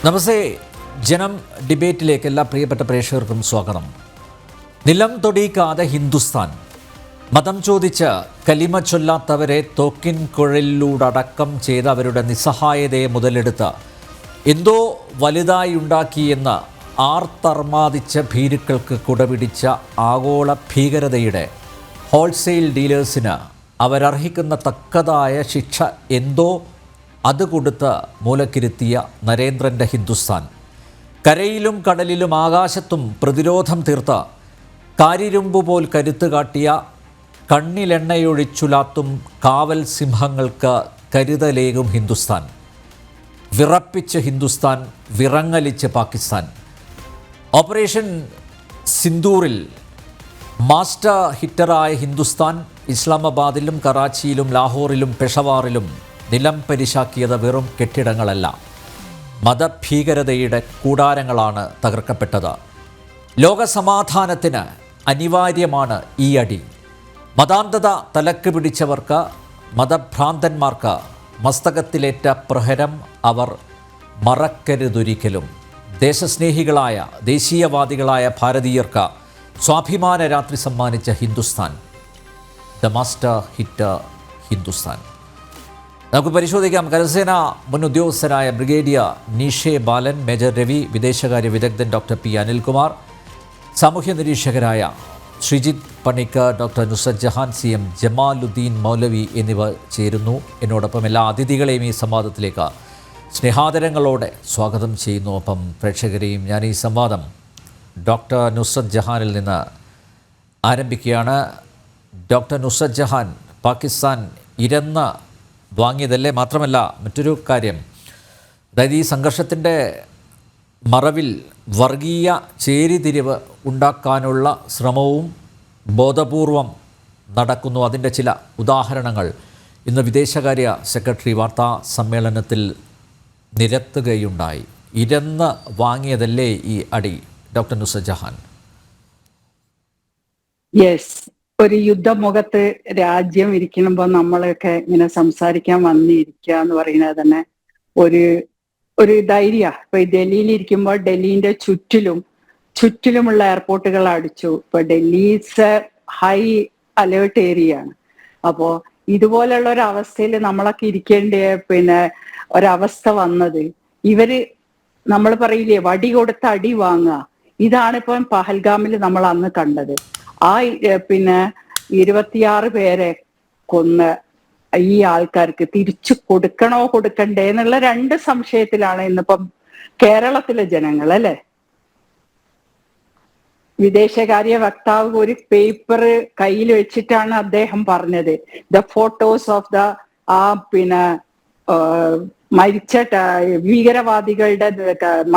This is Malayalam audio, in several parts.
നമസ്തേ. ജനം ഡിബേറ്റിലേക്ക് എല്ലാ പ്രിയപ്പെട്ട പ്രേക്ഷകർക്കും സ്വാഗതം. നിലം തൊടിക്കാതെ ഹിന്ദുസ്ഥാൻ, മതം ചോദിച്ച് കലിമ ചൊല്ലാത്തവരെ തോക്കിൻ കുഴലിലൂടക്കം ചെയ്ത് അവരുടെ നിസ്സഹായതയെ മുതലെടുത്ത് എന്തോ വലുതായി ഉണ്ടാക്കിയെന്ന് ആർത്തർമാദിച്ച ഭീരുക്കൾക്ക് കുടപിടിച്ച ആഗോള ഭീകരതയുടെ ഹോൾസെയിൽ ഡീലേഴ്സിന് അവരർഹിക്കുന്ന തക്കതായ ശിക്ഷ എന്തോ അത് കൊടുത്ത് മൂലക്കിരുത്തിയ നരേന്ദ്രൻ്റെ ഹിന്ദുസ്ഥാൻ, കരയിലും കടലിലും ആകാശത്തും പ്രതിരോധം തീർത്ത കാരിരുമ്പുപോൽ കരുത്ത് കാട്ടിയ കണ്ണിലെണ്ണയൊഴിച്ചുലാത്തും കാവൽ സിംഹങ്ങൾക്ക് കരുതലേകും ഹിന്ദുസ്ഥാൻ, വിറപ്പിച്ച് ഹിന്ദുസ്ഥാൻ, വിറങ്ങലിച്ച് പാകിസ്ഥാൻ. ഓപ്പറേഷൻ സിന്ദൂറിൽ മാസ്റ്റർ ഹിറ്ററായ ഹിന്ദുസ്ഥാൻ ഇസ്ലാമാബാദിലും കറാച്ചിയിലും ലാഹോറിലും പെഷവാറിലും നിലം പരിശാക്കിയത് വെറും കെട്ടിടങ്ങളല്ല, മതഭീകരതയുടെ കൂടാരങ്ങളാണ് തകർക്കപ്പെട്ടത്. ലോകസമാധാനത്തിന് അനിവാര്യമാണ് ഈ അടി. മതാന്ധത തലക്ക് പിടിച്ചവർക്ക്, മതഭ്രാന്തന്മാർക്ക് മസ്തകത്തിലേറ്റ പ്രഹരം അവർ മറക്കരുതൊരിക്കലും. ദേശസ്നേഹികളായ ദേശീയവാദികളായ ഭാരതീയർക്ക് സ്വാഭിമാന രാത്രി സമ്മാനിച്ച Hindustan, the master hit Hindustan. നമുക്ക് പരിശോധിക്കാം. കരസേന മുൻ ഉദ്യോഗസ്ഥരായ ബ്രിഗേഡിയർ നീഷെ ബാലൻ, മേജർ രവി, വിദേശകാര്യ വിദഗ്ധൻ ഡോക്ടർ പി അനിൽകുമാർ, സാമൂഹ്യ നിരീക്ഷകരായ Sreejith Panicker, doctor Nusrat Jahan, C M Jamaluddin മൗലവി എന്നിവർ ചേരുന്നു. എന്നോടൊപ്പം എല്ലാ അതിഥികളെയും ഈ സംവാദത്തിലേക്ക് സ്നേഹാദരങ്ങളോടെ സ്വാഗതം ചെയ്യുന്നു. ഒപ്പം പ്രേക്ഷകരെയും ഞാൻ ഈ സംവാദം ഡോക്ടർ നുസ്രത് ജഹാനിൽ നിന്ന് ആരംഭിക്കുകയാണ്. ഡോക്ടർ നുസ്രത് ജഹാൻ, പാകിസ്ഥാൻ ഇരന്ന് വാങ്ങിയതല്ലേ? മാത്രമല്ല മറ്റൊരു കാര്യം, അതായത് ഈ സംഘർഷത്തിൻ്റെ മറവിൽ വർഗീയ ചേരിതിരിവ് ഉണ്ടാക്കാനുള്ള ശ്രമവും ബോധപൂർവം നടക്കുന്നു. അതിൻ്റെ ചില ഉദാഹരണങ്ങൾ ഇന്ന് വിദേശകാര്യ സെക്രട്ടറി വാർത്താ സമ്മേളനത്തിൽ നിരത്തുകയുണ്ടായി. ഇരന്ന് വാങ്ങിയതല്ലേ ഈ അടി? ഡോക്ടർ നുസ്രത് ജഹാൻ. യെസ്, ഒരു യുദ്ധമുഖത്ത് രാജ്യം ഇരിക്കുമ്പോൾ നമ്മളൊക്കെ ഇങ്ങനെ സംസാരിക്കാൻ വന്നിരിക്കുക എന്ന് പറയുന്നത് തന്നെ ഒരു ധൈര്യ. ഇപ്പൊ ഡൽഹിയിൽ ഇരിക്കുമ്പോൾ ഡൽഹിന്റെ ചുറ്റിലുമുള്ള എയർപോർട്ടുകൾ അടിച്ചു. ഇപ്പൊ ഡൽഹി ഹൈ അലേർട്ട് ഏരിയ ആണ്. അപ്പോ ഇതുപോലുള്ള ഒരു അവസ്ഥയിൽ നമ്മളൊക്കെ ഇരിക്കേണ്ട ഒരവസ്ഥ വന്നത്, ഇവര് നമ്മൾ പറയില്ലേ വടി കൊടുത്ത് അടി വാങ്ങുക, ഇതാണിപ്പം പഹൽഗാമിൽ നമ്മൾ അന്ന് കണ്ടത്. ആ 26 പേരെ കൊന്ന ഈ ആൾക്കാർക്ക് തിരിച്ചു കൊടുക്കണ്ടേ എന്നുള്ള 2 സംശയത്തിലാണ് ഇന്നിപ്പം കേരളത്തിലെ ജനങ്ങൾ, അല്ലെ? വിദേശകാര്യ വക്താവ് ഒരു പേപ്പർ കയ്യിൽ വെച്ചിട്ടാണ് അദ്ദേഹം പറഞ്ഞത്, ദ ഫോട്ടോസ് ഓഫ് ദ മരിച്ച ഭീകരവാദികളുടെ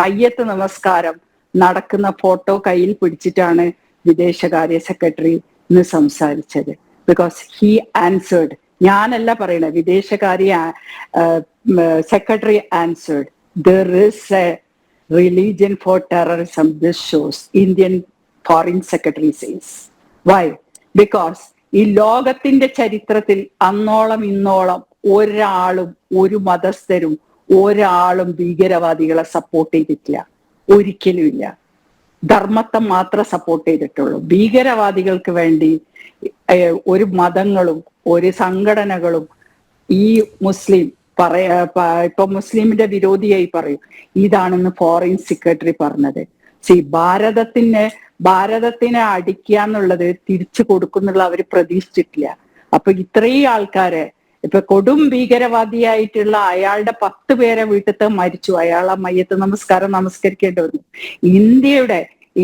മയ്യത്ത് നമസ്കാരം നടക്കുന്ന ഫോട്ടോ കയ്യിൽ പിടിച്ചിട്ടാണ് വിദേശകാര്യ സെക്രട്ടറി ഇന്ന് സംസാരിച്ചത്. ബിക്കോസ് ഹി ആൻസേർഡ്, ഞാനല്ല പറയണത്, വിദേശകാര്യ secretary answered, there is a religion for terrorism, this shows, Indian foreign secretary says. Why? Because ഈ ലോകത്തിന്റെ ചരിത്രത്തിൽ അന്നോളം ഇന്നോളം ഒരാളും, ഒരു മതസ്ഥരും ഒരാളും ഭീകരവാദികളെ സപ്പോർട്ട് ചെയ്തിട്ടില്ല, ഒരിക്കലും ഇല്ല. ധർമ്മത്തെ മാത്രം സപ്പോർട്ട് ചെയ്തിട്ടുള്ളൂ. ഭീകരവാദികൾക്ക് വേണ്ടി ഒരു മതങ്ങളും ഒരു സംഘടനകളും ഈ മുസ്ലിം ഇപ്പൊ മുസ്ലിമിന്റെ വിരോധിയായി പറയും. ഇതാണെന്ന് ഫോറിൻ സെക്രട്ടറി പറഞ്ഞത്. ഭാരതത്തിനെ അടിക്കുക എന്നുള്ളത് തിരിച്ചു കൊടുക്കുന്നുള്ള അവര് പ്രതീക്ഷിച്ചിട്ടില്ല. അപ്പൊ ഇത്രയും ആൾക്കാരെ, ഇപ്പൊ കൊടും ഭീകരവാദിയായിട്ടുള്ള അയാളുടെ 10 പേരെ വീട്ടിൽ മരിച്ചു. അയാളെ മയ്യത്ത് നമസ്കാരം നമസ്കരിക്കേണ്ടി വന്നു.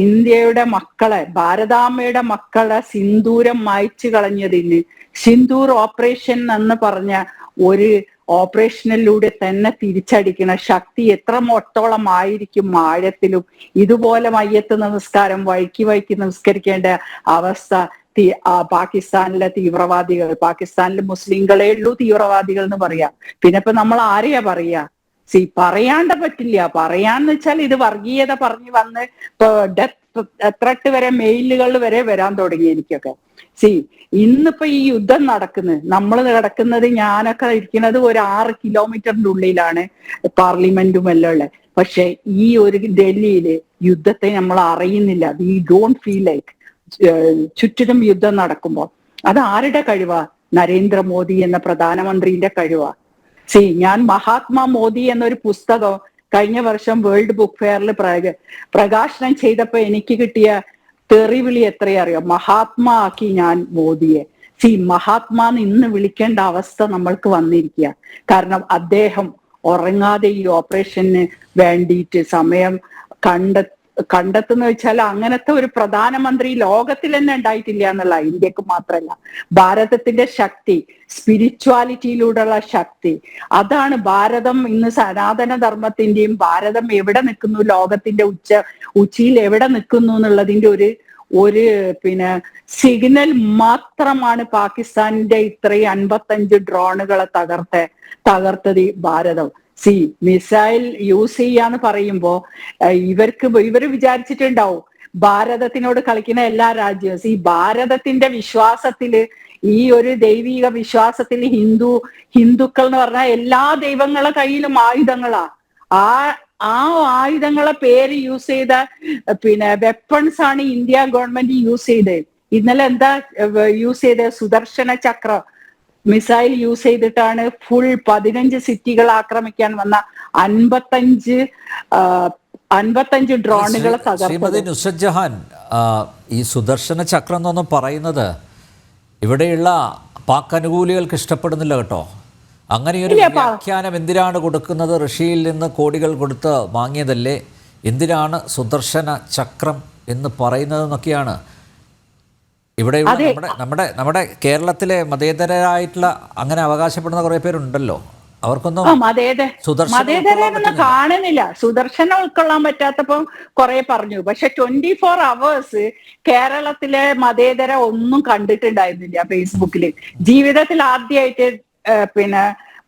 ഇന്ത്യയുടെ മക്കളെ, ഭാരതാമ്മയുടെ മക്കളെ സിന്ദൂരം മായ്ച്ചു കളഞ്ഞതിന്, സിന്ദൂർ ഓപ്പറേഷൻ എന്ന് പറഞ്ഞ ഒരു ഓപ്പറേഷനിലൂടെ തന്നെ തിരിച്ചടിക്കുന്ന ശക്തി എത്രത്തോളം ആയിരിക്കും ആഴത്തിലും. ഇതുപോലെ മയ്യത്ത് നമസ്കാരം വഴിക്ക് നമസ്കരിക്കേണ്ട അവസ്ഥ പാകിസ്ഥാനിലെ തീവ്രവാദികൾ, പാകിസ്ഥാനിലെ മുസ്ലിങ്ങളേ ഉള്ളൂ തീവ്രവാദികൾ എന്ന് പറയാം. പിന്നെ ഇപ്പൊ നമ്മൾ ആരെയാ പറയാ? പറയാണ്ട് പറ്റില്ല. പറയാന്ന് വെച്ചാൽ ഇത് വർഗീയത പറഞ്ഞു വന്ന് ഇപ്പൊ ഡെത്ത് ത്രെട്ട് വരെ മെയിലുകൾ വരെ വരാൻ തുടങ്ങി എനിക്കൊക്കെ. സി ഇന്നിപ്പോ ഈ യുദ്ധം നടക്കുന്നത്, നമ്മൾ കിടക്കുന്നത്, ഞാനൊക്കെ ഇരിക്കുന്നത് ഒരു 6 കിലോമീറ്ററിന്റെ ഉള്ളിലാണ് പാർലമെന്റും എല്ലാം ഉള്ളത്. പക്ഷെ ഈ ഒരു ഡൽഹിയില് യുദ്ധത്തെ നമ്മൾ അറിയുന്നില്ല. വി ഡോണ്ട് ഫീൽ ലൈക്ക് ചുറ്റിലും യുദ്ധം നടക്കുമ്പോൾ. അത് ആരുടെ കഴിവാ? നരേന്ദ്രമോദി എന്ന പ്രധാനമന്ത്രിന്റെ കഴിവാ. സി ഞാൻ മഹാത്മാ മോദി എന്നൊരു പുസ്തകം കഴിഞ്ഞ വർഷം വേൾഡ് ബുക്ക് ഫെയറിൽ പ്രകാശനം ചെയ്തപ്പോ എനിക്ക് കിട്ടിയ തെറിവിളി എത്രയറിയോ? മഹാത്മാ ആക്കി ഞാൻ മോദിയെ. സി മഹാത്മാന്ന് ഇന്ന് വിളിക്കേണ്ട അവസ്ഥ നമ്മൾക്ക് വന്നിരിക്കുക. കാരണം അദ്ദേഹം ഉറങ്ങാതെ ഈ ഓപ്പറേഷന് വേണ്ടിയിട്ട് സമയം കണ്ടെത്തുന്ന വെച്ചാൽ അങ്ങനത്തെ ഒരു പ്രധാനമന്ത്രി ലോകത്തിൽ തന്നെ ഉണ്ടായിട്ടില്ല എന്നുള്ള. ഇന്ത്യക്ക് മാത്രമല്ല, ഭാരതത്തിന്റെ ശക്തി, സ്പിരിച്വാലിറ്റിയിലൂടെയുള്ള ശക്തി, അതാണ് ഭാരതം ഇന്ന് സനാതന ധർമ്മത്തിന്റെയും ഭാരതം എവിടെ നിൽക്കുന്നു, ലോകത്തിന്റെ ഉച്ചിയിൽ എവിടെ നിൽക്കുന്നു എന്നുള്ളതിന്റെ ഒരു സിഗ്നൽ മാത്രമാണ് പാകിസ്ഥാനിന്റെ ഇത്രയും 55 ഡ്രോണുകളെ തകർത്തത് ഭാരതം. സി മിസൈൽ യൂസ് ചെയ്യാന്ന് പറയുമ്പോ ഇവര് വിചാരിച്ചിട്ടുണ്ടാവും ഭാരതത്തിനോട് കളിക്കുന്ന എല്ലാ രാജ്യവും. ഈ ഭാരതത്തിന്റെ വിശ്വാസത്തില്, ഈ ഒരു ദൈവിക വിശ്വാസത്തിൽ ഹിന്ദുക്കൾ എന്ന് പറഞ്ഞാൽ എല്ലാ ദൈവങ്ങളെ കയ്യിലും ആയുധങ്ങളാ. ആ ആയുധങ്ങളെ പേര് യൂസ് ചെയ്ത വെപ്പൺസ് ആണ് ഇന്ത്യ ഗവൺമെന്റ് യൂസ് ചെയ്തത്. ഇന്നലെ എന്താ യൂസ് ചെയ്തത്? സുദർശന ചക്ര മിസൈൽ യൂസ് ചെയ്തിട്ടാണ് ഫുൾ 15 സിറ്റികൾ ആക്രമിക്കാൻ വന്ന 55 ഡ്രോണുകളെ തകർത്തത്. ശ്രീമതി നുസ്രത്ത് ജഹാൻ, ഈ സുദർശന ചക്രം എന്നൊന്നും പറയുന്നത് ഇവിടെയുള്ള പാക് അനുകൂലികൾക്ക് ഇഷ്ടപ്പെടുന്നില്ല കേട്ടോ. അങ്ങനെയൊരു വ്യാഖ്യാനം എന്തിനാണ് കൊടുക്കുന്നത്? റഷ്യയിൽ നിന്ന് കോടികൾ കൊടുത്ത് വാങ്ങിയതല്ലേ, എന്തിനാണ് സുദർശന ചക്രം എന്ന് പറയുന്നതെന്നൊക്കെയാണ്. ഇവിടെ നമ്മുടെ കേരളത്തിലെ മതേതരായിട്ടുള്ള അങ്ങനെ അവകാശപ്പെടുന്ന കുറെ പേരുണ്ടല്ലോ, അവർക്കൊന്നും മതേതരൊന്നും കാണുന്നില്ല. സുദർശനം ഉൾക്കൊള്ളാൻ പറ്റാത്തപ്പം കുറെ പറഞ്ഞു. പക്ഷെ 24 hours കേരളത്തിലെ മതേതര ഒന്നും കണ്ടിട്ടുണ്ടായിരുന്നില്ല ഫേസ്ബുക്കില്. ജീവിതത്തിൽ ആദ്യമായിട്ട്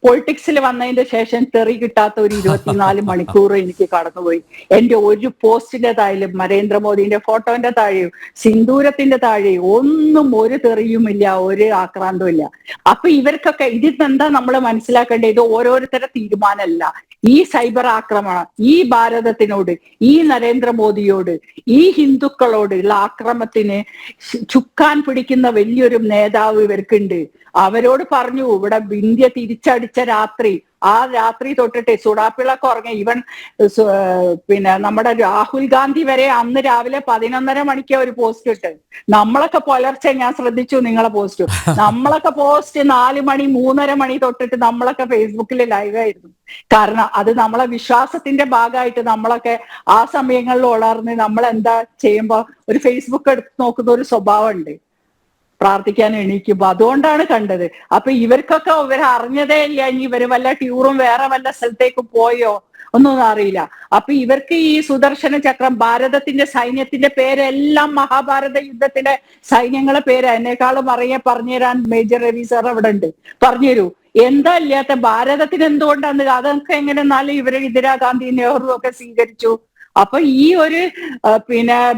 പൊളിറ്റിക്സിൽ വന്നതിന്റെ ശേഷം തെറി കിട്ടാത്ത ഒരു 24 മണിക്കൂർ എനിക്ക് കടന്നുപോയി. എന്റെ ഒരു പോസ്റ്റിന്റെ താഴെയും നരേന്ദ്രമോദിന്റെ ഫോട്ടോന്റെ താഴെയും സിന്ദൂരത്തിന്റെ താഴെയും ഒന്നും ഒരു തെറിയുമില്ല, ഒരു ആക്രാന്തവും ഇല്ല. അപ്പൊ ഇവർക്കൊക്കെ ഇതിനെന്താ നമ്മൾ മനസ്സിലാക്കേണ്ടത്? ഇത് ഓരോരുത്തരുടെ തീരുമാനമല്ല. ഈ സൈബർ ആക്രമണം ഈ ഭാരതത്തിനോട്, ഈ നരേന്ദ്രമോദിയോട്, ഈ ഹിന്ദുക്കളോട് ഉള്ള ആക്രമണത്തിന് ചുക്കാൻ പിടിക്കുന്ന വലിയൊരു നേതാവ് ഇവർക്കുണ്ട്. അവരോട് പറഞ്ഞു, ഇവിടെ ഇന്ത്യ തിരിച്ചടിച്ച രാത്രി, ആ രാത്രി തൊട്ടിട്ട് സുഡാപ്പിളൊക്കെ ഉറങ്ങി. ഈവൻ നമ്മുടെ രാഹുൽ ഗാന്ധി വരെ അന്ന് രാവിലെ 11:30 മണിക്ക് ഒരു പോസ്റ്റ് ഇട്ട്. നമ്മളൊക്കെ പുലർച്ചെ, ഞാൻ ശ്രദ്ധിച്ചു നിങ്ങളെ പോസ്റ്റ്, നമ്മളൊക്കെ പോസ്റ്റ് 4 മണി 3:30 മണി തൊട്ടിട്ട് നമ്മളൊക്കെ ഫേസ്ബുക്കിൽ ലൈവായിരുന്നു. കാരണം അത് നമ്മളെ വിശ്വാസത്തിന്റെ ഭാഗമായിട്ട് നമ്മളൊക്കെ ആ സമയങ്ങളിൽ ഉണർന്ന് നമ്മൾ എന്താ ചെയ്യുമ്പോ ഒരു ഫേസ്ബുക്ക് എടുത്ത് നോക്കുന്ന ഒരു സ്വഭാവമുണ്ട് പ്രാർത്ഥിക്കാൻ എണീക്കുമ്പോ. അതുകൊണ്ടാണ് കണ്ടത്. അപ്പൊ ഇവർക്കൊക്കെ അറിഞ്ഞതേ ഇല്ല. ഇനി ഇവര് വല്ല ടൂറും വേറെ വല്ല സ്ഥലത്തേക്ക് പോയോ ഒന്നും അറിയില്ല. അപ്പൊ ഇവർക്ക് ഈ സുദർശന ചക്രം, ഭാരതത്തിന്റെ സൈന്യത്തിന്റെ പേരെല്ലാം മഹാഭാരത യുദ്ധത്തിലെ സൈന്യങ്ങളെ പേര് എന്നെക്കാളും പറഞ്ഞുതരാൻ മേജർ രവി സാർ അവിടെ ഉണ്ട്, പറഞ്ഞുതരൂ. എന്താ ഇല്ലാത്ത? ഭാരതത്തിന് എന്തുകൊണ്ടാണ്? അതൊക്കെ എങ്ങനെ എന്നാലും ഇവര് ഇന്ദിരാഗാന്ധി, നെഹ്റു ഒക്കെ സ്വീകരിച്ചു. അപ്പൊ ഈ ഒരു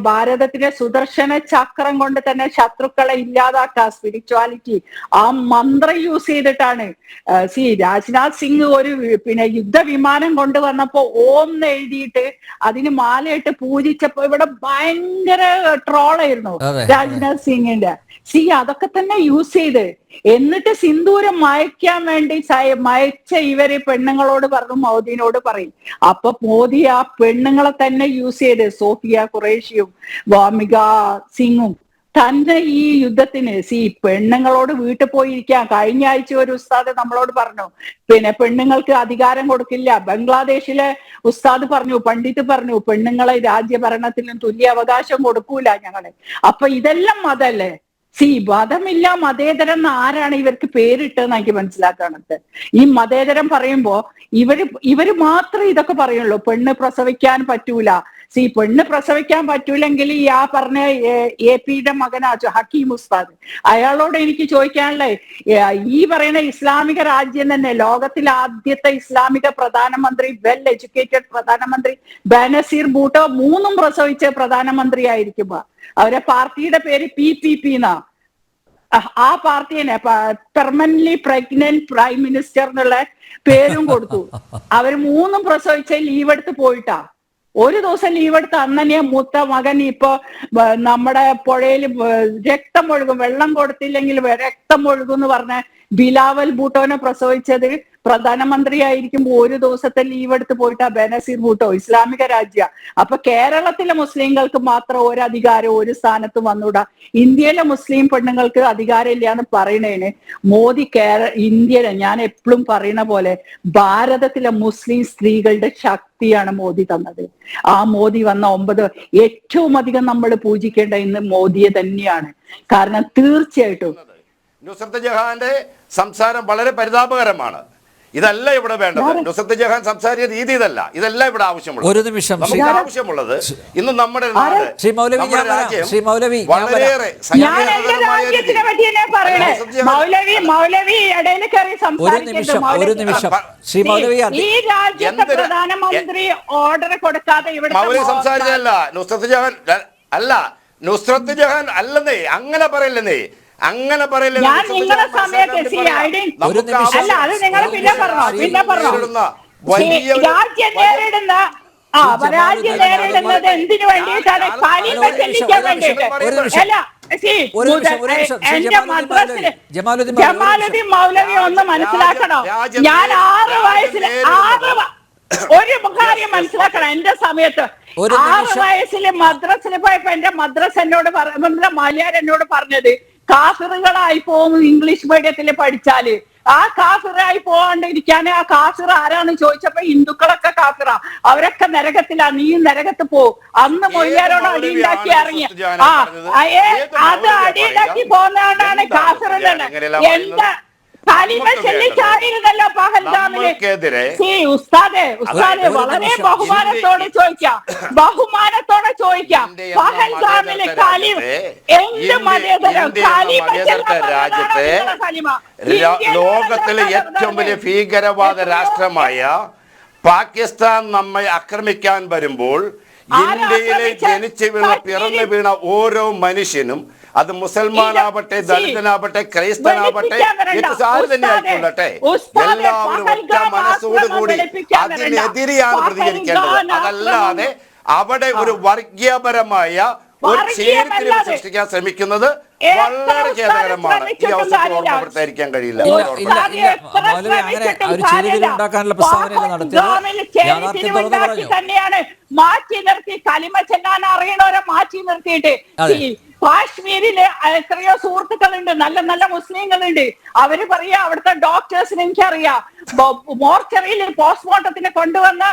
ഭാരതത്തിലെ സുദർശന ചക്രം കൊണ്ട് തന്നെ ശത്രുക്കളെ ഇല്ലാതാക്കുക, സ്പിരിച്വാലിറ്റി, ആ മന്ത്രം യൂസ് ചെയ്തിട്ടാണ്. രാജ്നാഥ് സിംഗ് ഒരു യുദ്ധവിമാനം കൊണ്ടുവന്നപ്പോ ഓം എഴുതിയിട്ട് അതിന് മാലയിട്ട് പൂജിച്ചപ്പോ ഇവിടെ ഭയങ്കര ട്രോളായിരുന്നു രാജ്നാഥ് സിംഗിന്റെ. അതൊക്കെ തന്നെ യൂസ് ചെയ്ത് എന്നിട്ട് സിന്ദൂരം മയക്കാൻ വേണ്ടി മയച്ച ഇവര് പെണ്ണുങ്ങളോട് പറഞ്ഞു, മോദിനോട് പറയും. അപ്പൊ മോദി ആ പെണ്ണുങ്ങളെ തന്നെ യൂസ് ചെയ്ത്, സോഫിയ ഖുറേഷിയും വാമിക സിംഗും തന്നെ ഈ യുദ്ധത്തിന്. പെണ്ണുങ്ങളോട് വീട്ടിൽ പോയിരിക്കാം. കഴിഞ്ഞ ആഴ്ച ഒരു ഉസ്താദ് നമ്മളോട് പറഞ്ഞു, പെണ്ണുങ്ങൾക്ക് അധികാരം കൊടുക്കില്ല. ബംഗ്ലാദേശിലെ ഉസ്താദ് പറഞ്ഞു, പണ്ഡിറ്റ് പറഞ്ഞു, പെണ്ണുങ്ങളെ രാജ്യഭരണത്തിലും തുല്യ അവകാശം കൊടുക്കൂല ഞങ്ങള്. അപ്പൊ ഇതെല്ലാം മതല്ലേ? മതമില്ല മതേതരം ആരാണ് ഇവർക്ക് പേരിട്ടെന്ന് എനിക്ക് മനസ്സിലാക്കാണത്. ഈ മതേതരം പറയുമ്പോ ഇവര് മാത്രമേ ഇതൊക്കെ പറയുള്ളൂ. പെണ്ണ് പ്രസവിക്കാൻ പറ്റൂല, പെണ്ണ് പ്രസവിക്കാൻ പറ്റൂലെങ്കിൽ ഈ ആ പറഞ്ഞ AP-യുടെ മകനാച്ചു ഹക്കീം ഉസ്താദ്, അയാളോട് എനിക്ക് ചോദിക്കാനുള്ളത്, ഈ പറയുന്ന ഇസ്ലാമിക രാജ്യം തന്നെ ലോകത്തിലെ ആദ്യത്തെ ഇസ്ലാമിക പ്രധാനമന്ത്രി, വെൽ എഡ്യൂക്കേറ്റഡ് പ്രധാനമന്ത്രി ബനസീർ ഭൂട്ടോ 3 പ്രസവിച്ച പ്രധാനമന്ത്രി ആയിരിക്കുമ്പോ അവരെ പാർട്ടിയുടെ പേര് PPP എന്നാ. ആ പാർട്ടിനെ പെർമനന്റ്ലി പ്രഗ്നന്റ് പ്രൈം മിനിസ്റ്റർ എന്നുള്ള പേരും കൊടുത്തു. അവര് 3 പ്രസവിച്ച ലീവ് എടുത്ത് പോയിട്ടാ. ഒരു ദിവസം ലീവ് എടുത്ത് അന്നെ മൂത്ത മകൻ ഇപ്പൊ നമ്മുടെ പുഴയിൽ രക്തം ഒഴുകും, വെള്ളം കൊടുത്തില്ലെങ്കിൽ രക്തം ഒഴുകും എന്ന് പറഞ്ഞ ബിലാവൽ ഭൂട്ടോനെ പ്രസവിച്ചത് പ്രധാനമന്ത്രി ആയിരിക്കുമ്പോ ഒരു ദിവസത്തെ ലീവ് എടുത്ത് പോയിട്ടാ ബനസീർ ഭൂട്ടോ. ഇസ്ലാമിക രാജ്യ. അപ്പൊ കേരളത്തിലെ മുസ്ലിങ്ങൾക്ക് മാത്രം ഒരു അധികാരം ഒരു സ്ഥാനത്ത് വന്നൂടാ, ഇന്ത്യയിലെ മുസ്ലിം പെണ്ണുങ്ങൾക്ക് അധികാരം ഇല്ല എന്ന് പറയണേന് മോദി ഇന്ത്യയിലെ, ഞാൻ എപ്പോഴും പറയുന്ന പോലെ ഭാരതത്തിലെ മുസ്ലിം സ്ത്രീകളുടെ ശക്തിയാണ് മോദി തന്നത്. ആ മോദി വന്ന 9 ഏറ്റവും അധികം നമ്മൾ പൂജിക്കേണ്ട ഇന്ന് മോദിയെ തന്നെയാണ്. കാരണം തീർച്ചയായിട്ടും നുസ്രത്ത് ജഹാന്റെ സംസാരം വളരെ പരിതാപകരമാണ്. ഇതല്ല ഇവിടെ വേണ്ടത്. നുസ്രത്ത് ജഹാൻ സംസാരിച്ച രീതി ഇതല്ല. ഇതല്ല ഇവിടെ ആവശ്യമുള്ളത്. ഒരു നിമിഷം, നമുക്ക് ആവശ്യമുള്ളത് ഇന്ന് നമ്മുടെ നാട്, നമ്മുടെ രാജ്യം വളരെയേറെ ഒരു നിമിഷം ശ്രീ മൗലവി, ഈ രാജ്യത്തെ പ്രധാനമന്ത്രി ഓർഡർ കൊടുക്കാതെ ഇവിടെ മൗലവി സംസാരിച്ചതല്ല. നുസ്രത്ത് ജഹാൻ അല്ല, നുസ്രത്ത് ജഹാൻ അല്ലെന്നേ, അങ്ങനെ പറയില്ലെന്നേ, അങ്ങനെ പറയില്ല. ഞാൻ നിങ്ങളുടെ സമയത്ത് അല്ല, അത് നിങ്ങൾ പിന്നെ പറഞ്ഞോ. രാജ്യം നേരിടുന്ന രാജ്യം നേരിടുന്നത് എന്തിനു വേണ്ടിയിട്ടാണ്? കലിമ ചെല്ലിക്കാൻ വേണ്ടിയിട്ട്. അല്ല, എന്റെ മദ്രസില് ജമാലുദ്ദീൻ മൗലവി ഒന്ന് മനസ്സിലാക്കണോ, ഞാൻ 6 വയസ്സിൽ ഒരു കാര്യം മനസ്സിലാക്കണം. എന്റെ സമയത്ത് 6 വയസ്സിൽ മദ്രസിൽ പോയപ്പോ എന്റെ മദ്രസ് എന്നോട് മലയാളം എന്നോട് പറഞ്ഞത്, കാഫിറുകളായി പോകും ഇംഗ്ലീഷ് മീഡിയത്തിൽ പഠിച്ചാല്. ആ കാഫിറായി പോകാണ്ടിരിക്കാൻ ആ കാഫിർ ആരാന്ന് ചോദിച്ചപ്പോ ഹിന്ദുക്കളൊക്കെ കാഫിറാ, അവരൊക്കെ നരകത്തിലാ, നീ നരകത്ത് പോ. അന്ന് മൊയ്യാരോട് അടിയുണ്ടാക്കി ഇറങ്ങിയ അത് അടിയുണ്ടാക്കി പോകുന്നതുകൊണ്ടാണ് കാഫിർ തന്നെ. എന്താ കലിമ ചൊല്ലിച്ചായിരുന്നല്ലോ പഹൽഗാമില്. ഉസ്താദെ വളരെ ബഹുമാനത്തോടെ ചോദിക്കാം, പഹൽഗാമില് കലിമ എന്ത് മതേതരം കലിമ രാജ്യത്തെ ലോകത്തിലെ ഏറ്റവും വലിയ ഭീകരവാദ രാഷ്ട്രമായ പാകിസ്ഥാൻ നമ്മെ ആക്രമിക്കാൻ വരുമ്പോൾ ഇന്ത്യയിലെ ജനിച്ചു വീണ പിറന്നു വീണ ഓരോ മനുഷ്യനും, അത് മുസൽമാനാവട്ടെ, ദളിതനാവട്ടെ, ക്രൈസ്തനാവട്ടെ, ആര് തന്നെ ആയിക്കൊള്ളട്ടെ, എല്ലാവരും ഒറ്റ മനസ്സോടുകൂടി അതിനെതിരെയാണ് പ്രതികരിക്കേണ്ടത്. അതല്ലാതെ അവിടെ ഒരു വർഗീയപരമായ ഒരു ചേരിതിരിവ് സൃഷ്ടിക്കാൻ ശ്രമിക്കുന്നത് വളരെ ഖേദകരമാണ്. ഈ അവസരത്തിൽ ഓർമ്മപ്പെടുത്താതിരിക്കാൻ കഴിയില്ല. തന്നെയാണ് മാറ്റി നിർത്തി കലിമ ചെല്ലാൻ അറിയണവരെ മാറ്റി നിർത്തിയിട്ട്. കാശ്മീരില് എത്രയോ സുഹൃത്തുക്കളുണ്ട്, നല്ല നല്ല മുസ്ലിങ്ങളുണ്ട്. അവര് പറയാ അവിടുത്തെ ഡോക്ടേഴ്സിന് എനിക്കറിയാം, മോർച്ചറിയിൽ പോസ്റ്റ്മോർട്ടത്തിന് കൊണ്ടുവന്ന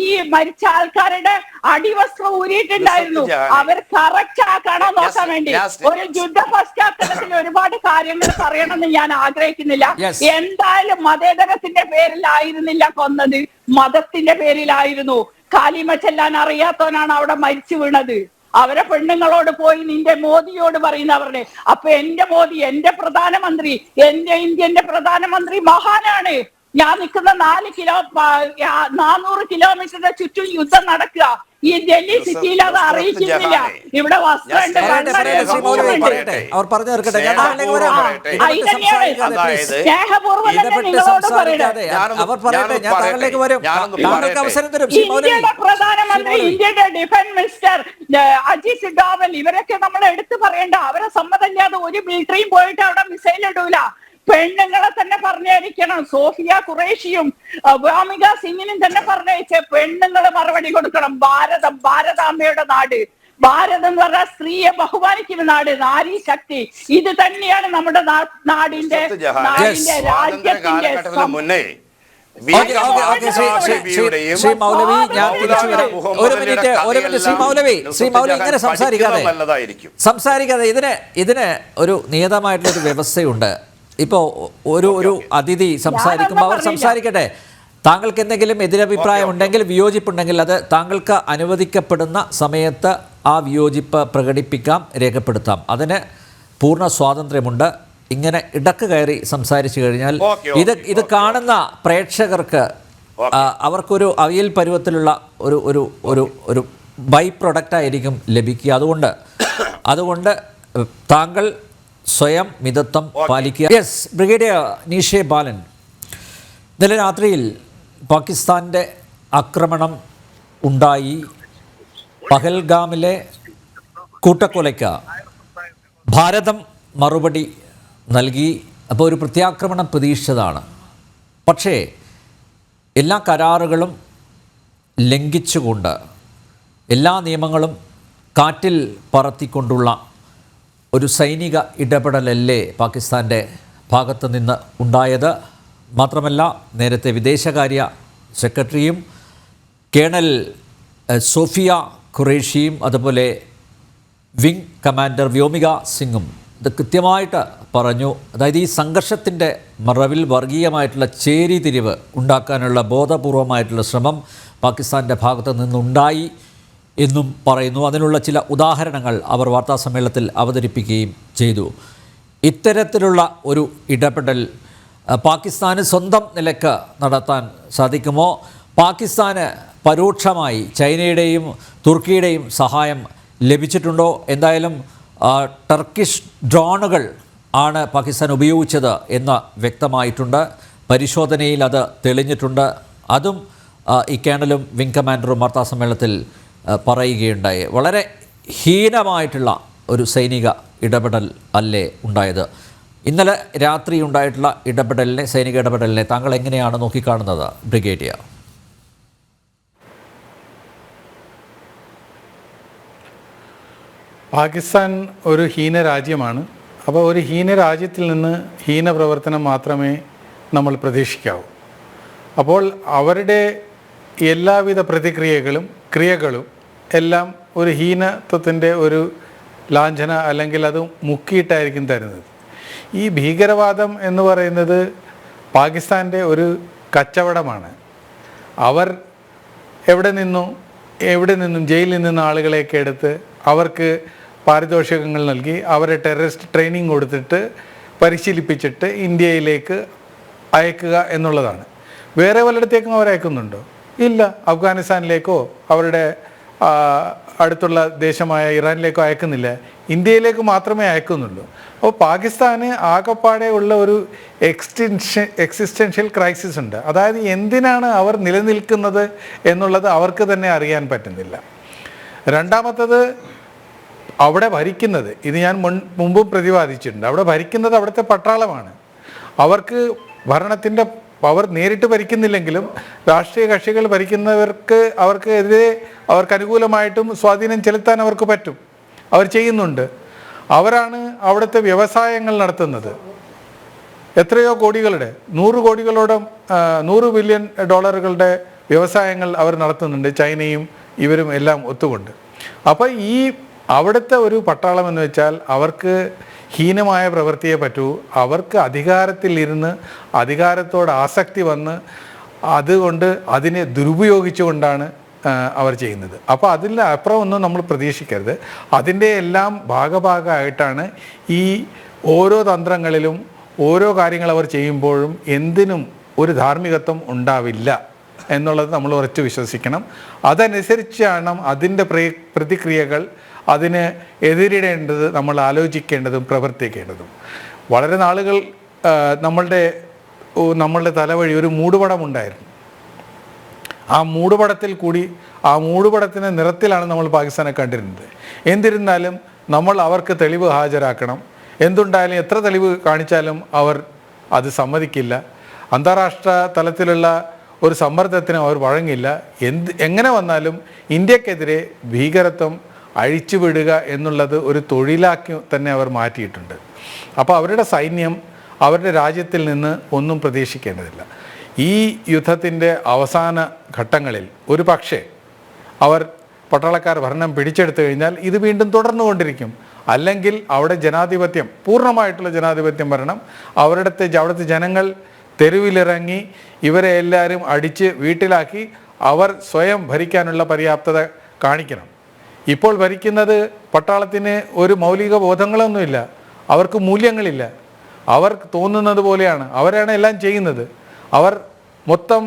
ഈ മരിച്ച ആൾക്കാരുടെ അടിവസ്ത്രം ഊരിയിട്ടുണ്ടായിരുന്നു. അവർ കറക്റ്റ് ആക്കണോ നോക്കാൻ വേണ്ടി. ഒരു യുദ്ധ പശ്ചാത്തലത്തിൽ ഒരുപാട് കാര്യങ്ങൾ പറയണമെന്ന് ഞാൻ ആഗ്രഹിക്കുന്നില്ല. എന്തായാലും മതേതരത്തിന്റെ പേരിലായിരുന്നില്ല കൊന്നത്, മതത്തിന്റെ പേരിലായിരുന്നു. കാലിമ ചെല്ലാൻ അറിയാത്തവനാണ് അവിടെ മരിച്ചു വീണത്. അവരെ പെണ്ണുങ്ങളോട് പോയി നിന്റെ മോദിയോട് പറയുന്നവരുടെ. അപ്പൊ എന്റെ മോദി, എന്റെ പ്രധാനമന്ത്രി, എന്റെ ഇന്ത്യന്റെ പ്രധാനമന്ത്രി മഹാനാണ്. ഞാൻ നിൽക്കുന്ന 400 കിലോമീറ്ററിന്റെ ചുറ്റും യുദ്ധം നടക്കുക. ഈ ഡൽഹി സിറ്റിയിൽ അത് അറിയിക്കുന്നില്ല. ഇവിടെ വസ്ത്രമുണ്ട്, സ്നേഹപൂർവ്വം നിങ്ങളോട് പറയട്ടെ. ഇന്ത്യയുടെ പ്രധാനമന്ത്രി, ഇന്ത്യയുടെ ഡിഫൻസ് മിനിസ്റ്റർ അജിത് ഡോവൽ, ഇവരൊക്കെ നമ്മൾ എടുത്തു പറയേണ്ട. അവരെ സമ്മതമില്ലാതെ ഒരു മിലിറ്ററിയും പോയിട്ട് അവിടെ മിസൈൽ ഇടൂല. പെണ്ണുങ്ങളെ തന്നെ പറഞ്ഞയക്കണം. സോഫിയ ഖുറേഷിയും വാമിക സിംഗിനും തന്നെ പറഞ്ഞയച്ച പെണ്ണുങ്ങള് മറുപടി കൊടുക്കണം. ഭാരതാംബയുടെ നാട്, ഭാരതം എന്ന് പറഞ്ഞാൽ സ്ത്രീയെ ബഹുമാനിക്കുന്ന നാട്, നാരി ശക്തി. ഇത് തന്നെയാണ് നമ്മുടെ നാടിന്റെ രാജ്യത്തിന്റെ മുന്നേ ശ്രീ മൗലവി, ഞാൻ തിരിച്ചു വരാം. ഒരു മിനിറ്റ് ശ്രീ മൗലവി, ഇങ്ങനെ സംസാരിക്കാതെ ഇതിന് ഒരു നിയതമായിട്ടുള്ളൊരു വ്യവസ്ഥയുണ്ട്. ഇപ്പോൾ ഒരു അതിഥി സംസാരിക്കുമ്പോൾ അവർ സംസാരിക്കട്ടെ. താങ്കൾക്ക് എന്തെങ്കിലും എതിരഭിപ്രായം ഉണ്ടെങ്കിൽ, വിയോജിപ്പുണ്ടെങ്കിൽ അത് താങ്കൾക്ക് അനുവദിക്കപ്പെടുന്ന സമയത്ത് ആ വിയോജിപ്പ് പ്രകടിപ്പിക്കാം, രേഖപ്പെടുത്താം. അതിന് പൂർണ്ണ സ്വാതന്ത്ര്യമുണ്ട്. ഇങ്ങനെ ഇടക്ക് കയറി സംസാരിച്ചു കഴിഞ്ഞാൽ ഇത് കാണുന്ന പ്രേക്ഷകർക്ക് അവർക്കൊരു അവിയൽ പരുവത്തിലുള്ള ഒരു ഒരു ഒരു ഒരു ബൈ പ്രൊഡക്റ്റായിരിക്കും ലഭിക്കുക. അതുകൊണ്ട് താങ്കൾ സ്വയം മിതത്വം പാലിക്കുക. യെസ്, ബ്രിഗേഡിയർ നീഷെ ബാലൻ, ഇന്നലെ രാത്രിയിൽ പാകിസ്ഥാൻ്റെ ആക്രമണം ഉണ്ടായി. പഹൽഗാമിലെ കൂട്ടക്കൊലയ്ക്ക് ഭാരതം മറുപടി നൽകി. അപ്പോൾ ഒരു പ്രത്യാക്രമണം പ്രതീക്ഷിച്ചതാണ്. പക്ഷേ എല്ലാ കരാറുകളും ലംഘിച്ചുകൊണ്ട്, എല്ലാ നിയമങ്ങളും കാറ്റിൽ പറത്തിക്കൊണ്ടുള്ള ഒരു സൈനിക ഇടപെടലല്ലേ പാകിസ്ഥാൻ്റെ ഭാഗത്ത് നിന്ന് ഉണ്ടായത്. മാത്രമല്ല, നേരത്തെ വിദേശകാര്യ സെക്രട്ടറിയും കേണൽ സോഫിയ ഖുറേഷിയും അതുപോലെ വിംഗ് കമാൻഡർ വ്യോമിക സിംഗും ഇത് കൃത്യമായിട്ട് പറഞ്ഞു. അതായത് ഈ സംഘർഷത്തിൻ്റെ മറവിൽ വർഗീയമായിട്ടുള്ള ചേരിതിരിവ് ഉണ്ടാക്കാനുള്ള ബോധപൂർവമായിട്ടുള്ള ശ്രമം പാകിസ്ഥാൻ്റെ ഭാഗത്തു നിന്നുണ്ടായി എന്നും പറയുന്നു. അതിനുള്ള ചില ഉദാഹരണങ്ങൾ അവർ വാർത്താസമ്മേളനത്തിൽ അവതരിപ്പിക്കുകയും ചെയ്തു. ഇത്തരത്തിലുള്ള ഒരു ഇടപെടൽ പാകിസ്ഥാന് സ്വന്തം നിലക്ക് നടത്താൻ സാധിക്കുമോ? പാകിസ്ഥാന് പരോക്ഷമായി ചൈനയുടെയും തുർക്കിയുടെയും സഹായം ലഭിച്ചിട്ടുണ്ടോ? എന്തായാലും ടർക്കിഷ് ഡ്രോണുകൾ ആണ് പാകിസ്ഥാൻ ഉപയോഗിച്ചത് എന്ന് വ്യക്തമായിട്ടുണ്ട്. പരിശോധനയിൽ അത് തെളിഞ്ഞിട്ടുണ്ട്. അതും ഈ കേണലും വിംഗ് കമാൻഡറും വാർത്താസമ്മേളനത്തിൽ പറയുകയുണ്ടായി. വളരെ ഹീനമായിട്ടുള്ള ഒരു സൈനിക ഇടപെടൽ അല്ലേ ഉണ്ടായത്? ഇന്നലെ രാത്രി ഉണ്ടായിട്ടുള്ള ഇടപെടലിനെ, സൈനിക ഇടപെടലിനെ താങ്കൾ എങ്ങനെയാണ് നോക്കിക്കാണുന്നത് ബ്രിഗേഡിയർ? പാകിസ്ഥാൻ ഒരു ഹീന രാജ്യമാണ്. അപ്പോൾ ഒരു ഹീന രാജ്യത്തിൽ നിന്ന് ഹീന പ്രവർത്തനം മാത്രമേ നമ്മൾ പ്രതീക്ഷിക്കാവൂ. അപ്പോൾ അവരുടെ എല്ലാവിധ ക്രിയകളും എല്ലാം ഒരു ഹീനത്വത്തിൻ്റെ ഒരു ലാഞ്ചന, അല്ലെങ്കിൽ അത് മുക്കിയിട്ടായിരിക്കും തരുന്നത്. ഈ ഭീകരവാദം എന്ന് പറയുന്നത് പാകിസ്ഥാൻ്റെ ഒരു കച്ചവടമാണ്. അവർ എവിടെ നിന്നും ജയിലിൽ നിന്ന് ആളുകളെയൊക്കെ എടുത്ത് അവർക്ക് പാരിതോഷികങ്ങൾ നൽകി അവരെ ടെററിസ്റ്റ് ട്രെയിനിങ് കൊടുത്തിട്ട് പരിശീലിപ്പിച്ചിട്ട് ഇന്ത്യയിലേക്ക് അയക്കുക എന്നുള്ളതാണ്. വേറെ വല്ലയിടത്തേക്കും അവർ അയക്കുന്നുണ്ടോ? ഇല്ല. അഫ്ഗാനിസ്ഥാനിലേക്കോ അവരുടെ അടുത്തുള്ള ദേശമായ ഇറാനിലേക്കോ അയക്കുന്നില്ല. ഇന്ത്യയിലേക്ക് മാത്രമേ അയക്കുന്നുള്ളൂ. അപ്പോൾ പാകിസ്ഥാന് ആകപ്പാടെ ഉള്ള ഒരു എക്സിസ്റ്റൻഷ്യൽ ക്രൈസിസ് ഉണ്ട്. അതായത് എന്തിനാണ് അവർ നിലനിൽക്കുന്നത് എന്നുള്ളത് അവർക്ക് തന്നെ അറിയാൻ പറ്റുന്നില്ല. രണ്ടാമത്തത്, അവിടെ ഭരിക്കുന്നത്, ഇത് ഞാൻ മുമ്പും പ്രതിപാദിച്ചിട്ടുണ്ട്, അവിടെ ഭരിക്കുന്നത് അവിടുത്തെ പട്ടാളമാണ്. അവർക്ക് ഭരണത്തിൻ്റെ പവർ നേരിട്ട് ഭരിക്കുന്നില്ലെങ്കിലും രാഷ്ട്രീയ കക്ഷികൾ അവർക്കെതിരെ അവർക്ക് അനുകൂലമായിട്ടും സ്വാധീനം ചെലുത്താൻ അവർക്ക് പറ്റും. അവർ ചെയ്യുന്നുണ്ട്. അവരാണ് അവിടുത്തെ വ്യവസായങ്ങൾ നടത്തുന്നത്. എത്രയോ കോടികളുടെ, 100 കോടികളോളം, $100 ബില്യൺ വ്യവസായങ്ങൾ അവർ നടത്തുന്നുണ്ട്, ചൈനയും ഇവരും എല്ലാം ഒത്തുകൊണ്ട്. അപ്പോൾ ഈ അവിടുത്തെ ഒരു പട്ടാളം എന്ന് വെച്ചാൽ അവർക്ക് ഹീനമായ പ്രവൃത്തിയെ പറ്റൂ. അവർക്ക് അധികാരത്തിൽ അധികാരത്തോട് ആസക്തി വന്ന് അതുകൊണ്ട് അതിനെ ദുരുപയോഗിച്ചുകൊണ്ടാണ് അവർ ചെയ്യുന്നത്. അപ്പോൾ അതിൽ അപ്പുറം ഒന്നും നമ്മൾ പ്രതീക്ഷിക്കരുത്. അതിൻ്റെ എല്ലാം ഭാഗമായിട്ടാണ് ഈ ഓരോ തന്ത്രങ്ങളിലും ഓരോ കാര്യങ്ങൾ അവർ ചെയ്യുമ്പോഴും എന്തിനും ഒരു ധാർമ്മികത്വം ഉണ്ടാവില്ല എന്നുള്ളത് നമ്മൾ ഉറച്ചു വിശ്വസിക്കണം. അതനുസരിച്ചാണ് അതിൻ്റെ പ്രതിക്രിയകൾ, അതിന് എതിരിടേണ്ടത് നമ്മൾ ആലോചിക്കേണ്ടതും പ്രവർത്തിക്കേണ്ടതും. വളരെ നാളുകൾ നമ്മളുടെ തലവഴി ഒരു മൂടുപടം ഉണ്ടായിരുന്നു. ആ മൂടുപടത്തിൻ്റെ നിറത്തിലാണ് നമ്മൾ പാകിസ്ഥാനെ കണ്ടിരുന്നത്. എന്നിരുന്നാലും നമ്മൾ അവർക്ക് തെളിവ് ഹാജരാക്കണം. എന്തുണ്ടായാലും എത്ര തെളിവ് കാണിച്ചാലും അവർ അത് സമ്മതിക്കില്ല. അന്താരാഷ്ട്ര തലത്തിലുള്ള ഒരു സമ്മർദ്ദത്തിന് അവർ വഴങ്ങില്ല. എങ്ങനെ വന്നാലും ഇന്ത്യക്കെതിരെ ഭീകരത്വം അഴിച്ചുവിടുക എന്നുള്ളത് ഒരു തൊഴിലാക്കി തന്നെ അവർ മാറ്റിയിട്ടുണ്ട്. അപ്പോൾ അവരുടെ സൈന്യം അവരുടെ രാജ്യത്തിൽ നിന്ന് ഒന്നും പ്രതീക്ഷിക്കേണ്ടതില്ല. ഈ യുദ്ധത്തിൻ്റെ അവസാന ഘട്ടങ്ങളിൽ ഒരു പക്ഷേ പട്ടാളക്കാർ ഭരണം പിടിച്ചെടുത്തു കഴിഞ്ഞാൽ ഇത് വീണ്ടും തുടർന്നുകൊണ്ടിരിക്കും. അല്ലെങ്കിൽ അവിടെ പൂർണ്ണമായിട്ടുള്ള ജനാധിപത്യം ഭരണം, അവിടുത്തെ ജനങ്ങൾ തെരുവിലിറങ്ങി ഇവരെ എല്ലാവരും അടിച്ച് വീട്ടിലാക്കി അവർ സ്വയം ഭരിക്കാനുള്ള പര്യാപ്തത കാണിക്കണം. ഇപ്പോൾ ഭരിക്കുന്നത് പട്ടാളത്തിന് ഒരു മൗലിക ബോധങ്ങളൊന്നുമില്ല, അവർക്ക് മൂല്യങ്ങളില്ല, അവർ തോന്നുന്നത് പോലെയാണ്, അവരാണ് എല്ലാം ചെയ്യുന്നത്. അവർ മൊത്തം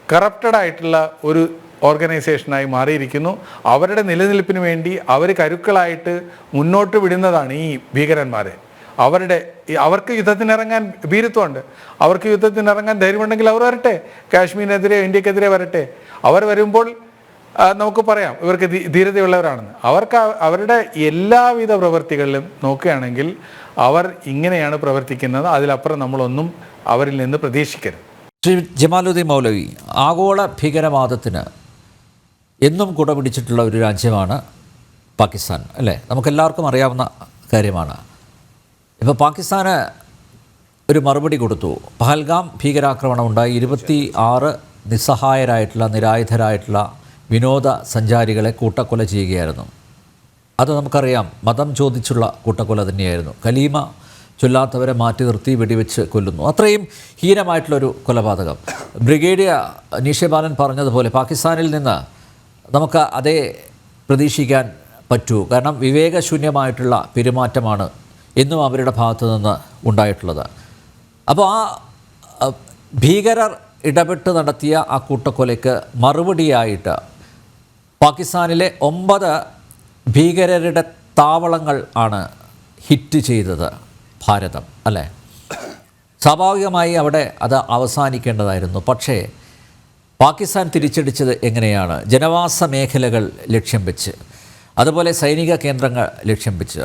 കറപ്റ്റഡായിട്ടുള്ള ഒരു ഓർഗനൈസേഷനായി മാറിയിരിക്കുന്നു. അവരുടെ നിലനിൽപ്പിന് വേണ്ടി അവർ കരുക്കളായിട്ട് മുന്നോട്ട് വിടുന്നതാണ് ഈ ഭീകരന്മാരെ. അവർക്ക് യുദ്ധത്തിനിറങ്ങാൻ ഭീരുത്വമുണ്ട്, അവർക്ക് യുദ്ധത്തിനിറങ്ങാൻ ധൈര്യമുണ്ടെങ്കിൽ അവർ വരട്ടെ, കാശ്മീരിനെതിരെ ഇന്ത്യക്കെതിരെ വരട്ടെ. അവർ വരുമ്പോൾ നമുക്ക് പറയാം ഇവർക്ക് ധീരതയുള്ളവരാണെന്ന്. അവരുടെ എല്ലാവിധ പ്രവൃത്തികളിലും നോക്കുകയാണെങ്കിൽ അവർ ഇങ്ങനെയാണ് പ്രവർത്തിക്കുന്നത്. അതിലപ്പുറം നമ്മളൊന്നും അവരിൽ നിന്ന് പ്രതീക്ഷിക്കരുത്. ശ്രീ ജമാലുദ്ദീൻ മൗലവി, ആഗോള ഭീകരവാദത്തിന് എന്നും കുട പിടിച്ചിട്ടുള്ള ഒരു രാജ്യമാണ് പാകിസ്ഥാൻ, അല്ലേ? നമുക്കെല്ലാവർക്കും അറിയാവുന്ന കാര്യമാണ്. ഇപ്പോൾ പാകിസ്ഥാന് ഒരു മറുപടി കൊടുത്തു. പഹൽഗാം ഭീകരാക്രമണം ഉണ്ടായി 26 നിസ്സഹായരായിട്ടുള്ള നിരായുധരായിട്ടുള്ള വിനോദസഞ്ചാരികളെ കൂട്ടക്കൊല ചെയ്യുകയായിരുന്നു. അത് നമുക്കറിയാം, മതം ചോദിച്ചുള്ള കൂട്ടക്കൊല തന്നെയായിരുന്നു. കലീമ ചൊല്ലാത്തവരെ മാറ്റി നിർത്തി വെടിവെച്ച് കൊല്ലുന്നു. അത്രയും ഹീനമായിട്ടുള്ളൊരു കൊലപാതകം. ബ്രിഗേഡിയർ നീഷെ ബാലൻ പറഞ്ഞതുപോലെ പാകിസ്ഥാനിൽ നിന്ന് നമുക്ക് അതേ പ്രതീക്ഷിക്കാൻ പറ്റൂ. കാരണം വിവേകശൂന്യമായിട്ടുള്ള പെരുമാറ്റമാണ് എന്നും അവരുടെ ഭാഗത്തു നിന്ന് ഉണ്ടായിട്ടുള്ളത്. അപ്പോൾ ആ ഭീകരർ ഇടപെട്ട് നടത്തിയ ആ കൂട്ടക്കൊലയ്ക്ക് മറുപടിയായിട്ട് പാകിസ്ഥാനിലെ 9 ഭീകരരുടെ താവളങ്ങൾ ആണ് ഹിറ്റ് ചെയ്തത് ഭാരതം, അല്ലേ? സ്വാഭാവികമായി അവിടെ അത് അവസാനിക്കേണ്ടതായിരുന്നു. പക്ഷേ പാകിസ്ഥാൻ തിരിച്ചടിച്ചത് എങ്ങനെയാണ്? ജനവാസ മേഖലകൾ ലക്ഷ്യം വെച്ച്, അതുപോലെ സൈനിക കേന്ദ്രങ്ങൾ ലക്ഷ്യം വെച്ച്,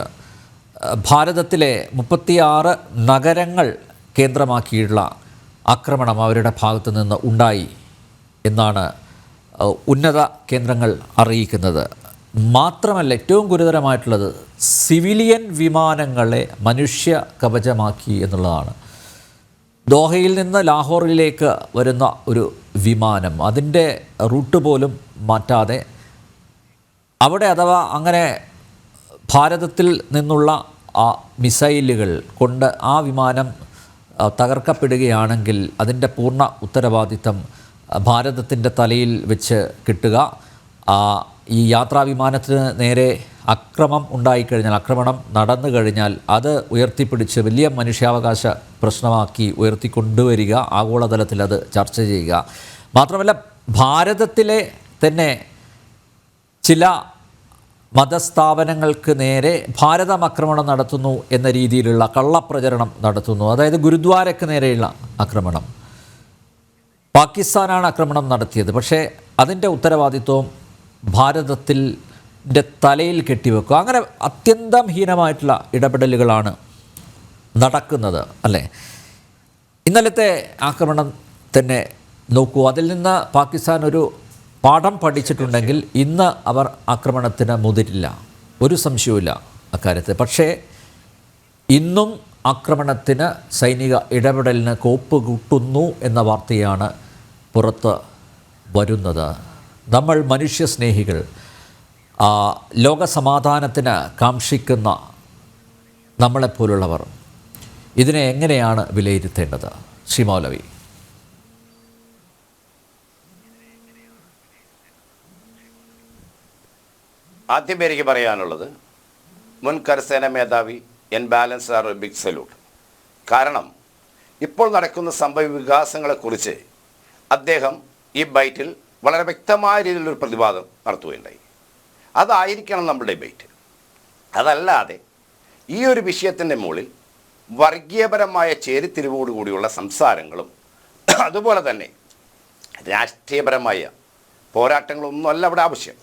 ഭാരതത്തിലെ 36 നഗരങ്ങൾ കേന്ദ്രമാക്കിയുള്ള ആക്രമണം അവരുടെ ഭാഗത്തു നിന്ന് ഉണ്ടായി എന്നാണ് ഉന്നത കേന്ദ്രങ്ങൾ അറിയിക്കുന്നത്. മാത്രമല്ല, ഏറ്റവും ഗുരുതരമായിട്ടുള്ളത് സിവിലിയൻ വിമാനങ്ങളെ മനുഷ്യ കവചമാക്കി എന്നുള്ളതാണ്. ദോഹയിൽ നിന്ന് ലാഹോറിലേക്ക് വരുന്ന ഒരു വിമാനം, അതിൻ്റെ റൂട്ട് പോലും മാറ്റാതെ അവിടെ, അഥവാ അങ്ങനെ ഭാരതത്തിൽ നിന്നുള്ള ആ മിസൈലുകൾ കൊണ്ട് ആ വിമാനം തകർക്കപ്പെടുകയാണെങ്കിൽ അതിൻ്റെ പൂർണ്ണ ഉത്തരവാദിത്തം ഭാരതത്തിൻ്റെ തലയിൽ വെച്ച് കിട്ടുക. ഈ യാത്രാ വിമാനത്തിന് നേരെ ആക്രമണം നടന്നു കഴിഞ്ഞാൽ അത് ഉയർത്തിപ്പിടിച്ച് വലിയ മനുഷ്യാവകാശ പ്രശ്നമാക്കി ഉയർത്തിക്കൊണ്ടുവരിക, ആഗോളതലത്തിൽ അത് ചർച്ച ചെയ്യുക. മാത്രമല്ല, ഭാരതത്തിലെ തന്നെ ചില മതസ്ഥാപനങ്ങൾക്ക് നേരെ ഭാരതം ആക്രമണം നടത്തുന്നു എന്ന രീതിയിലുള്ള കള്ളപ്രചരണം നടത്തുന്നു. അതായത് ഗുരുദ്വാരയ്ക്ക് നേരെയുള്ള ആക്രമണം. പാകിസ്ഥാനാണ് ആക്രമണം നടത്തിയത്, പക്ഷേ അതിൻ്റെ ഉത്തരവാദിത്വം ഭാരതത്തിൻ്റെ തലയിൽ കെട്ടിവെക്കുക. അങ്ങനെ അത്യന്തം ഹീനമായിട്ടുള്ള ഇടപെടലുകളാണ് നടക്കുന്നത്, അല്ലേ? ഇന്നലത്തെ ആക്രമണം തന്നെ നോക്കൂ. അതിൽ നിന്ന് പാകിസ്ഥാൻ ഒരു പാഠം പഠിച്ചിട്ടുണ്ടെങ്കിൽ ഇന്ന് അവർ ആക്രമണത്തിന് മുതിരില്ല, ഒരു സംശയവുമില്ല അക്കാര്യത്തിൽ. പക്ഷേ ഇന്നും ആക്രമണത്തിന് സൈനിക ഇടപെടലിന് കോപ്പ് കൂട്ടുന്നു എന്ന വാർത്തയാണ് പുറത്ത് വരുന്നത്. നമ്മൾ മനുഷ്യസ്നേഹികൾ, ലോകസമാധാനത്തിന് കാംക്ഷിക്കുന്ന നമ്മളെപ്പോലുള്ളവർ ഇതിനെ എങ്ങനെയാണ് വിലയിരുത്തേണ്ടത്? ശ്രീ മൗലവി. ആദ്യം എനിക്ക് പറയാനുള്ളത്, മുൻ കരസേന മേധാവി balance are a big salute. കാരണം ഇപ്പോൾ നടക്കുന്ന സംഭവ വികാസങ്ങളെക്കുറിച്ച് അദ്ദേഹം ഈ ബൈറ്റിൽ വളരെ വ്യക്തമായ രീതിയിലൊരു പ്രതിവാദം നടത്തുകയുണ്ടായി. അതായിരിക്കണം നമ്മുടെ ഡിബേറ്റ്. അതല്ലാതെ ഈ ഒരു വിഷയത്തിൻ്റെ മുകളിൽ വർഗീയപരമായ ചേരിതിരിവോടുകൂടിയുള്ള സംസാരങ്ങളും അതുപോലെ തന്നെ രാഷ്ട്രീയപരമായ പോരാട്ടങ്ങളൊന്നും അല്ല ഇവിടെ ആവശ്യം.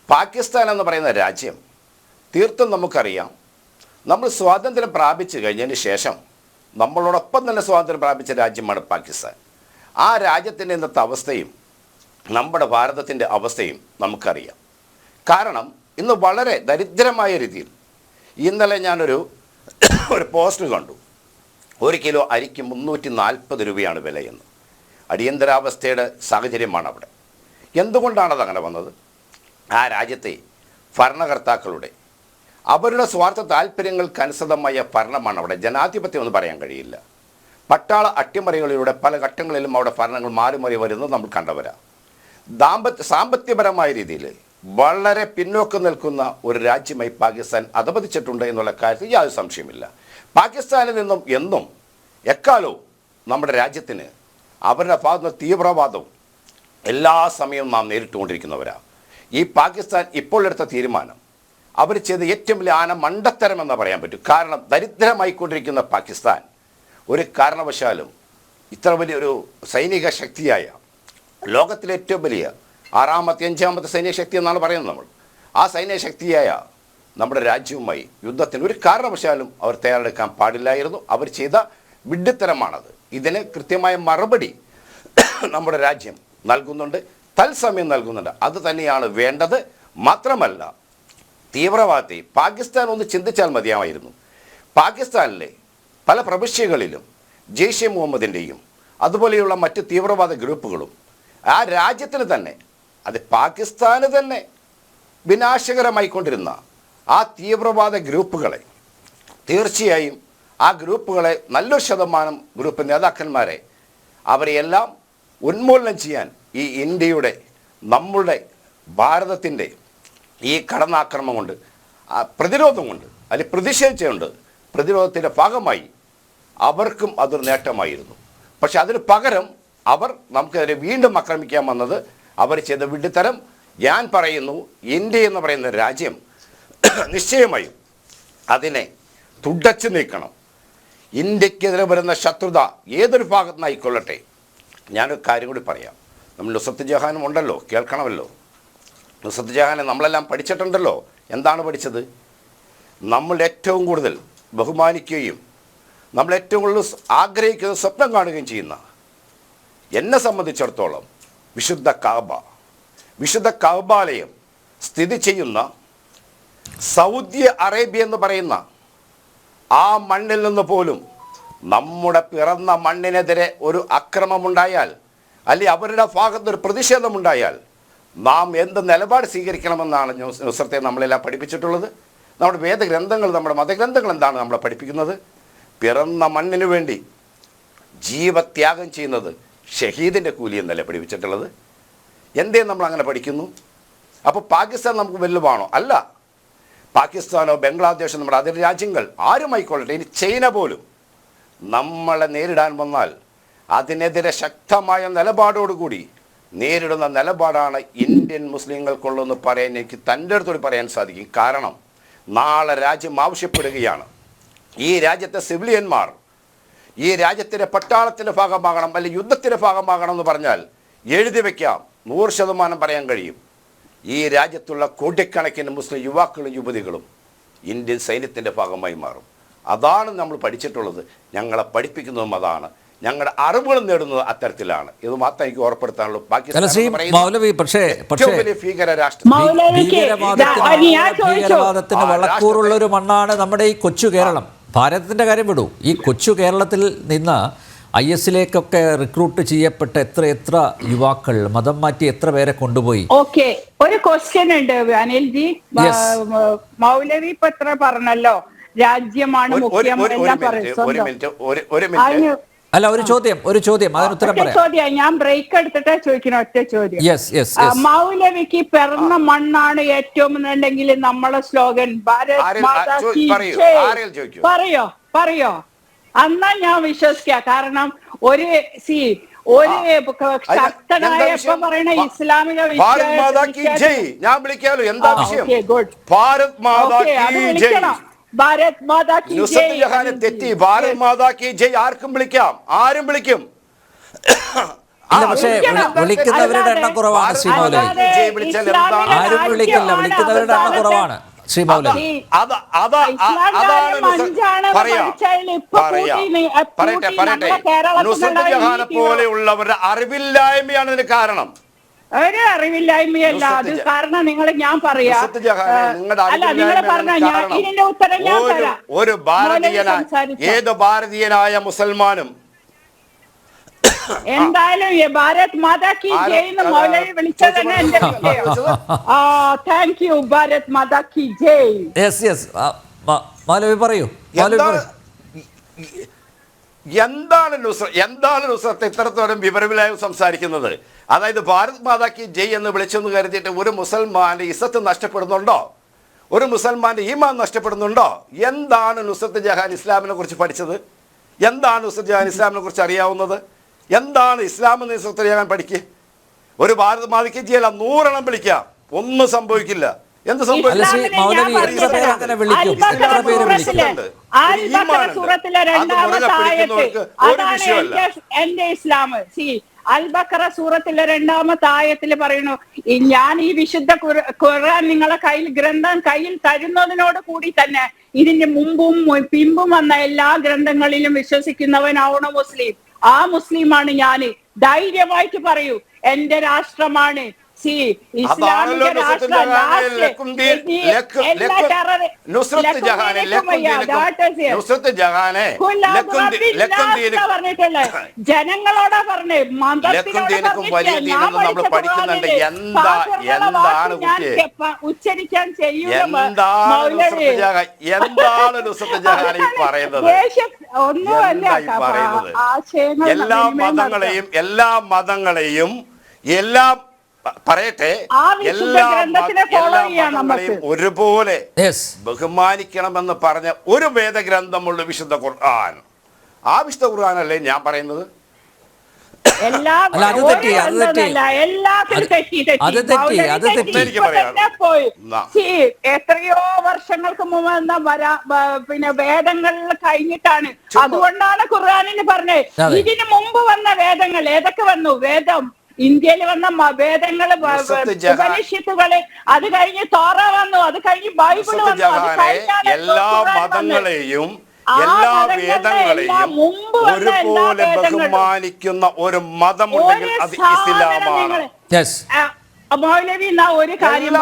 പാകിസ്ഥാൻ എന്ന് പറയുന്ന രാജ്യം തീർത്തും നമുക്കറിയാം, നമ്മൾ സ്വാതന്ത്ര്യം പ്രാപിച്ചു കഴിഞ്ഞതിന് ശേഷം നമ്മളോടൊപ്പം തന്നെ സ്വാതന്ത്ര്യം പ്രാപിച്ച രാജ്യമാണ് പാകിസ്ഥാൻ. ആ രാജ്യത്തിൻ്റെ ഇന്നത്തെ അവസ്ഥയും നമ്മുടെ ഭാരതത്തിൻ്റെ അവസ്ഥയും നമുക്കറിയാം. കാരണം ഇന്ന് വളരെ ദരിദ്രമായ രീതിയിൽ, ഇന്നലെ ഞാനൊരു പോസ്റ്റ് കണ്ടു, 1 കിലോ അരിക്ക് 340 രൂപയാണ് വിലയെന്ന്. അടിയന്തരാവസ്ഥയുടെ സാഹചര്യമാണ് അവിടെ. എന്തുകൊണ്ടാണത് അങ്ങനെ വന്നത്? ആ രാജ്യത്തെ ഭരണകർത്താക്കളുടെ അവരുടെ സ്വാർത്ഥ താല്പര്യങ്ങൾക്കനുസൃതമായ ഭരണമാണ് അവിടെ. ജനാധിപത്യം എന്ന് പറയാൻ കഴിയില്ല. പട്ടാള അട്ടിമറികളിലൂടെ പല ഘട്ടങ്ങളിലും അവിടെ ഭരണങ്ങൾ മാറി മാറി വരുന്നത് നമ്മൾ കണ്ടവരാ. സാമ്പത്തികപരമായ രീതിയിൽ വളരെ പിന്നോക്കം നിൽക്കുന്ന ഒരു രാജ്യമായി പാകിസ്ഥാൻ അധപതിച്ചിട്ടുണ്ട് എന്നുള്ള കാര്യത്തിൽ യാതൊരു സംശയമില്ല. പാകിസ്ഥാനിൽ നിന്നും എന്നും എക്കാലവും നമ്മുടെ രാജ്യത്തിന് അവരുടെ ഭാഗത്തുനിന്ന് തീവ്രവാദവും എല്ലാ സമയവും നാം നേരിട്ടുകൊണ്ടിരിക്കുന്നവരാണ്. ഈ പാകിസ്ഥാൻ ഇപ്പോൾ എടുത്ത തീരുമാനം അവർ ചെയ്ത ഏറ്റവും വലിയ മണ്ടത്തരം എന്ന് പറയാൻ പറ്റും. കാരണം ദരിദ്രമായിക്കൊണ്ടിരിക്കുന്ന പാകിസ്ഥാൻ ഒരു കാരണവശാലും ഇത്ര വലിയൊരു സൈനിക ശക്തിയായ ലോകത്തിലെ ഏറ്റവും വലിയ 6ാമത്തെ 5ാമത്തെ സൈനിക ശക്തി എന്നാണ് പറയുന്നത് നമ്മൾ, ആ സൈനിക ശക്തിയായ നമ്മുടെ രാജ്യവുമായി യുദ്ധത്തിന് ഒരു കാരണവശാലും അവർ തയ്യാറെടുക്കാൻ പാടില്ലായിരുന്നു. അവർ ചെയ്ത വിഡ്ഢിത്തരമാണത്. ഇതിന് കൃത്യമായ മറുപടി നമ്മുടെ രാജ്യം നൽകുന്നുണ്ട്, തത്സമയം നൽകുന്നുണ്ട്. അത് തന്നെയാണ് വേണ്ടത്. മാത്രമല്ല, തീവ്രവാദത്തെ പാകിസ്ഥാൻ ഒന്ന് ചിന്തിച്ചാൽ മതിയാമായിരുന്നു. പാകിസ്ഥാനിലെ പല പ്രവിശ്യകളിലും ജെയ്ഷെ മുഹമ്മദിൻ്റെയും അതുപോലെയുള്ള മറ്റ് തീവ്രവാദ ഗ്രൂപ്പുകളും ആ രാജ്യത്തിന് തന്നെ, അത് പാകിസ്ഥാന് തന്നെ വിനാശകരമായിക്കൊണ്ടിരുന്ന ആ തീവ്രവാദ ഗ്രൂപ്പുകളെ, തീർച്ചയായും ആ ഗ്രൂപ്പുകളെ നല്ലൊരു ശതമാനം ഗ്രൂപ്പ് നേതാക്കന്മാരെ അവരെയെല്ലാം ഉന്മൂലനം ചെയ്യാൻ ഈ ഇന്ത്യയുടെ, നമ്മളുടെ ഭാരതത്തിൻ്റെ ഈ കടന്നാക്രമണം കൊണ്ട്, പ്രതിരോധം കൊണ്ട്, അല്ലെങ്കിൽ പ്രതിഷേധിച്ചുകൊണ്ട് പ്രതിരോധത്തിൻ്റെ ഭാഗമായി അവർക്കും അതൊരു നേട്ടമായിരുന്നു. പക്ഷെ അതിന് പകരം അവർ നമുക്കെതിരെ വീണ്ടും ആക്രമിക്കാൻ വന്നത് അവർ ചെയ്ത വിഡ്ഢിത്തരം. ഞാൻ പറയുന്നു, ഇന്ത്യ എന്ന് പറയുന്ന രാജ്യം നിശ്ചയമായും അതിനെ തുടച്ചു നീക്കണം. ഇന്ത്യക്കെതിരെ വരുന്ന ശത്രുത ഏതൊരു ഭാഗത്തു നിന്നായിക്കൊള്ളട്ടെ. ഞാനൊരു കാര്യം കൂടി പറയാം. നമ്മൾ നുസ്രത്ത് ജഹാനും ഉണ്ടല്ലോ, കേൾക്കണമല്ലോ. നുസ്രത്ത് ജഹാനെ നമ്മളെല്ലാം പഠിച്ചിട്ടുണ്ടല്ലോ. എന്താണ് പഠിച്ചത്? നമ്മൾ ഏറ്റവും കൂടുതൽ ബഹുമാനിക്കുകയും നമ്മൾ ഏറ്റവും കൂടുതൽ ആഗ്രഹിക്കുന്ന, സ്വപ്നം കാണുകയും ചെയ്യുന്ന, എന്നെ സംബന്ധിച്ചിടത്തോളം വിശുദ്ധ കഅബ, വിശുദ്ധ കഅബാലയം സ്ഥിതി ചെയ്യുന്ന സൗദി അറേബ്യ എന്ന് പറയുന്ന ആ മണ്ണിൽ നിന്ന് പോലും നമ്മുടെ പിറന്ന മണ്ണിനെതിരെ ഒരു അക്രമമുണ്ടായാൽ, അല്ലെങ്കിൽ അവരുടെ ഭാഗത്തൊരു പ്രതിഷേധമുണ്ടായാൽ നാം എന്ത് നിലപാട് സ്വീകരിക്കണമെന്നാണ് നുസ്രത്തെ നമ്മളെല്ലാം പഠിപ്പിച്ചിട്ടുള്ളത്. നമ്മുടെ വേദഗ്രന്ഥങ്ങൾ, നമ്മുടെ മതഗ്രന്ഥങ്ങൾ എന്താണ് നമ്മളെ പഠിപ്പിക്കുന്നത്? പിറന്ന മണ്ണിനു വേണ്ടി ജീവത്യാഗം ചെയ്യുന്നത് ഷഹീദിൻ്റെ കൂലി എന്നല്ലേ പഠിപ്പിച്ചിട്ടുള്ളത്. എന്തേ നമ്മൾ അങ്ങനെ പഠിക്കുന്നു? അപ്പോൾ പാകിസ്ഥാൻ നമുക്ക് വെല്ലുവാണോ? അല്ല. പാകിസ്ഥാനോ ബംഗ്ലാദേശോ നമ്മുടെ അതിർ രാജ്യങ്ങൾ ആരുമായിക്കൊള്ളട്ടെ, ഇനി ചൈന പോലും നമ്മളെ നേരിടാൻ വന്നാൽ അതിനെതിരെ ശക്തമായ നിലപാടോടുകൂടി നേരിടുന്ന നിലപാടാണ് ഇന്ത്യൻ മുസ്ലിങ്ങൾക്കുള്ളതെന്ന് പറയാൻ എനിക്ക് തൻ്റെ അടുത്തോട് പറയാൻ സാധിക്കും. കാരണം നാളെ രാജ്യം ആവശ്യപ്പെടുകയാണ്, ഈ രാജ്യത്തെ സിവിലിയന്മാർ ഈ രാജ്യത്തിൻ്റെ പട്ടാളത്തിൻ്റെ ഭാഗമാകണം, അല്ലെങ്കിൽ യുദ്ധത്തിൻ്റെ ഭാഗമാകണം എന്ന് പറഞ്ഞാൽ എഴുതി വയ്ക്കാം, 100% പറയാൻ കഴിയും. ഈ രാജ്യത്തുള്ള കോടിക്കണക്കിന് മുസ്ലിം യുവാക്കളും യുവതികളും ഇന്ത്യൻ സൈന്യത്തിൻ്റെ ഭാഗമായി മാറും. അതാണ് നമ്മൾ പഠിച്ചിട്ടുള്ളത്. ഞങ്ങളെ പഠിപ്പിക്കുന്നതും അതാണ്. ഞങ്ങളുടെ അറിവുകൾ നേടുന്നത് അത്തരത്തിലാണ്. ഇത് മാത്രം എനിക്ക് ഓർപ്പെടുത്താനുള്ളൂ. ഭീകരവാദത്തിന് വളക്കൂറുള്ള ഒരു മണ്ണാണ് നമ്മുടെ ഈ കൊച്ചു കേരളം. ഭാരതത്തിന്റെ കാര്യം വിടൂ, ഈ കൊച്ചു കേരളത്തിൽ നിന്ന് IS-ലേക്കൊക്കെ റിക്രൂട്ട് ചെയ്യപ്പെട്ട എത്ര യുവാക്കൾ, മതം മാറ്റി എത്ര പേരെ കൊണ്ടുപോയി. ഓക്കെ, ഒരു ക്വസ്റ്റ്യൻ ഉണ്ട് അനിൽജി. മൗലവി ഇപ്പൊ എത്ര പറഞ്ഞല്ലോ, രാജ്യമാണ് മുഖ്യം എല്ലാം പറയും. അല്ല, ഒരു ചോദ്യം അതിന് ഉത്തരം പറയാം. ഞാൻ ബ്രേക്ക് എടുത്തിട്ട് ചോദിക്കണം, ഒറ്റ ചോദ്യം. മൗലവിക്ക് പിറന്ന മണ്ണാണ് ഏറ്റവും എന്നുണ്ടെങ്കിൽ നമ്മളെ സ്ലോഗൻ ഭാരത് മാതാ കീ ജയ് പറയോ എന്നാ ഞാൻ വിശ്വസിക്ക. കാരണം ഒരു ശക്തനായ ഇപ്പൊ പറയണ ഇസ്ലാമിക ഞാൻ വിളിക്കാലോ, എന്താ വിഷയം? ഭാരത് മാതാ കീ ജയ്. ഭാരത് മാതാ കീ ജയ് തെറ്റി. ഭാരത് മാതാ കീ ജയ് ആർക്കും വിളിക്കാം, ആരും വിളിക്കും. പക്ഷേ വിളിക്കുന്നവരുടെ എണ്ണം കുറവാണ് ശ്രീ മൗലവി. ആരും വിളിക്കില്ല, വിളിക്കുന്നവരുടെ എണ്ണം കുറവാണ് ശ്രീ മൗലവി. പോലെയുള്ളവരുടെ അറിവില്ലായ്മയാണ് ഇതിന് കാരണം. ഒരു അറിവില്ലായ്മയല്ല അത് കാരണം. ഞാൻ പറയാ, അല്ല നിങ്ങൾ പറഞ്ഞ ഇതിന്റെ ഉത്തരം ഞാൻ തരാം. ഒരു ഏത് ഭാരതീയനായ മുസൽമാനും എന്തായാലും ഭാരത് മാതാ കീ ജയ് എന്ന് മൗലവി വിളിച്ചത് തന്നെ എന്റെ വിഷയം. Thank you. ഭാരത് മാതാ കീ ജയ്. മൗലവി പറയൂ. എന്താണ് നുസ്രത്ത് ഇത്രത്തോളം വിവരമില്ലായ്മ സംസാരിക്കുന്നത്? അതായത് ഭാരത് മാതാക്ക് ജയ് എന്ന് വിളിച്ചെന്ന് കരുതിയിട്ട് ഒരു മുസൽമാന്റെ ഇസ്സത്ത് നഷ്ടപ്പെടുന്നുണ്ടോ? ഒരു മുസൽമാന്റെ ഈമാൻ നഷ്ടപ്പെടുന്നുണ്ടോ? എന്താണ് നുസ്രത്ത് ജഹാൻ ഇസ്ലാമിനെ കുറിച്ച് പഠിച്ചത്? എന്താണ് നുസ്രത്ത് ജഹാൻ ഇസ്ലാമിനെ കുറിച്ച് അറിയാവുന്നത്? എന്താണ് ഇസ്ലാം എന്ന് നുസ്രത്ത് ജഹാൻ പഠിക്കുക? ഒരു ഭാരത് മാതാക്ക് ജയ് അല്ല 100 എണ്ണം വിളിക്കാം, ഒന്നും സംഭവിക്കില്ല. എന്ത് സംഭവിക്കും? എന്റെ ഇസ്ലാം അൽ-ബഖറ സൂറത്തിലെ 2-ാമത്തെ ആയത്തിൽ പറയുന്നു, ഞാൻ ഈ വിശുദ്ധ ഖുർആൻ നിങ്ങളെ ഗ്രന്ഥം കയ്യിൽ തരുന്നതിനോട് കൂടി തന്നെ ഇതിന്റെ മുമ്പും പിമ്പും വന്ന എല്ലാ ഗ്രന്ഥങ്ങളിലും വിശ്വസിക്കുന്നവനാവണം മുസ്ലിം. ആ മുസ്ലിമാണ് ഞാന്. ധൈര്യമായിട്ട് പറയൂ, എന്റെ രാഷ്ട്രമാണ് ഇസ്ലാമിക രാഷ്ട്രം. ജനങ്ങളോടാ പറഞ്ഞേ, ഉച്ചരിക്കാൻ എല്ലാ മതങ്ങളെയും പറയട്ടെ, എല്ലാ മതങ്ങളെയും ഒരുപോലെ ബഹുമാനിക്കണമെന്ന് പറഞ്ഞ ഒരു വേദഗ്രന്ഥമുള്ള വിശുദ്ധ ഖുർആൻ. ആ വിശുദ്ധ ഖുർആനല്ലേ ഞാൻ പറയുന്നത്? എത്രയോ വർഷങ്ങൾക്ക് മുമ്പ് പിന്നെ വേദങ്ങളിൽ കഴിഞ്ഞിട്ടാണ്. അതുകൊണ്ടാണ് ഖുർആനിന് പറഞ്ഞത്. ഇതിന് മുമ്പ് വന്ന വേദങ്ങൾ ഏതൊക്കെ വന്നു? വേദം ഇന്ത്യയിൽ വന്ന വേദങ്ങള്, ഉപനിഷത്തുകള്, അത് കഴിഞ്ഞ് തോറ വന്നു, അത് കഴിഞ്ഞ് ബൈബിള് വന്നു, എല്ലാ മതങ്ങളെയും എല്ലാ വേദങ്ങളെയും ഒരുപോലെ ബഹുമാനിക്കുന്ന ഒരു മതമുണ്ടെങ്കിൽ അത് ഇസ്ലാമാണ്. മൗലവി ഒരു കാര്യം,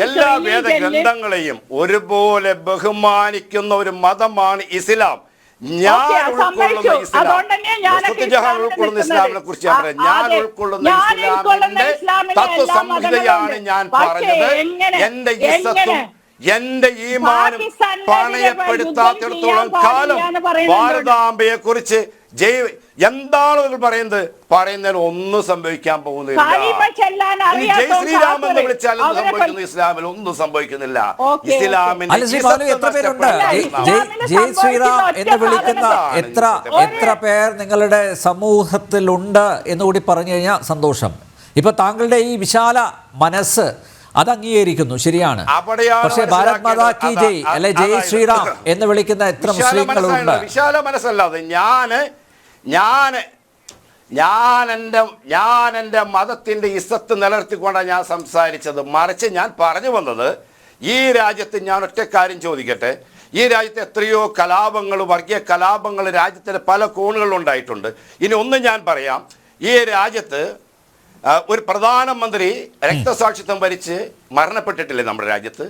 എല്ലാ വേദഗ്രന്ഥങ്ങളെയും ഒരുപോലെ ബഹുമാനിക്കുന്ന ഒരു മതമാണ് ഇസ്ലാം. ഞാൻ ഉൾക്കൊള്ളുന്ന ഇസ്ലാമിനെ കുറിച്ച് ഞാൻ ഉൾക്കൊള്ളുന്ന ഇസ്ലാമിന്റെ തത്വസംഹിതയാണ് ഞാൻ പറഞ്ഞത്. എന്റെ ഇസ്സത്തും എന്റെ ഈമാനും പണയപ്പെടുത്താത്തിടത്തോളം കാലം ഭാരതാംബയെ കുറിച്ച് എന്താണ് പറയുന്നതിൽ ഒന്നും സംഭവിക്കാൻ പോകുന്നില്ല. ജയ് ശ്രീരാം എന്ന് വിളിച്ചാൽ എന്ത് സംഭവിക്കുന്നു? ഇസ്ലാമിൽ ഒന്നും സംഭവിക്കുന്നില്ല. ഇസ്ലാമിന് ജയ് ശ്രീറാം എന്ന് വിളിക്കുന്ന എത്ര പേർ നിങ്ങളുടെ സമൂഹത്തിലുണ്ട് എന്നുകൂടി പറഞ്ഞു കഴിഞ്ഞാൽ സന്തോഷം. ഇപ്പൊ താങ്കളുടെ ഈ വിശാല മനസ്സ് അത് അംഗീകരിക്കുന്നു, ശരിയാണ്. പക്ഷേ ഭാരത് മാതാ കി ജയ് അല്ലെ ജയ് ശ്രീറാം എന്ന് വിളിക്കുന്ന എത്ര മുസ്ലിങ്ങളുണ്ട്? വിശാല മനസ്സല്ലാതെ ഞാൻ എൻ്റെ മതത്തിന്റെ ഇസ്സത്ത് നിലനിർത്തിക്കൊണ്ടാണ് ഞാൻ സംസാരിച്ചത്. മറിച്ച് ഞാൻ പറഞ്ഞു വന്നത്, ഈ രാജ്യത്ത് ഞാൻ ഒറ്റ കാര്യം ചോദിക്കട്ടെ, ഈ രാജ്യത്ത് എത്രയോ കലാപങ്ങൾ, വർഗീയ കലാപങ്ങൾ രാജ്യത്തിന്റെ പല കോണുകളിൽ ഉണ്ടായിട്ടുണ്ട്. ഇനി ഒന്ന് ഞാൻ പറയാം, ഈ രാജ്യത്ത് ഒരു പ്രധാനമന്ത്രി രക്തസാക്ഷിത്വം വരിച്ച് മരണപ്പെട്ടിട്ടില്ലേ നമ്മുടെ രാജ്യത്ത്?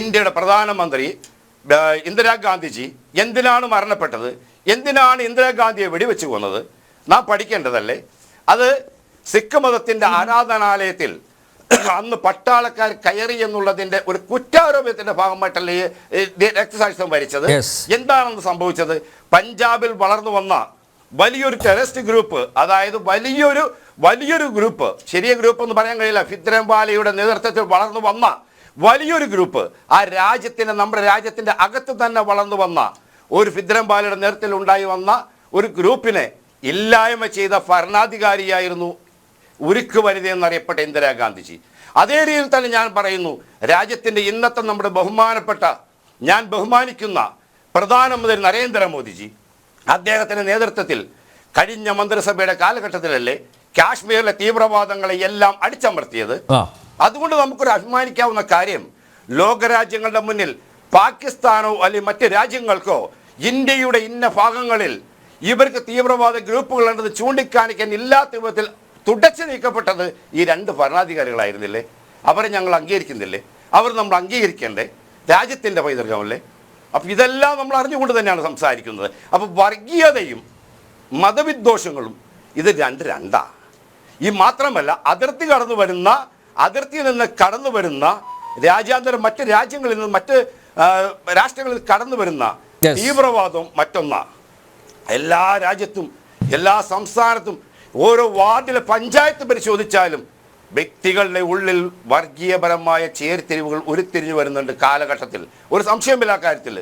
ഇന്ത്യയുടെ പ്രധാനമന്ത്രി ഇന്ദിരാഗാന്ധിജി എന്തിനാണ് മരണപ്പെട്ടത്? എന്തിനാണ് ഇന്ദിരാഗാന്ധിയെ വെടിവെച്ച് കൊന്നത്? നാം പഠിക്കേണ്ടതല്ലേ? അത് സിഖ് മതത്തിന്റെ ആരാധനാലയത്തിൽ അന്ന് പട്ടാളക്കാർ കയറി എന്നുള്ളതിന്റെ ഒരു കുറ്റാരോപണത്തിന്റെ ഭാഗമായിട്ടല്ലേ രക്തസാക്ഷിത്വം വരിച്ചത്? എന്താണെന്ന് സംഭവിച്ചത്? പഞ്ചാബിൽ വളർന്നു വന്ന വലിയൊരു ടെററിസ്റ്റ് ഗ്രൂപ്പ്, അതായത് വലിയൊരു ഗ്രൂപ്പ്, ചെറിയ ഗ്രൂപ്പ് എന്ന് പറയാൻ കഴിയില്ല, ഭിന്ദ്രൻവാലയുടെ നേതൃത്വത്തിൽ വളർന്നു വന്ന വലിയൊരു ഗ്രൂപ്പ്, ആ നമ്മുടെ രാജ്യത്തിന്റെ അകത്ത് തന്നെ വളർന്നു വന്ന ഒരു ഭിന്ദ്രൻവാലയുടെ നേതൃത്വത്തിൽ ഉണ്ടായി വന്ന ഒരു ഗ്രൂപ്പിനെ ഇല്ലായ്മ ചെയ്ത ഭരണാധികാരിയായിരുന്നു ഉരുക്ക് വനിത എന്നറിയപ്പെട്ട ഇന്ദിരാഗാന്ധിജി. അതേ രീതിയിൽ തന്നെ ഞാൻ പറയുന്നു, രാജ്യത്തിന്റെ ഇന്നത്തെ നമ്മുടെ ഞാൻ ബഹുമാനിക്കുന്ന പ്രധാനമന്ത്രി നരേന്ദ്രമോദിജി, അദ്ദേഹത്തിന്റെ നേതൃത്വത്തിൽ കഴിഞ്ഞ മന്ത്രിസഭയുടെ കാലഘട്ടത്തിലല്ലേ കാശ്മീരിലെ തീവ്രവാദങ്ങളെ എല്ലാം അടിച്ചമർത്തിയത്? അതുകൊണ്ട് നമുക്കൊരു അഭിമാനിക്കാവുന്ന കാര്യം, ലോകരാജ്യങ്ങളുടെ മുന്നിൽ പാകിസ്ഥാനോ അല്ലെങ്കിൽ മറ്റ് രാജ്യങ്ങൾക്കോ ഇന്ത്യയുടെ ഇന്ന ഭാഗങ്ങളിൽ ഇവർക്ക് തീവ്രവാദ ഗ്രൂപ്പുകളുണ്ടെന്ന് ചൂണ്ടിക്കാണിക്കാൻ ഇല്ലാത്ത വിധത്തിൽ തുടച്ചു നീക്കപ്പെട്ടത് ഈ രണ്ട് ഭരണാധികാരികളായിരുന്നില്ലേ? അവരെ ഞങ്ങൾ അംഗീകരിക്കുന്നില്ലേ? അവർ നമ്മൾ അംഗീകരിക്കേണ്ടേ? രാജ്യത്തിൻ്റെ പൈതൃകമല്ലേ? അപ്പം ഇതെല്ലാം നമ്മൾ അറിഞ്ഞുകൊണ്ട് തന്നെയാണ് സംസാരിക്കുന്നത്. അപ്പോൾ വർഗീയതയും മതവിദ്വേഷങ്ങളും ഇത് രണ്ടാ. ഈ മാത്രമല്ല, അതിർത്തിയിൽ നിന്ന് കടന്നു വരുന്ന മറ്റ് രാജ്യങ്ങളിൽ നിന്ന് മറ്റ് രാഷ്ട്രങ്ങളിൽ കടന്നു വരുന്ന Yes. തീവ്രവാദവും മറ്റൊന്നാണ്. എല്ലാ രാജ്യത്തും എല്ലാ സംസ്ഥാനത്തും ഓരോ വാർഡിലെ പഞ്ചായത്ത് പരിശോധിച്ചാലും വ്യക്തികളുടെ ഉള്ളിൽ വർഗീയപരമായ ചേരിതിരിവുകൾ ഉരുത്തിരിഞ്ഞു വരുന്നുണ്ട് കാലഘട്ടത്തിൽ. ഒരു സംശയമില്ല കാര്യത്തിൽ.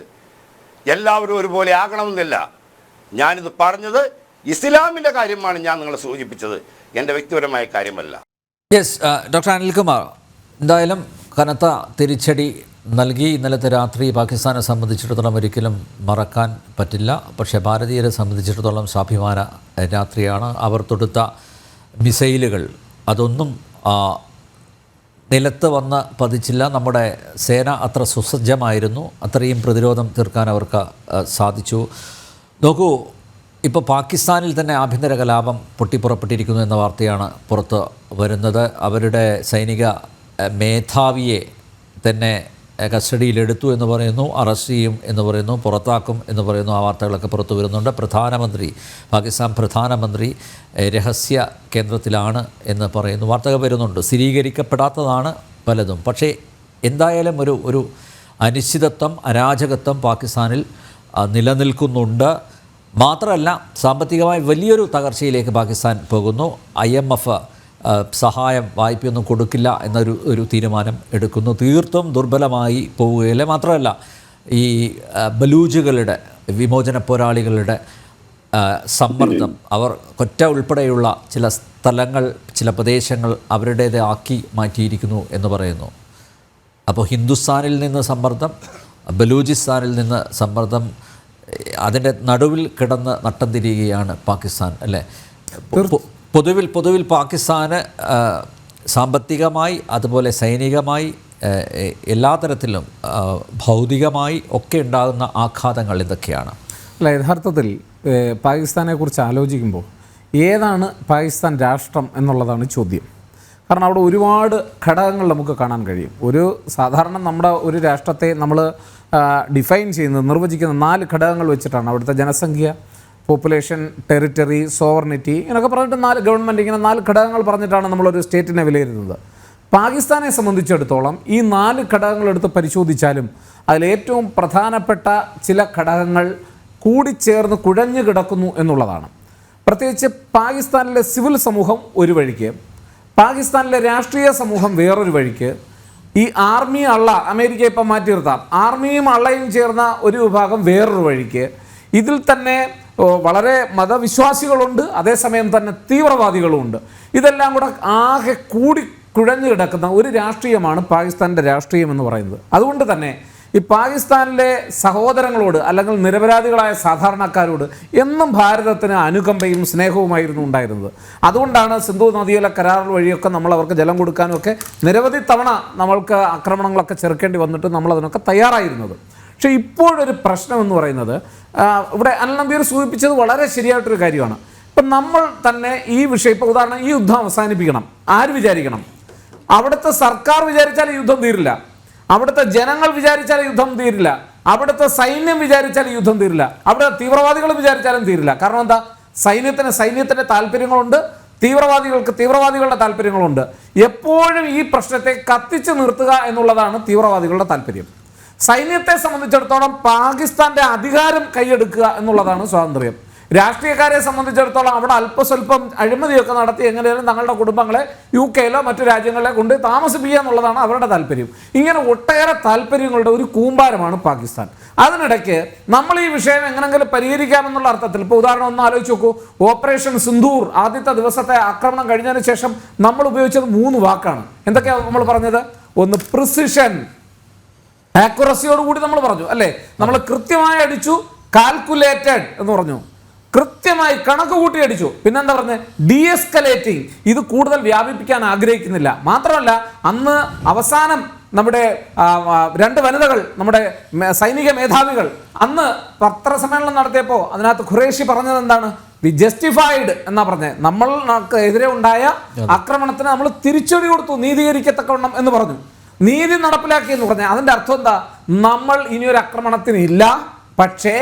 എല്ലാവരും ഒരുപോലെ ആകണമെന്നില്ല. ഞാനിത് പറഞ്ഞത് ഇസ്ലാമിൻ്റെ കാര്യമാണ് ഞാൻ നിങ്ങളെ സൂചിപ്പിച്ചത്, എൻ്റെ വ്യക്തിപരമായ കാര്യമല്ല. യെസ്, ഡോക്ടർ അനിൽകുമാർ, എന്തായാലും കനത്ത തിരിച്ചടി നൽകി ഇന്നലത്തെ രാത്രി പാകിസ്ഥാനെ സംബന്ധിച്ചിടത്തോളം ഒരിക്കലും മറക്കാൻ പറ്റില്ല. പക്ഷേ ഭാരതീയരെ സംബന്ധിച്ചിടത്തോളം സ്വാഭിമാന രാത്രിയാണ്. അവർ തൊടുത്ത മിസൈലുകൾ അതൊന്നും നിലത്ത് വന്ന് പതിച്ചില്ല. നമ്മുടെ സേന അത്ര സുസജ്ജമായിരുന്നു. അത്രയും പ്രതിരോധം തീർക്കാൻ അവർക്ക് സാധിച്ചു. നോക്കൂ, ഇപ്പോൾ പാകിസ്ഥാനിൽ തന്നെ ആഭ്യന്തര കലാപം പൊട്ടിപ്പുറപ്പെട്ടിരിക്കുന്നു എന്ന വാർത്തയാണ് പുറത്ത് വരുന്നത്. അവരുടെ സൈനിക മേധാവിയെ തന്നെ കസ്റ്റഡിയിലെടുത്തു എന്ന് പറയുന്നു, അറസ്റ്റ് ചെയ്യും എന്ന് പറയുന്നു, പുറത്താക്കും എന്ന് പറയുന്നു. ആ വാർത്തകളൊക്കെ പുറത്തു വരുന്നുണ്ട്. പാകിസ്ഥാൻ പ്രധാനമന്ത്രി രഹസ്യ കേന്ദ്രത്തിലാണ് എന്ന് പറയുന്നു. വാർത്തകൾ വരുന്നുണ്ട്. സ്ഥിരീകരിക്കപ്പെടാത്തതാണ് പലതും. പക്ഷേ എന്തായാലും ഒരു അനിശ്ചിതത്വം, അരാജകത്വം പാകിസ്ഥാനിൽ നിലനിൽക്കുന്നുണ്ട്. മാത്രമല്ല, സാമ്പത്തികമായി വലിയൊരു തകർച്ചയിലേക്ക് പാകിസ്ഥാൻ പോകുന്നു. IMF സഹായം, വായ്പയൊന്നും കൊടുക്കില്ല എന്നൊരു തീരുമാനം എടുക്കുന്നു. തീർത്തും ദുർബലമായി പോവുകയില്ല. മാത്രമല്ല, ഈ ബലൂജുകളുടെ, വിമോചന പോരാളികളുടെ സമ്മർദ്ദം, അവർ കൊറ്റ ഉൾപ്പെടെയുള്ള ചില സ്ഥലങ്ങൾ, ചില പ്രദേശങ്ങൾ അവരുടേത് ആക്കി മാറ്റിയിരിക്കുന്നു എന്ന് പറയുന്നു. അപ്പോൾ ഹിന്ദുസ്ഥാനിൽ നിന്ന് സമ്മർദ്ദം, ബലൂചിസ്ഥാനിൽ നിന്ന് സമ്മർദ്ദം, അതിൻ്റെ നടുവിൽ കിടന്ന് നട്ടം തിരിയുകയാണ് പാകിസ്ഥാൻ, അല്ലേ? പൊതുവിൽ പാകിസ്ഥാന് സാമ്പത്തികമായി, അതുപോലെ സൈനികമായി, എല്ലാ തരത്തിലും ഭൗതികമായി ഒക്കെ ഉണ്ടാകുന്ന ആഘാതങ്ങൾ ഇതൊക്കെയാണ്. അല്ല, യഥാർത്ഥത്തിൽ പാകിസ്ഥാനെക്കുറിച്ച് ആലോചിക്കുമ്പോൾ ഏതാണ് പാകിസ്ഥാൻ രാഷ്ട്രം എന്നുള്ളതാണ് ചോദ്യം. കാരണം അവിടെ ഒരുപാട് ഘടകങ്ങൾ നമുക്ക് കാണാൻ കഴിയും. സാധാരണ നമ്മുടെ ഒരു രാഷ്ട്രത്തെ നമ്മൾ ഡിഫൈൻ ചെയ്യുന്നത്, നിർവചിക്കുന്ന 4 ഘടകങ്ങൾ വെച്ചിട്ടാണ്. അവിടുത്തെ ജനസംഖ്യ, പോപ്പുലേഷൻ, ടെറിറ്ററി, സോവർണിറ്റി, ഇങ്ങനെയൊക്കെ പറഞ്ഞിട്ട് 4 ഗവൺമെൻറ്, ഇങ്ങനെ 4 ഘടകങ്ങൾ പറഞ്ഞിട്ടാണ് നമ്മളൊരു സ്റ്റേറ്റിനെ വിലയിരുത്തുന്നത്. പാകിസ്ഥാനെ സംബന്ധിച്ചിടത്തോളം ഈ 4 ഘടകങ്ങളെടുത്ത് പരിശോധിച്ചാലും അതിലേറ്റവും പ്രധാനപ്പെട്ട ചില ഘടകങ്ങൾ കൂടിച്ചേർന്ന് കുഴഞ്ഞു കിടക്കുന്നു എന്നുള്ളതാണ്. പ്രത്യേകിച്ച് പാകിസ്ഥാനിലെ സിവിൽ സമൂഹം ഒരു വഴിക്ക്, പാകിസ്ഥാനിലെ രാഷ്ട്രീയ സമൂഹം വേറൊരു വഴിക്ക്, ഈ ആർമി അള്ള, അമേരിക്ക ഇപ്പം മാറ്റി നിർത്താം, ആർമിയും അള്ളയും ചേർന്ന ഒരു വിഭാഗം വേറൊരു വഴിക്ക്, ഇതിൽ തന്നെ വളരെ മതവിശ്വാസികളുണ്ട്, അതേസമയം തന്നെ തീവ്രവാദികളുമുണ്ട്. ഇതെല്ലാം കൂടെ ആകെ കൂടി കുഴഞ്ഞു കിടക്കുന്ന ഒരു രാഷ്ട്രീയമാണ് പാകിസ്ഥാൻ്റെ രാഷ്ട്രീയം എന്ന് പറയുന്നത്. അതുകൊണ്ട് തന്നെ ഈ പാകിസ്ഥാനിലെ സഹോദരങ്ങളോട്, അല്ലെങ്കിൽ നിരപരാധികളായ സാധാരണക്കാരോട് എന്നും ഭാരതത്തിന് അനുകമ്പയും സ്നേഹവുമായിരുന്നു ഉണ്ടായിരുന്നത്. അതുകൊണ്ടാണ് സിന്ധു നദിയിലെ കരാറുകൾ വഴിയൊക്കെ നമ്മൾ അവർക്ക് ജലം കൊടുക്കാനും ഒക്കെ നിരവധി തവണ നമ്മൾക്ക് ആക്രമണങ്ങളൊക്കെ ചെറുക്കേണ്ടി വന്നിട്ട് നമ്മളതിനൊക്കെ തയ്യാറായിരുന്നത്. പക്ഷേ ഇപ്പോഴൊരു പ്രശ്നം എന്ന് പറയുന്നത്, ഇവിടെ അനിൽ നമ്പീർ സൂചിപ്പിച്ചത് വളരെ ശരിയായിട്ടൊരു കാര്യമാണ്. ഇപ്പം നമ്മൾ തന്നെ ഈ വിഷയം, ഇപ്പോൾ ഉദാഹരണം, ഈ യുദ്ധം അവസാനിപ്പിക്കണം, ആര് വിചാരിക്കണം? അവിടുത്തെ സർക്കാർ വിചാരിച്ചാൽ ഈ യുദ്ധം തീരില്ല, അവിടുത്തെ ജനങ്ങൾ വിചാരിച്ചാൽ യുദ്ധം തീരില്ല, അവിടുത്തെ സൈന്യം വിചാരിച്ചാൽ യുദ്ധം തീരില്ല, അവിടെ തീവ്രവാദികൾ വിചാരിച്ചാലും തീരില്ല. കാരണം എന്താ? സൈന്യത്തിൻ്റെ താല്പര്യങ്ങളുണ്ട്, തീവ്രവാദികൾക്ക് തീവ്രവാദികളുടെ താല്പര്യങ്ങളുണ്ട്. എപ്പോഴും ഈ പ്രശ്നത്തെ കത്തിച്ചു നിർത്തുക എന്നുള്ളതാണ് തീവ്രവാദികളുടെ താല്പര്യം. സൈന്യത്തെ സംബന്ധിച്ചിടത്തോളം പാകിസ്ഥാന്റെ അധികാരം കൈയെടുക്കുക എന്നുള്ളതാണ് സ്വാതന്ത്ര്യം. രാഷ്ട്രീയക്കാരെ സംബന്ധിച്ചിടത്തോളം അവിടെ അല്പസ്വല്പം അഴിമതിയൊക്കെ നടത്തി എങ്ങനെയാലും തങ്ങളുടെ കുടുംബങ്ങളെ UK-ലോ മറ്റു രാജ്യങ്ങളിലെ കൊണ്ട് താമസിപ്പിക്കുക എന്നുള്ളതാണ് അവരുടെ താല്പര്യം. ഇങ്ങനെ ഒട്ടേറെ താല്പര്യങ്ങളുടെ ഒരു കൂമ്പാരമാണ് പാകിസ്ഥാൻ. അതിനിടയ്ക്ക് നമ്മൾ ഈ വിഷയം എങ്ങനെങ്കിലും പരിഹരിക്കാമെന്നുള്ള അർത്ഥത്തിൽ, ഇപ്പോൾ ഉദാഹരണം ഒന്ന് ആലോചിച്ച് നോക്കൂ. ഓപ്പറേഷൻ സിന്ദൂർ ആദ്യത്തെ ദിവസത്തെ ആക്രമണം കഴിഞ്ഞതിന് ശേഷം നമ്മൾ ഉപയോഗിച്ചത് 3 വാക്കാണ്. എന്തൊക്കെയാണ് നമ്മൾ പറഞ്ഞത്? ഒന്ന്, പ്രിസിഷൻ, ആക്യുറസിയോടുകൂടി നമ്മൾ പറഞ്ഞു, അല്ലേ? നമ്മൾ കൃത്യമായി അടിച്ചു, കാൽക്കുലേറ്റഡ് എന്ന് പറഞ്ഞു, കൃത്യമായി കണക്ക് കൂട്ടി അടിച്ചു. പിന്നെന്താ പറഞ്ഞത്? ഡീഎസ്കലേറ്റിംഗ്, ഇത് കൂടുതൽ വ്യാപിപ്പിക്കാൻ ആഗ്രഹിക്കുന്നില്ല. മാത്രമല്ല, അന്ന് അവസാനം നമ്മുടെ 2 വനിതകൾ, നമ്മുടെ സൈനിക മേധാവികൾ അന്ന് പത്രസമ്മേളനം നടത്തിയപ്പോൾ അതിനകത്ത് ഖുറേഷി പറഞ്ഞത് എന്താണ്? വി ജസ്റ്റിഫൈഡ് എന്നാ പറഞ്ഞത്. നമ്മൾക്ക് എതിരെ ഉണ്ടായ ആക്രമണത്തിന് നമ്മൾ തിരിച്ചടി കൊടുത്തു, നീതീകരിക്കത്തക്കവണ്ണം എന്ന് പറഞ്ഞു, നീതി നടപ്പിലാക്കി എന്ന് പറഞ്ഞാൽ അതിൻ്റെ അർത്ഥം എന്താ? നമ്മൾ ഇനിയൊരു ആക്രമണത്തിനില്ല, പക്ഷേ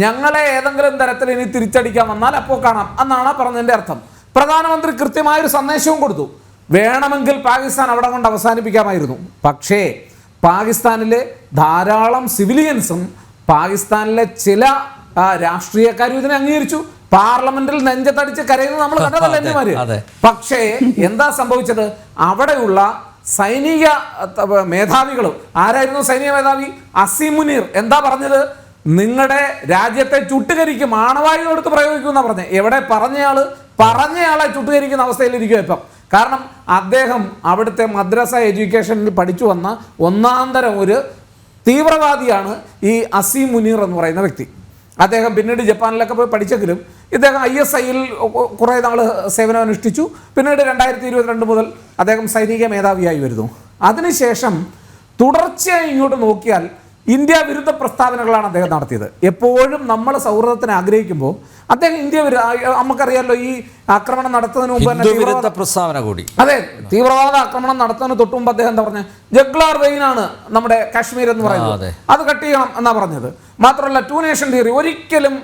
ഞങ്ങളെ ഏതെങ്കിലും തരത്തിൽ ഇനി തിരിച്ചടിക്കാൻ വന്നാൽ അപ്പോൾ കാണാം എന്നാണ് പറഞ്ഞതിൻ്റെ അർത്ഥം. പ്രധാനമന്ത്രി കൃത്യമായൊരു സന്ദേശവും കൊടുത്തു. വേണമെങ്കിൽ പാകിസ്ഥാൻ അവിടെ കൊണ്ട് അവസാനിപ്പിക്കാമായിരുന്നു. പക്ഷേ പാകിസ്ഥാനിലെ ധാരാളം സിവിലിയൻസും പാകിസ്ഥാനിലെ ചില രാഷ്ട്രീയക്കാരും ഇതിനെ അംഗീകരിച്ചു. പാർലമെന്റിൽ നെഞ്ചത്തടിച്ച് കരയുന്നത് നമ്മൾ കണ്ടതല്ല എന്മാര്. പക്ഷേ എന്താ സംഭവിച്ചത്? അവിടെയുള്ള സൈനിക മേധാവികളും, ആരായിരുന്നു സൈനിക മേധാവി? അസീം മുനീർ എന്താ പറഞ്ഞത്? നിങ്ങളുടെ രാജ്യത്തെ ചുട്ടുകരിക്കും, ആണവായുധം എടുത്ത് പ്രയോഗിക്കുമെന്നാ പറഞ്ഞത്. എവിടെ പറഞ്ഞയാളെ ചുട്ടുകരിക്കുന്ന അവസ്ഥയിലിരിക്കും ഇപ്പം. കാരണം അദ്ദേഹം അവിടുത്തെ മദ്രസ എഡ്യൂക്കേഷനിൽ പഠിച്ചു വന്ന ഒന്നാം തരം ഒരു തീവ്രവാദിയാണ് ഈ അസീം മുനീർ എന്ന് പറയുന്ന വ്യക്തി. അദ്ദേഹം പിന്നീട് ജപ്പാനിലൊക്കെ പോയി പഠിച്ചെങ്കിലും ഇദ്ദേഹം ISIയിൽ കുറേ നാൾ സേവനം അനുഷ്ഠിച്ചു. പിന്നീട് 2022 മുതൽ അദ്ദേഹം സൈനിക മേധാവിയായി വരുന്നു. അതിനുശേഷം തുടർച്ചയായി ഇങ്ങോട്ട് നോക്കിയാൽ ഇന്ത്യ വിരുദ്ധ പ്രസ്താവനകളാണ് അദ്ദേഹം നടത്തിയത്. എപ്പോഴും നമ്മൾ സൗഹൃദത്തിന് ആഗ്രഹിക്കുമ്പോൾ അദ്ദേഹം നമുക്കറിയാമല്ലോ, ഈ ആക്രമണം നടത്തുന്നതിന് മുമ്പ് തന്നെ പ്രസ്താവന കൂടി. അതെ, തീവ്രവാദ ആക്രമണം നടത്തുന്നതിന് തൊട്ട് മുമ്പ് അദ്ദേഹം എന്താ പറഞ്ഞത്? ജഗ്ലാർ വെയിനാണ് നമ്മുടെ കാശ്മീർ എന്ന് പറയുന്നത്, അത് കട്ട് ചെയ്യണം എന്നാ പറഞ്ഞത്. മാത്രമല്ല 2 നേഷൻ തിയറി, ഒരിക്കലും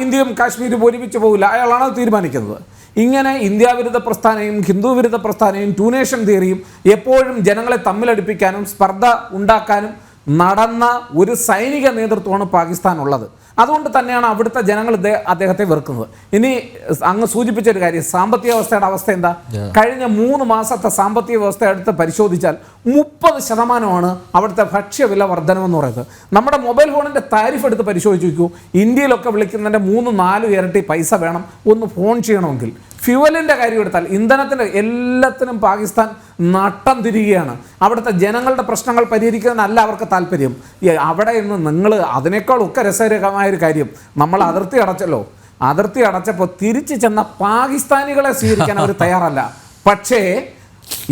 ഇന്ത്യയും കാശ്മീരും ഒരുമിച്ച് പോകില്ല, അയാളാണ് തീരുമാനിക്കുന്നത്. ഇങ്ങനെ ഇന്ത്യ വിരുദ്ധ പ്രസ്ഥാനവും ഹിന്ദു വിരുദ്ധ പ്രസ്ഥാനവും 2 നേഷൻ തിയറിയും എപ്പോഴും ജനങ്ങളെ തമ്മിലടിപ്പിക്കാനും സ്പർദ്ധ ഉണ്ടാക്കാനും നടന്ന ഒരു സൈനിക നേതൃത്വമാണ് പാകിസ്ഥാനുള്ളത്. അതുകൊണ്ട് തന്നെയാണ് അവിടുത്തെ ജനങ്ങൾ അദ്ദേഹത്തെ വെറുക്കുന്നത്. ഇനി അങ്ങ് സൂചിപ്പിച്ചൊരു കാര്യം, സാമ്പത്തിക വ്യവസ്ഥയുടെ അവസ്ഥ എന്താ? കഴിഞ്ഞ 3 മാസത്തെ സാമ്പത്തിക വ്യവസ്ഥ എടുത്ത് പരിശോധിച്ചാൽ 30% അവിടുത്തെ ഭക്ഷ്യവില വർധനമെന്ന് പറയുന്നത്. നമ്മുടെ മൊബൈൽ ഫോണിൻ്റെ താരിഫ് എടുത്ത് പരിശോധിച്ച് നോക്കൂ. ഇന്ത്യയിലൊക്കെ വിളിക്കുന്നതിൻ്റെ 3-4 ഇരട്ടി പൈസ വേണം ഒന്ന് ഫോൺ ചെയ്യണമെങ്കിൽ. ഫ്യൂവലിൻ്റെ കാര്യം എടുത്താൽ, ഇന്ധനത്തിൻ്റെ എല്ലാത്തിനും പാകിസ്ഥാൻ നട്ടം തിരികെയാണ്. അവിടുത്തെ ജനങ്ങളുടെ പ്രശ്നങ്ങൾ പരിഹരിക്കുന്നതിനല്ല അവർക്ക് താല്പര്യം. അവിടെ നിന്ന് നിങ്ങൾ അതിനേക്കാളൊക്കെ രസകരമായൊരു കാര്യം, നമ്മൾ അതിർത്തി അടച്ചപ്പോൾ തിരിച്ചു ചെന്ന പാകിസ്ഥാനികളെ സ്വീകരിക്കാൻ അവർ തയ്യാറല്ല. പക്ഷേ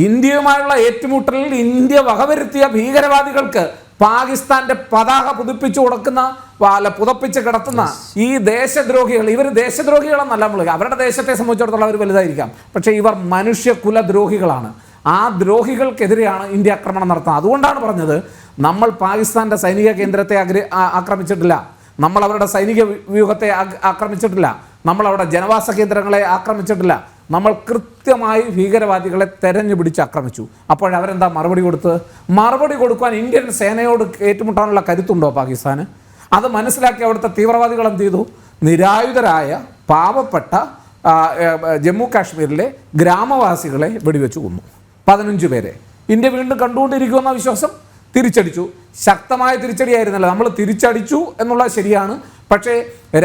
ഇന്ത്യയുമായുള്ള ഏറ്റുമുട്ടലിൽ ഇന്ത്യ വകവരുത്തിയ ഭീകരവാദികൾക്ക് പാകിസ്ഥാന്റെ പതാക പുതപ്പിച്ച് കിടത്തുന്ന ഈ ദേശദ്രോഹികൾ, ഇവർ ദേശദ്രോഹികളെന്നല്ല നമ്മൾ, അവരുടെ ദേശത്തെ സംബന്ധിച്ചിടത്തോളം അവർ വലുതായിരിക്കാം, പക്ഷേ ഇവർ മനുഷ്യകുലദ്രോഹികളാണ്. ആ ദ്രോഹികൾക്കെതിരെയാണ് ഇന്ത്യ ആക്രമണം നടത്തുന്നത്. അതുകൊണ്ടാണ് പറഞ്ഞത്, നമ്മൾ പാകിസ്ഥാന്റെ സൈനിക കേന്ദ്രത്തെ ആക്രമിച്ചിട്ടില്ല, നമ്മൾ അവരുടെ സൈനിക വ്യൂഹത്തെ ആക്രമിച്ചിട്ടില്ല, നമ്മൾ അവരുടെ ജനവാസ കേന്ദ്രങ്ങളെ ആക്രമിച്ചിട്ടില്ല, നമ്മൾ കൃത്യമായി ഭീകരവാദികളെ തെരഞ്ഞു പിടിച്ച് ആക്രമിച്ചു. അപ്പോഴവരെന്താ മറുപടി കൊടുത്തത്? മറുപടി കൊടുക്കാൻ ഇന്ത്യൻ സേനയോട് ഏറ്റുമുട്ടാനുള്ള കരുത്തുണ്ടോ പാകിസ്ഥാന്? അത് മനസ്സിലാക്കി അവിടുത്തെ തീവ്രവാദികൾ എന്ത് ചെയ്തു? നിരായുധരായ പാവപ്പെട്ട ജമ്മു കാശ്മീരിലെ ഗ്രാമവാസികളെ വെടിവെച്ച് കൊന്നു, 15 പേരെ. ഇന്ത്യ വീണ്ടും കണ്ടുകൊണ്ടിരിക്കുമെന്ന വിശ്വാസം. തിരിച്ചടിച്ചു, ശക്തമായ തിരിച്ചടിയായിരുന്നല്ലോ. നമ്മൾ തിരിച്ചടിച്ചു എന്നുള്ളത് ശരിയാണ്, പക്ഷേ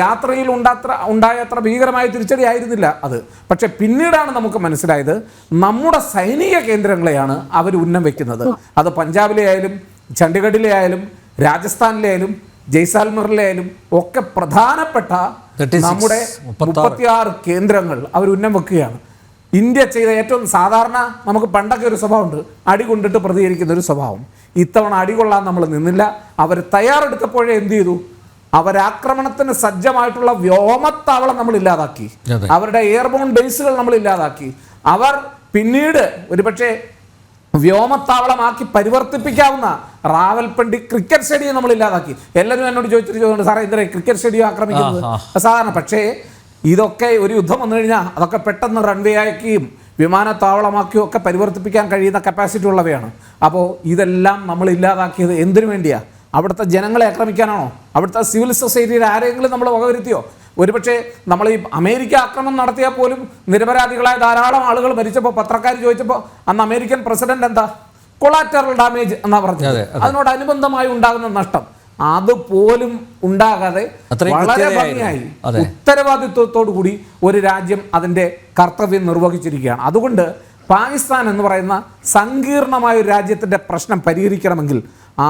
രാത്രിയിൽ ഉണ്ടായത്ര ഭീകരമായ തിരിച്ചടി ആയിരുന്നില്ല അത്. പക്ഷെ പിന്നീടാണ് നമുക്ക് മനസ്സിലായത്, നമ്മുടെ സൈനിക കേന്ദ്രങ്ങളെയാണ് അവർ ഉന്നം വെക്കുന്നത്. അത് പഞ്ചാബിലെ ആയാലും ചണ്ഡീഗഡിലെ ആയാലും രാജസ്ഥാനിലെ ആയാലും ജയ്സാൽമറിലെ ആയാലും ഒക്കെ പ്രധാനപ്പെട്ട നമ്മുടെ 36 കേന്ദ്രങ്ങൾ അവർ ഉന്നം വെക്കുകയാണ്. ഇന്ത്യ ചെയ്ത ഏറ്റവും സാധാരണ, നമുക്ക് പണ്ടൊക്കെ ഒരു സ്വഭാവമുണ്ട്, അടി കൊണ്ടിട്ട് പ്രതികരിക്കുന്ന ഒരു സ്വഭാവം. ഇത്തവണ അടികൊള്ളാൻ നമ്മൾ നിന്നില്ല. അവർ തയ്യാറെടുത്തപ്പോഴേ എന്ത് ചെയ്തു? അവരാക്രമണത്തിന് സജ്ജമായിട്ടുള്ള വ്യോമത്താവളം നമ്മൾ ഇല്ലാതാക്കി, അവരുടെ എയർബോൺ ബേസുകൾ നമ്മൾ ഇല്ലാതാക്കി. അവർ പിന്നീട് ഒരുപക്ഷെ വ്യോമത്താവളമാക്കി പരിവർത്തിപ്പിക്കാവുന്ന റാവൽപിണ്ടി ക്രിക്കറ്റ് സ്റ്റേഡിയം നമ്മൾ ഇല്ലാതാക്കി. എല്ലാവരും എന്നോട് ചോദിച്ചിട്ട് സാറേ എന്തിനാ ക്രിക്കറ്റ് സ്റ്റേഡിയം ആക്രമിക്കുന്നത്? സാധാരണ. പക്ഷേ ഇതൊക്കെ ഒരു യുദ്ധം വന്നു കഴിഞ്ഞാൽ അതൊക്കെ പെട്ടെന്ന് റൺവേ ആക്കിയും വിമാനത്താവളമാക്കിയും ഒക്കെ പരിവർത്തിപ്പിക്കാൻ കഴിയുന്ന കപ്പാസിറ്റി ഉള്ളവയാണ്. അപ്പോൾ ഇതെല്ലാം നമ്മൾ ഇല്ലാതാക്കിയത് എന്തിനു വേണ്ടിയാണ്? അവിടുത്തെ ജനങ്ങളെ ആക്രമിക്കാനാണോ? അവിടുത്തെ സിവിൽ സൊസൈറ്റിയിൽ ആരെങ്കിലും നമ്മൾ വകവരുത്തിയോ? ഒരുപക്ഷെ നമ്മൾ ഈ അമേരിക്ക ആക്രമണം നടത്തിയാൽ പോലും നിരപരാധികളായ ധാരാളം ആളുകൾ മരിച്ചപ്പോൾ പത്രക്കാർ ചോദിച്ചപ്പോൾ അന്ന് അമേരിക്കൻ പ്രസിഡന്റ് എന്താ? കൊളാറ്ററൽ ഡാമേജ് എന്നാ പറഞ്ഞത്. അതിനോടനുബന്ധമായി ഉണ്ടാകുന്ന നഷ്ടം അതുപോലും ഉണ്ടാകാതെ വളരെ ഭംഗിയായി ഉത്തരവാദിത്വത്തോടു കൂടി ഒരു രാജ്യം അതിൻ്റെ കർത്തവ്യം നിർവഹിച്ചിരിക്കുകയാണ്. അതുകൊണ്ട് പാകിസ്ഥാൻ എന്ന് പറയുന്ന സങ്കീർണമായ ഒരു രാജ്യത്തിൻ്റെ പ്രശ്നം പരിഹരിക്കണമെങ്കിൽ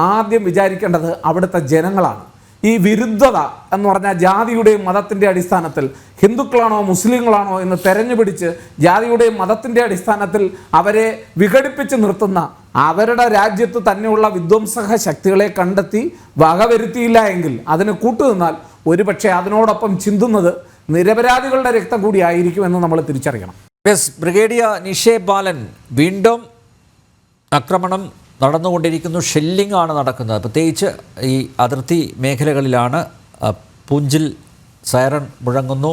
ആദ്യം വിചാരിക്കേണ്ടത് അവിടുത്തെ ജനങ്ങളാണ്. ഈ വിരുദ്ധത എന്ന് പറഞ്ഞാൽ ജാതിയുടെയും മതത്തിൻ്റെ അടിസ്ഥാനത്തിൽ ഹിന്ദുക്കളാണോ മുസ്ലിങ്ങളാണോ എന്ന് തെരഞ്ഞുപിടിച്ച് ജാതിയുടെയും മതത്തിൻ്റെ അടിസ്ഥാനത്തിൽ അവരെ വിഘടിപ്പിച്ച് നിർത്തുന്ന അവരുടെ രാജ്യത്ത് തന്നെയുള്ള വിധ്വംസക ശക്തികളെ കണ്ടെത്തി വകവരുത്തിയില്ല എങ്കിൽ, അതിന് കൂട്ടുനിന്നാൽ ഒരുപക്ഷെ അതിനോടൊപ്പം ചിന്തുന്നത് നിരപരാധികളുടെ രക്തം കൂടി ആയിരിക്കുമെന്ന് നമ്മൾ തിരിച്ചറിയണം. ബ്രിഗേഡിയർ നിഷേ ബാലൻ, വീണ്ടും ആക്രമണം നടന്നുകൊണ്ടിരിക്കുന്നു, ഷെല്ലിംഗ് ആണ് നടക്കുന്നത്. പ്രത്യേകിച്ച് ഈ അതിർത്തി മേഖലകളിലാണ്. പൂഞ്ചിൽ സൈറൺ മുഴങ്ങുന്നു.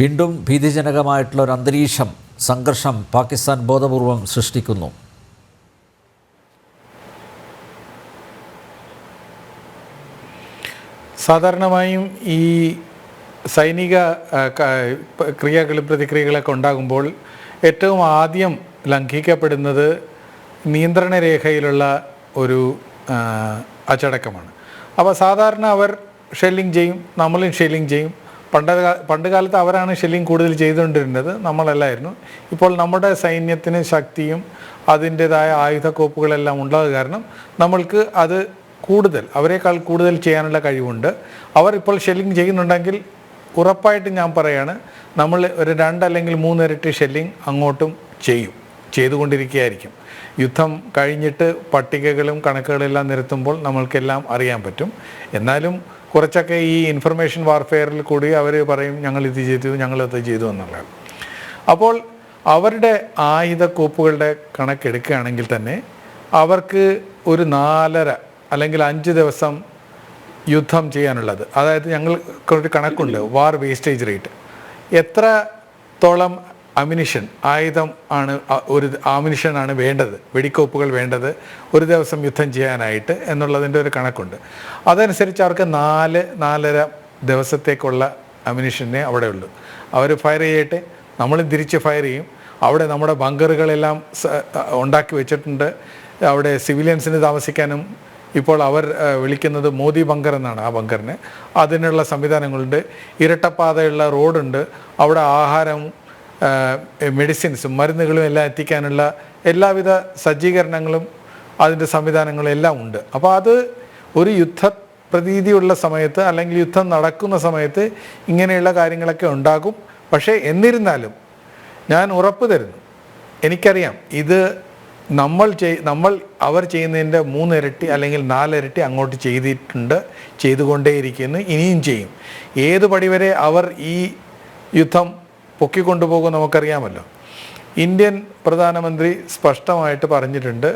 വീണ്ടും ഭീതിജനകമായിട്ടുള്ള ഒരു അന്തരീക്ഷം, സംഘർഷം പാകിസ്ഥാൻ ബോധപൂർവം സൃഷ്ടിക്കുന്നു. സാധാരണമായും ഈ സൈനിക ക്രിയകളും പ്രതിക്രിയകളൊക്കെ ഉണ്ടാകുമ്പോൾ ഏറ്റവും ആദ്യം ലംഘിക്കപ്പെടുന്നത് നിയന്ത്രണ രേഖയിലുള്ള ഒരു അച്ചടക്കമാണ്. അപ്പോൾ സാധാരണ അവർ ഷെല്ലിങ് ചെയ്യും, നമ്മളും ഷെല്ലിങ് ചെയ്യും. പണ്ട് കാലത്ത് അവരാണ് ഷെല്ലിങ് കൂടുതൽ ചെയ്തുകൊണ്ടിരുന്നത്, നമ്മളല്ലായിരുന്നു. ഇപ്പോൾ നമ്മുടെ സൈന്യത്തിന് ശക്തിയും അതിൻ്റേതായ ആയുധക്കോപ്പുകളെല്ലാം ഉള്ളത് കാരണം നമ്മൾക്ക് അത് അവരെക്കാൾ കൂടുതൽ ചെയ്യാനുള്ള കഴിവുണ്ട്. അവർ ഇപ്പോൾ ഷെല്ലിങ് ചെയ്യുന്നുണ്ടെങ്കിൽ ഉറപ്പായിട്ടും ഞാൻ പറയാണ്, നമ്മൾ ഒരു 2 അല്ലെങ്കിൽ 3 ഇരട്ടി ഷെല്ലിങ് അങ്ങോട്ടും ചെയ്തുകൊണ്ടിരിക്കുകയായിരിക്കും. യുദ്ധം കഴിഞ്ഞിട്ട് പട്ടികകളും കണക്കുകളെല്ലാം നിരത്തുമ്പോൾ നമ്മൾക്കെല്ലാം അറിയാൻ പറ്റും. എന്നാലും കുറച്ചൊക്കെ ഈ ഇൻഫർമേഷൻ വാർഫെയറിൽ കൂടി അവർ പറയും ഞങ്ങളിത് ചെയ്തു, ഞങ്ങളത് ചെയ്തു എന്നുള്ളത്. അപ്പോൾ അവരുടെ ആയുധക്കോപ്പുകളുടെ കണക്കെടുക്കുകയാണെങ്കിൽ തന്നെ അവർക്ക് ഒരു 4.5 അല്ലെങ്കിൽ 5 ദിവസം യുദ്ധം ചെയ്യാനുള്ളത്. അതായത് ഞങ്ങൾക്കൊരു കണക്കുണ്ട്, വാർ വേസ്റ്റേജ് റേറ്റ്. എത്രത്തോളം ആയുധം ആണ് ഒരു ആമിനിഷനാണ് വേണ്ടത്, വെടിക്കോപ്പുകൾ വേണ്ടത് ഒരു ദിവസം യുദ്ധം ചെയ്യാനായിട്ട് എന്നുള്ളതിൻ്റെ ഒരു കണക്കുണ്ട്. അതനുസരിച്ച് അവർക്ക് 4-4.5 ദിവസത്തേക്കുള്ള അമ്യൂണിഷനെ അവിടെ ഉള്ളൂ. അവർ ഫയർ ചെയ്യട്ടെ, നമ്മൾ തിരിച്ച് ഫയർ ചെയ്യും. അവിടെ നമ്മുടെ ബങ്കറുകളെല്ലാം ഉണ്ടാക്കി വെച്ചിട്ടുണ്ട്. അവിടെ സിവിലിയൻസിന് താമസിക്കാനും ഇപ്പോൾ അവർ വിളിക്കുന്നത് മോദി ബങ്കർ എന്നാണ് ആ ബങ്കറിന്. അതിനുള്ള സംവിധാനങ്ങളുണ്ട്. ഇരട്ടപ്പാതയുള്ള റോഡുണ്ട്. അവിടെ ആഹാരവും മെഡിസിൻസും മരുന്നുകളും എല്ലാം എത്തിക്കാനുള്ള എല്ലാവിധ സജ്ജീകരണങ്ങളും അതിൻ്റെ സംവിധാനങ്ങളും എല്ലാം ഉണ്ട്. അപ്പോൾ അത് ഒരു യുദ്ധപ്രതീതിയുള്ള സമയത്ത് അല്ലെങ്കിൽ യുദ്ധം നടക്കുന്ന സമയത്ത് ഇങ്ങനെയുള്ള കാര്യങ്ങളൊക്കെ ഉണ്ടാകും. പക്ഷേ എന്നിരുന്നാലും ഞാൻ ഉറപ്പ് തരുന്നു, എനിക്കറിയാം ഇത് നമ്മൾ അവർ ചെയ്യുന്നതിൻ്റെ 3 ഇരട്ടി അല്ലെങ്കിൽ 4 ഇരട്ടി അങ്ങോട്ട് ചെയ്തുകൊണ്ടേയിരിക്കുന്നു, ഇനിയും ചെയ്യും. ഏത് പടിവരെ അവർ ഈ യുദ്ധം പൊക്കിക്കൊണ്ടുപോകും നമുക്കറിയാമല്ലോ. ഇന്ത്യൻ പ്രധാനമന്ത്രി സ്പഷ്ടമായിട്ട് പറഞ്ഞിട്ടുണ്ട്,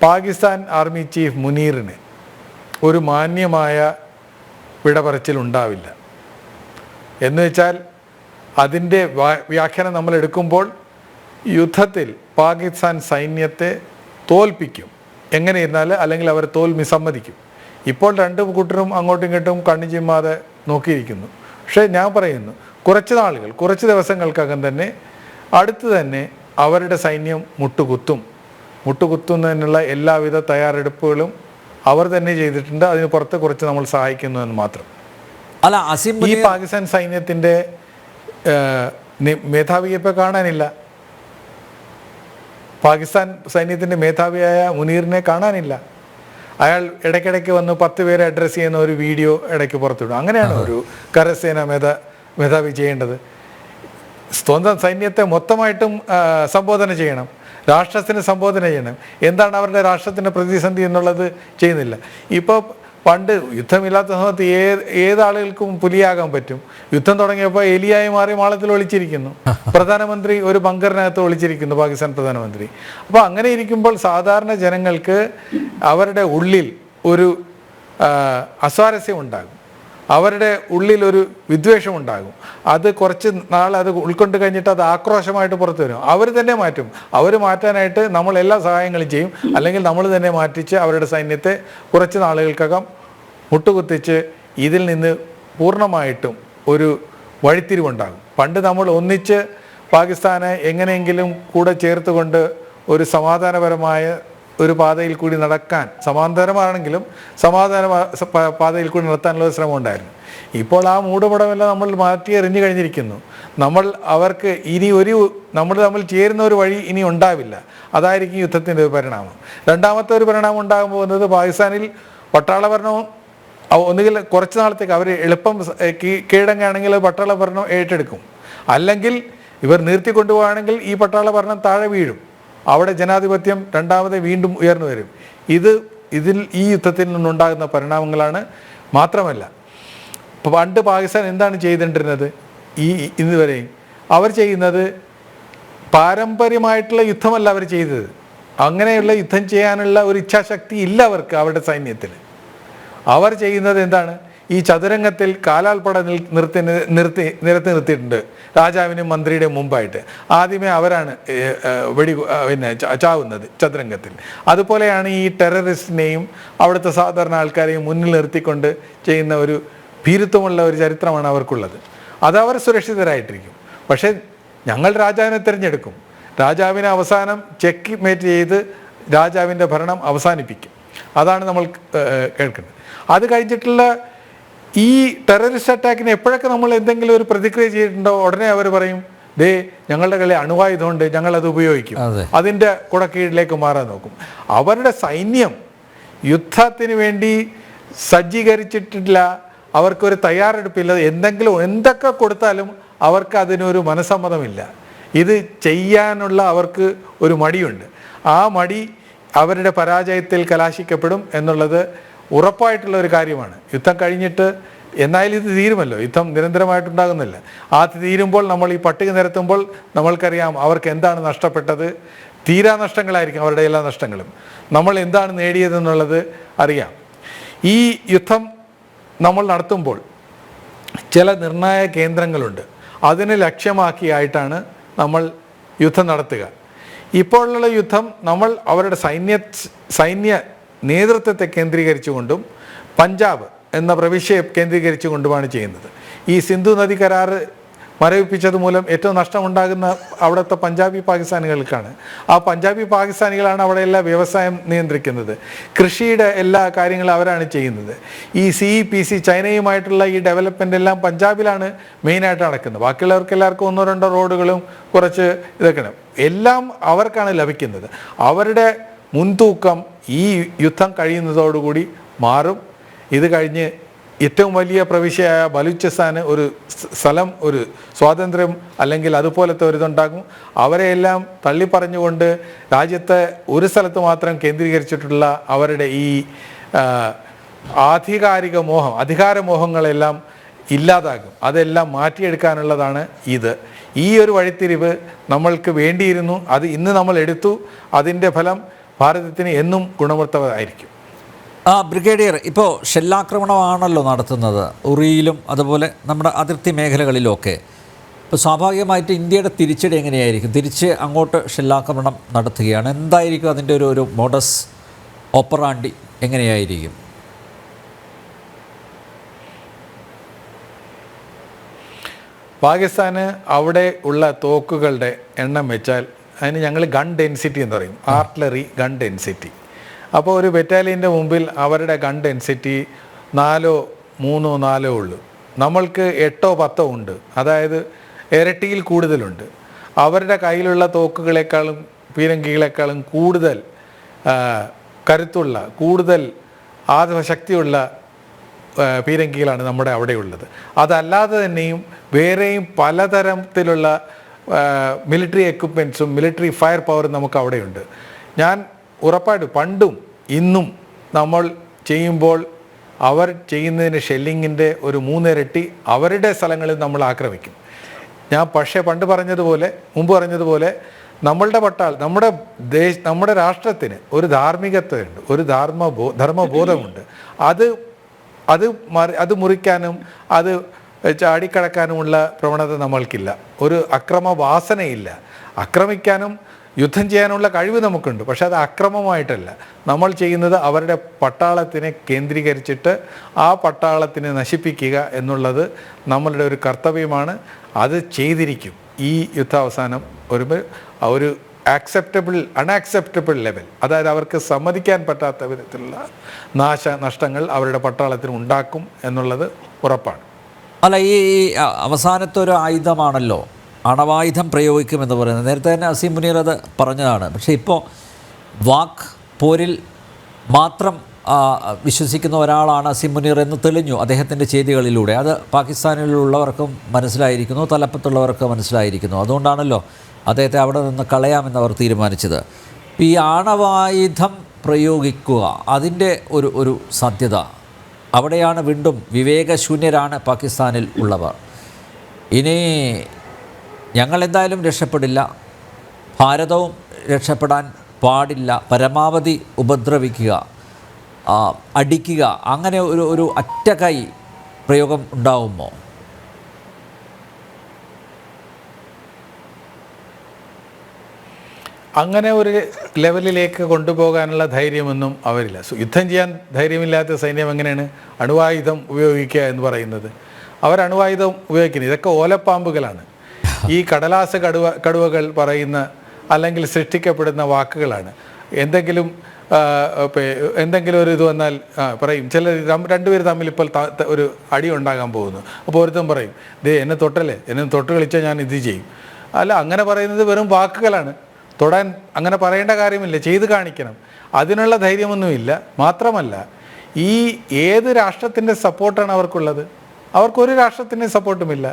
പാകിസ്ഥാൻ ആർമി ചീഫ് മുനീറിന് ഒരു മാന്യമായ വിടപറച്ചിലുണ്ടാവില്ല. എന്ന് വെച്ചാൽ അതിൻ്റെ വ്യാഖ്യാനം നമ്മൾ എടുക്കുമ്പോൾ യുദ്ധത്തിൽ പാകിസ്ഥാൻ സൈന്യത്തെ തോൽപ്പിക്കും എങ്ങനെയിരുന്നാൽ, അല്ലെങ്കിൽ അവർ തോൽവി സമ്മതിക്കും. ഇപ്പോൾ 2 കൂട്ടരും അങ്ങോട്ടും ഇങ്ങോട്ടും കണ്ണു ചിമ്മാതെ നോക്കിയിരിക്കുന്നു. പക്ഷേ ഞാൻ പറയുന്നു, കുറച്ച് ദിവസങ്ങൾക്കകം തന്നെ അടുത്ത് തന്നെ അവരുടെ സൈന്യം മുട്ടുകുത്തുന്നതിനുള്ള എല്ലാവിധ തയ്യാറെടുപ്പുകളും അവർ തന്നെ ചെയ്തിട്ടുണ്ട്. അതിന് പുറത്ത് കുറച്ച് നമ്മൾ സഹായിക്കുന്നു എന്ന് മാത്രം. അല്ല, ഈ പാകിസ്ഥാൻ സൈന്യത്തിൻ്റെ മേധാവിയെ ഇപ്പോൾ കാണാനില്ല. പാകിസ്ഥാൻ സൈന്യത്തിൻ്റെ മേധാവിയായ മുനീറിനെ കാണാനില്ല. അയാൾ ഇടയ്ക്കിടയ്ക്ക് വന്ന് 10 പേരെ അഡ്രസ്സ് ചെയ്യുന്ന ഒരു വീഡിയോ ഇടയ്ക്ക് പുറത്തുവിടും. അങ്ങനെയാണ് ഒരു കരസേന മേധാവി ചെയ്യേണ്ടത്. സ്വന്തം സൈന്യത്തെ മൊത്തമായിട്ടും സംബോധന ചെയ്യണം, രാഷ്ട്രത്തിന് സംബോധന ചെയ്യണം. എന്താണ് അവരുടെ രാഷ്ട്രത്തിൻ്റെ പ്രതിസന്ധി എന്നുള്ളത് ചെയ്യുന്നില്ല. ഇപ്പോൾ പണ്ട് യുദ്ധമില്ലാത്ത സമയത്ത് ഏതാളുകൾക്കും പുലിയാകാൻ പറ്റും. യുദ്ധം തുടങ്ങിയപ്പോൾ എലിയായി മാറി മാളത്തിൽ ഒളിച്ചിരിക്കുന്നു. പ്രധാനമന്ത്രി ഒരു ബങ്കറിനകത്ത് ഒളിച്ചിരിക്കുന്നു, പാകിസ്ഥാൻ പ്രധാനമന്ത്രി. അപ്പോൾ അങ്ങനെ ഇരിക്കുമ്പോൾ സാധാരണ ജനങ്ങൾക്ക് അവരുടെ ഉള്ളിൽ ഒരു അസ്വാരസ്യം ഉണ്ടാകും, അവരുടെ ഉള്ളിൽ ഒരു വിദ്വേഷം ഉണ്ടാകും. അത് കുറച്ച് നാൾ അത് ഉൾക്കൊണ്ട് കഴിഞ്ഞിട്ട് അത് ആക്രോശമായിട്ട് പുറത്തു വരും. അവർ തന്നെ മാറ്റും. അവർ മാറ്റാനായിട്ട് നമ്മൾ എല്ലാ സഹായങ്ങളും ചെയ്യും, അല്ലെങ്കിൽ നമ്മൾ തന്നെ മാറ്റിച്ച് അവരുടെ സൈന്യത്തെ കുറച്ച് നാളുകൾക്കകം മുട്ടുകുത്തിച്ച് ഇതിൽ നിന്ന് പൂർണ്ണമായിട്ടും ഒരു വഴിത്തിരിവുണ്ടാകും. പണ്ട് നമ്മൾ ഒന്നിച്ച് പാകിസ്ഥാനെ എങ്ങനെയെങ്കിലും കൂടെ ചേർത്തുകൊണ്ട് ഒരു സമാധാനപരമായ ഒരു പാതയിൽ കൂടി നടക്കാൻ, സമാന്തരമാണെങ്കിലും സമാധാന പാതയിൽ കൂടി നടത്താനുള്ള ശ്രമം ഉണ്ടായിരുന്നു. ഇപ്പോൾ ആ മൂടുപടമെല്ലാം നമ്മൾ മാറ്റി എറിഞ്ഞു കഴിഞ്ഞിരിക്കുന്നു. അവർക്ക് ഇനി നമ്മൾ തമ്മിൽ ചേരുന്ന ഒരു വഴി ഇനി ഉണ്ടാവില്ല. അതായിരിക്കും യുദ്ധത്തിൻ്റെ ഒരു പരിണാമം. രണ്ടാമത്തെ ഒരു പരിണാമം ഉണ്ടാകാൻ പോകുന്നത് പാകിസ്ഥാനിൽ പട്ടാള ഭരണവും ഒന്നുകിൽ കുറച്ച് നാളത്തേക്ക് അവർ എളുപ്പം കീഴടങ്ങുകയാണെങ്കിൽ പട്ടാള ഭരണം ഏറ്റെടുക്കും. അല്ലെങ്കിൽ ഇവർ നിർത്തിക്കൊണ്ടുപോവുകയാണെങ്കിൽ ഈ പട്ടാള ഭരണം താഴെ വീഴും. അവിടെ ജനാധിപത്യം രണ്ടാമത് വീണ്ടും ഉയർന്നു വരും. ഈ യുദ്ധത്തിൽ നിന്നുണ്ടാകുന്ന പരിണാമങ്ങളാണ്. മാത്രമല്ല, പണ്ട് പാകിസ്ഥാൻ എന്താണ് ചെയ്തുകൊണ്ടിരുന്നത് ഇന്നുവരെയും? അവർ ചെയ്യുന്നത് പാരമ്പര്യമായിട്ടുള്ള യുദ്ധമല്ല അവർ ചെയ്തത്. അങ്ങനെയുള്ള യുദ്ധം ചെയ്യാനുള്ള ഒരു ഇച്ഛാശക്തി ഇല്ല അവർക്ക്, അവരുടെ സൈന്യത്തിന്. അവർ ചെയ്യുന്നത് എന്താണ്? ഈ ചതുരംഗത്തിൽ കാലാൾപ്പട നിർത്തിയിട്ടുണ്ട് രാജാവിനും മന്ത്രിയുടെയും മുമ്പായിട്ട്. ആദ്യമേ അവരാണ് ചാവുന്നത് ചതുരംഗത്തിൽ. അതുപോലെയാണ് ഈ ടെററിസ്റ്റിനെയും അവിടുത്തെ സാധാരണ ആൾക്കാരെയും മുന്നിൽ നിർത്തിക്കൊണ്ട് ചെയ്യുന്ന ഒരു ഭീരുത്വമുള്ള ഒരു ചരിത്രമാണ് അവർക്കുള്ളത്. അതവർ സുരക്ഷിതരായിട്ടിരിക്കും. പക്ഷേ ഞങ്ങൾ രാജാവിനെ തിരഞ്ഞെടുക്കും. രാജാവിനെ അവസാനം ചെക്ക് മേറ്റ് ചെയ്ത് രാജാവിൻ്റെ ഭരണം അവസാനിപ്പിക്കും. അതാണ് നമ്മൾ കേൾക്കുന്നത്. അത് കഴിഞ്ഞിട്ടുള്ള ഈ ടെററിസ്റ്റ് അറ്റാക്കിന് എപ്പോഴൊക്കെ നമ്മൾ എന്തെങ്കിലും ഒരു പ്രതിക്രിയ ചെയ്തിട്ടുണ്ടോ ഉടനെ അവർ പറയും, ദേ ഞങ്ങളുടെ കളി അണുവായുധമുണ്ട്, ഞങ്ങളത് ഉപയോഗിക്കും, അതിൻ്റെ കുടക്കീഴിലേക്ക് മാറാൻ നോക്കും. അവരുടെ സൈന്യം യുദ്ധത്തിന് വേണ്ടി സജ്ജീകരിച്ചിട്ടില്ല, അവർക്കൊരു തയ്യാറെടുപ്പില്ല. എന്തൊക്കെ കൊടുത്താലും അവർക്ക് അതിനൊരു മനസ്സമ്മതമില്ല. ഇത് ചെയ്യാനുള്ള അവർക്ക് ഒരു മടിയുണ്ട്. ആ മടി അവരുടെ പരാജയത്തിൽ കലാശിക്കപ്പെടും എന്നുള്ളത് ഉറപ്പായിട്ടുള്ള ഒരു കാര്യമാണ്. യുദ്ധം കഴിഞ്ഞിട്ട് എന്നാലും ഇത് തീരുമല്ലോ, യുദ്ധം നിരന്തരമായിട്ടുണ്ടാകുന്നില്ല. ആ തീരുമ്പോൾ നമ്മൾ ഈ പട്ടിക നിരത്തുമ്പോൾ നമ്മൾക്കറിയാം അവർക്ക് എന്താണ് നഷ്ടപ്പെട്ടത്. തീരാ നഷ്ടങ്ങളായിരിക്കും അവരുടെ എല്ലാ നഷ്ടങ്ങളും. നമ്മൾ എന്താണ് നേടിയതെന്നുള്ളത് അറിയാം. ഈ യുദ്ധം നമ്മൾ നടത്തുമ്പോൾ ചില നിർണായക കേന്ദ്രങ്ങളുണ്ട്. അതിനെ ലക്ഷ്യമാക്കിയായിട്ടാണ് നമ്മൾ യുദ്ധം നടത്തുക. ഇപ്പോഴുള്ള യുദ്ധം നമ്മൾ അവരുടെ സൈന്യ നേതൃത്വത്തെ കേന്ദ്രീകരിച്ചുകൊണ്ടും പഞ്ചാബ് എന്ന പ്രവിശ്യയെ കേന്ദ്രീകരിച്ചുകൊണ്ടുമാണ് ചെയ്യുന്നത്. ഈ സിന്ധു നദി കരാർ മരവിപ്പിച്ചത് മൂലം ഏറ്റവും നഷ്ടമുണ്ടാകുന്ന അവിടുത്തെ പഞ്ചാബി പാകിസ്ഥാനികൾക്കാണ്. ആ പഞ്ചാബി പാകിസ്ഥാനികളാണ് അവിടെ എല്ലാ വ്യവസായം നിയന്ത്രിക്കുന്നത്. കൃഷിയുടെ എല്ലാ കാര്യങ്ങളും അവരാണ് ചെയ്യുന്നത്. ഈ CEPC ചൈനയുമായിട്ടുള്ള ഈ ഡെവലപ്മെൻ്റ് എല്ലാം പഞ്ചാബിലാണ് മെയിനായിട്ട് നടക്കുന്നത്. ബാക്കിയുള്ളവർക്ക് എല്ലാവർക്കും 1-2 റോഡുകളും കുറച്ച് ഇതൊക്കെയാണ്, എല്ലാം അവർക്കാണ് ലഭിക്കുന്നത്. അവരുടെ മുൻതൂക്കം ഈ യുദ്ധം കഴിയുന്നതോടുകൂടി മാറും. ഇത് കഴിഞ്ഞ് ഏറ്റവും വലിയ പ്രവിശ്യയായ ബലൂചിസ്ഥാന് ഒരു സ്ഥലം, ഒരു സ്വാതന്ത്ര്യം അല്ലെങ്കിൽ അതുപോലത്തെ ഒരിതുണ്ടാകും. അവരെയെല്ലാം തള്ളിപ്പറഞ്ഞുകൊണ്ട് രാജ്യത്തെ ഒരു സ്ഥലത്ത് മാത്രം കേന്ദ്രീകരിച്ചിട്ടുള്ള അവരുടെ ഈ അധികാരമോഹങ്ങളെല്ലാം ഇല്ലാതാകും. അതെല്ലാം മാറ്റിയെടുക്കാനുള്ളതാണ് ഇത്. ഈ ഒരു വഴിത്തിരിവ് നമ്മൾക്ക് വേണ്ടിയിരുന്നു. അത് ഇന്ന് നമ്മൾ എടുത്തു. അതിൻ്റെ ഫലം ഭാരതത്തിന് എന്നും ഗുണവത്തമായിരിക്കും. ബ്രിഗേഡിയർ, ഇപ്പോൾ ഷെല്ലാക്രമണമാണല്ലോ നടത്തുന്നത് ഉറിയിലും അതുപോലെ നമ്മുടെ അതിർത്തി മേഖലകളിലുമൊക്കെ. ഇപ്പോൾ സ്വാഭാവികമായിട്ട് ഇന്ത്യയുടെ തിരിച്ചടി എങ്ങനെയായിരിക്കും? തിരിച്ച് അങ്ങോട്ട് ഷെല്ലാക്രമണം നടത്തുകയാണ്. എന്തായിരിക്കും അതിൻ്റെ ഒരു മോഡസ് ഓപ്പറാണ്ടി എങ്ങനെയായിരിക്കും? പാകിസ്ഥാന് അവിടെ ഉള്ള തോക്കുകളുടെ എണ്ണം വെച്ചാൽ അതിന് ഞങ്ങൾ ഗൺ ഡെൻസിറ്റി എന്ന് പറയും, ആർട്ടിലറി ഗൺ ഡെൻസിറ്റി. അപ്പോൾ ഒരു ബറ്റാലിയൻ്റെ മുമ്പിൽ അവരുടെ ഗൺ ഡെൻസിറ്റി 4, 3, 4 ഉള്ളൂ. നമ്മൾക്ക് 8, 10 ഉണ്ട്. അതായത് ഇരട്ടിയിൽ കൂടുതലുണ്ട്. അവരുടെ കയ്യിലുള്ള തോക്കുകളെക്കാളും പീരങ്കികളെക്കാളും കൂടുതൽ കരുത്തുള്ള, കൂടുതൽ ആത്മശക്തിയുള്ള പീരങ്കികളാണ് നമ്മുടെ അവിടെയുള്ളത്. അതല്ലാതെ തന്നെയും വേറെയും പലതരത്തിലുള്ള മിലിറ്ററി എക്യുപ്മെൻറ്റ്സും മിലിറ്ററി ഫയർ പവറും നമുക്ക് അവിടെയുണ്ട്. ഞാൻ ഉറപ്പായിട്ടും പണ്ടും ഇന്നും നമ്മൾ ചെയ്യുമ്പോൾ അവർ ചെയ്യുന്നതിന് ഷെല്ലിങ്ങിൻ്റെ ഒരു 3 ഇരട്ടി അവരുടെ സ്ഥലങ്ങളിൽ നമ്മൾ ആക്രമിക്കും. ഞാൻ പക്ഷേ മുമ്പ് പറഞ്ഞതുപോലെ നമ്മളുടെ നമ്മുടെ രാഷ്ട്രത്തിന് ഒരു ധാർമ്മികതയുണ്ട്, ഒരു ധർമ്മബോധമുണ്ട്. അത് മുറിക്കാനും അത് ചാടിക്കടക്കാനുമുള്ള പ്രവണത നമ്മൾക്കില്ല. ഒരു അക്രമവാസനയില്ല. ആക്രമിക്കാനും യുദ്ധം ചെയ്യാനുള്ള കഴിവ് നമുക്കുണ്ട്. പക്ഷെ അത് അക്രമമായിട്ടല്ല. നമ്മൾ ചെയ്യുന്നത് അവരുടെ പട്ടാളത്തിനെ കേന്ദ്രീകരിച്ചിട്ട് ആ പട്ടാളത്തിനെ നശിപ്പിക്കുക എന്നുള്ളത് നമ്മളുടെ ഒരു കർത്തവ്യമാണ്. അത് ചെയ്തിരിക്കും. ഈ യുദ്ധാവസാനം ഒരു അൺആക്സെപ്റ്റബിൾ ലെവൽ, അതായത് അവർക്ക് സമ്മതിക്കാൻ പറ്റാത്ത വിധത്തിലുള്ള നാശനഷ്ടങ്ങൾ അവരുടെ പട്ടാളത്തിന് ഉണ്ടാക്കും എന്നുള്ളത് ഉറപ്പാണ്. അല്ല, ഈ അവസാനത്തെ ഒരു ആയുധമാണല്ലോ അണവായുധം പ്രയോഗിക്കുമെന്ന് പറയുന്നത്. നേരത്തെ തന്നെ അസീം മുനീർ അത് പറഞ്ഞതാണ്. പക്ഷേ ഇപ്പോൾ വാക്ക് പോരിൽ മാത്രം വിശ്വസിക്കുന്ന ഒരാളാണ് അസീം മുനീർ എന്ന് തെളിഞ്ഞു അദ്ദേഹത്തിൻ്റെ ചെയ്തികളിലൂടെ. അത് പാകിസ്ഥാനിലുള്ളവർക്കും മനസ്സിലായിരിക്കുന്നു, തലപ്പത്തുള്ളവർക്ക് മനസ്സിലായിരിക്കുന്നു. അതുകൊണ്ടാണല്ലോ അദ്ദേഹത്തെ അവിടെ നിന്ന് കളയാമെന്ന് അവർ തീരുമാനിച്ചത്. ഈ ആണവായുധം പ്രയോഗിക്കുക, അതിൻ്റെ ഒരു സാധ്യത അവിടെയാണ്. വീണ്ടും വിവേകശൂന്യരാണ് പാകിസ്ഥാനിൽ ഉള്ളവർ. ഇനി ഞങ്ങളെന്തായാലും രക്ഷപ്പെടില്ല, ഭാരതവും രക്ഷപ്പെടാൻ പാടില്ല, പരമാവധി ഉപദ്രവിക്കുക, അടിക്കുക, അങ്ങനെ ഒരു അറ്റകൈ പ്രയോഗം ഉണ്ടാവുമോ? അങ്ങനെ ഒരു ലെവലിലേക്ക് കൊണ്ടുപോകാനുള്ള ധൈര്യമൊന്നും അവരില്ല. യുദ്ധം ചെയ്യാൻ ധൈര്യമില്ലാത്ത സൈന്യം എങ്ങനെയാണ് അണുവായുധം ഉപയോഗിക്കുക എന്ന് പറയുന്നത്? അവർ അണുവായുധം ഉപയോഗിക്കുന്നത് ഇതൊക്കെ ഓലപ്പാമ്പുകളാണ്. ഈ കടലാസ കടുവകൾ പറയുന്ന അല്ലെങ്കിൽ സൃഷ്ടിക്കപ്പെടുന്ന വാക്കുകളാണ്. എന്തെങ്കിലും ഒരു ഇത് വന്നാൽ പറയും. രണ്ടുപേർ തമ്മിൽ ഇപ്പോൾ ഒരു അടി ഉണ്ടാകാൻ പോകുന്നു. അപ്പോൾ ഒരുത്തൻ പറയും, ദേ എന്നെ തൊട്ടല്ലേ, എന്നെ തൊട്ട് കളിച്ചാൽ ഞാൻ ഇത് ചെയ്യും. അല്ല, അങ്ങനെ പറയുന്നത് വെറും വാക്കുകളാണ്. തൊടാൻ അങ്ങനെ പറയേണ്ട കാര്യമില്ല, ചെയ്ത് കാണിക്കണം. അതിനുള്ള ധൈര്യമൊന്നുമില്ല. മാത്രമല്ല, ഈ ഏത് രാഷ്ട്രത്തിൻ്റെ സപ്പോർട്ടാണ് അവർക്കുള്ളത്? അവർക്കൊരു രാഷ്ട്രത്തിൻ്റെ സപ്പോർട്ടുമില്ല.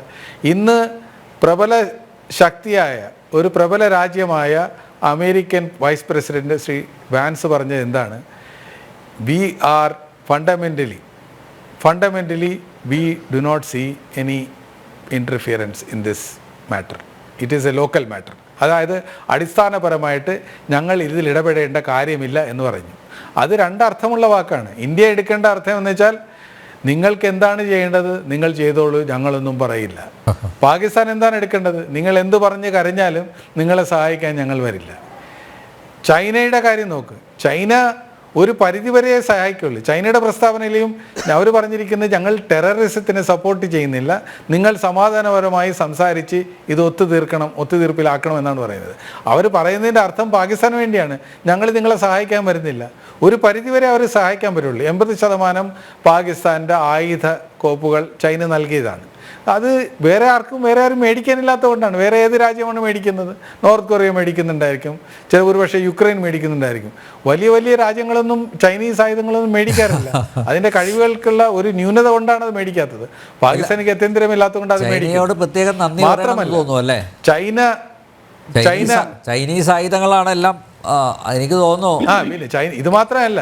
ഇന്ന് പ്രബല ശക്തിയായ ഒരു പ്രബല രാജ്യമായ American vice president Shri Vance പറഞ്ഞത് എന്താണ്? We are fundamentally we do not see any interference in this matter. It is a local matter. അതായത് അടിസ്ഥാനപരമായിട്ട് ഞങ്ങൾ ഇതിൽ ഇടപെടേണ്ട കാര്യമില്ല എന്ന് പറഞ്ഞു. അത് രണ്ടർത്ഥമുള്ള വാക്കാണ്. ഇന്ത്യ എടുക്കേണ്ട അർത്ഥം എന്ന് വെച്ചാൽ നിങ്ങൾക്ക് എന്താണ് ചെയ്യേണ്ടത് നിങ്ങൾ ചെയ്തോളൂ, ഞങ്ങളൊന്നും പറയില്ല. പാകിസ്ഥാൻ എന്താണ് എടുക്കേണ്ടത്? നിങ്ങൾ എന്ത് പറഞ്ഞ് കരഞ്ഞാലും നിങ്ങളെ സഹായിക്കാൻ ഞങ്ങൾ വരില്ല. ചൈനയുടെ കാര്യം നോക്ക്. ചൈന ഒരു പരിധിവരെ സഹായിക്കുള്ളൂ. ചൈനയുടെ പ്രസ്താവനയിലും അവർ പറഞ്ഞിരിക്കുന്നത് ഞങ്ങൾ ടെററിസത്തിനെ സപ്പോർട്ട് ചെയ്യുന്നില്ല, നിങ്ങൾ സമാധാനപരമായി സംസാരിച്ച് ഇത് ഒത്തുതീർപ്പിലാക്കണം എന്നാണ് പറയുന്നത്. അവർ പറയുന്നതിൻ്റെ അർത്ഥം പാകിസ്ഥാന് വേണ്ടിയാണ്, ഞങ്ങൾ നിങ്ങളെ സഹായിക്കാൻ വരുന്നില്ല. ഒരു പരിധിവരെ അവർ സഹായിക്കാൻ പറ്റുള്ളൂ. 80% പാകിസ്ഥാൻ്റെ ആയുധ കോപ്പുകൾ ചൈന നൽകിയതാണ്. അത് വേറെ ആരും മേടിക്കാനില്ലാത്തതുകൊണ്ടാണ്. വേറെ ഏത് രാജ്യമാണ് മേടിക്കുന്നത്? നോർത്ത് കൊറിയ മേടിക്കുന്നുണ്ടായിരിക്കും, ഒരുപക്ഷെ യുക്രൈൻ മേടിക്കുന്നുണ്ടായിരിക്കും. വലിയ വലിയ രാജ്യങ്ങളൊന്നും ചൈനീസ് ആയുധങ്ങളൊന്നും മേടിക്കാറില്ല. അതിൻ്റെ കഴിവുകൾക്കുള്ള ഒരു ന്യൂനത കൊണ്ടാണ് അത് മേടിക്കാത്തത്. പാകിസ്ഥാനിക്ക് ഗത്യന്തരമില്ലാത്തതുകൊണ്ട് അത് മേടിക്കും. മാത്രമല്ല, ചൈനീസ് ആയുധങ്ങളാണെല്ലാം എനിക്ക് തോന്നുന്നു. ഇത് മാത്രമല്ല,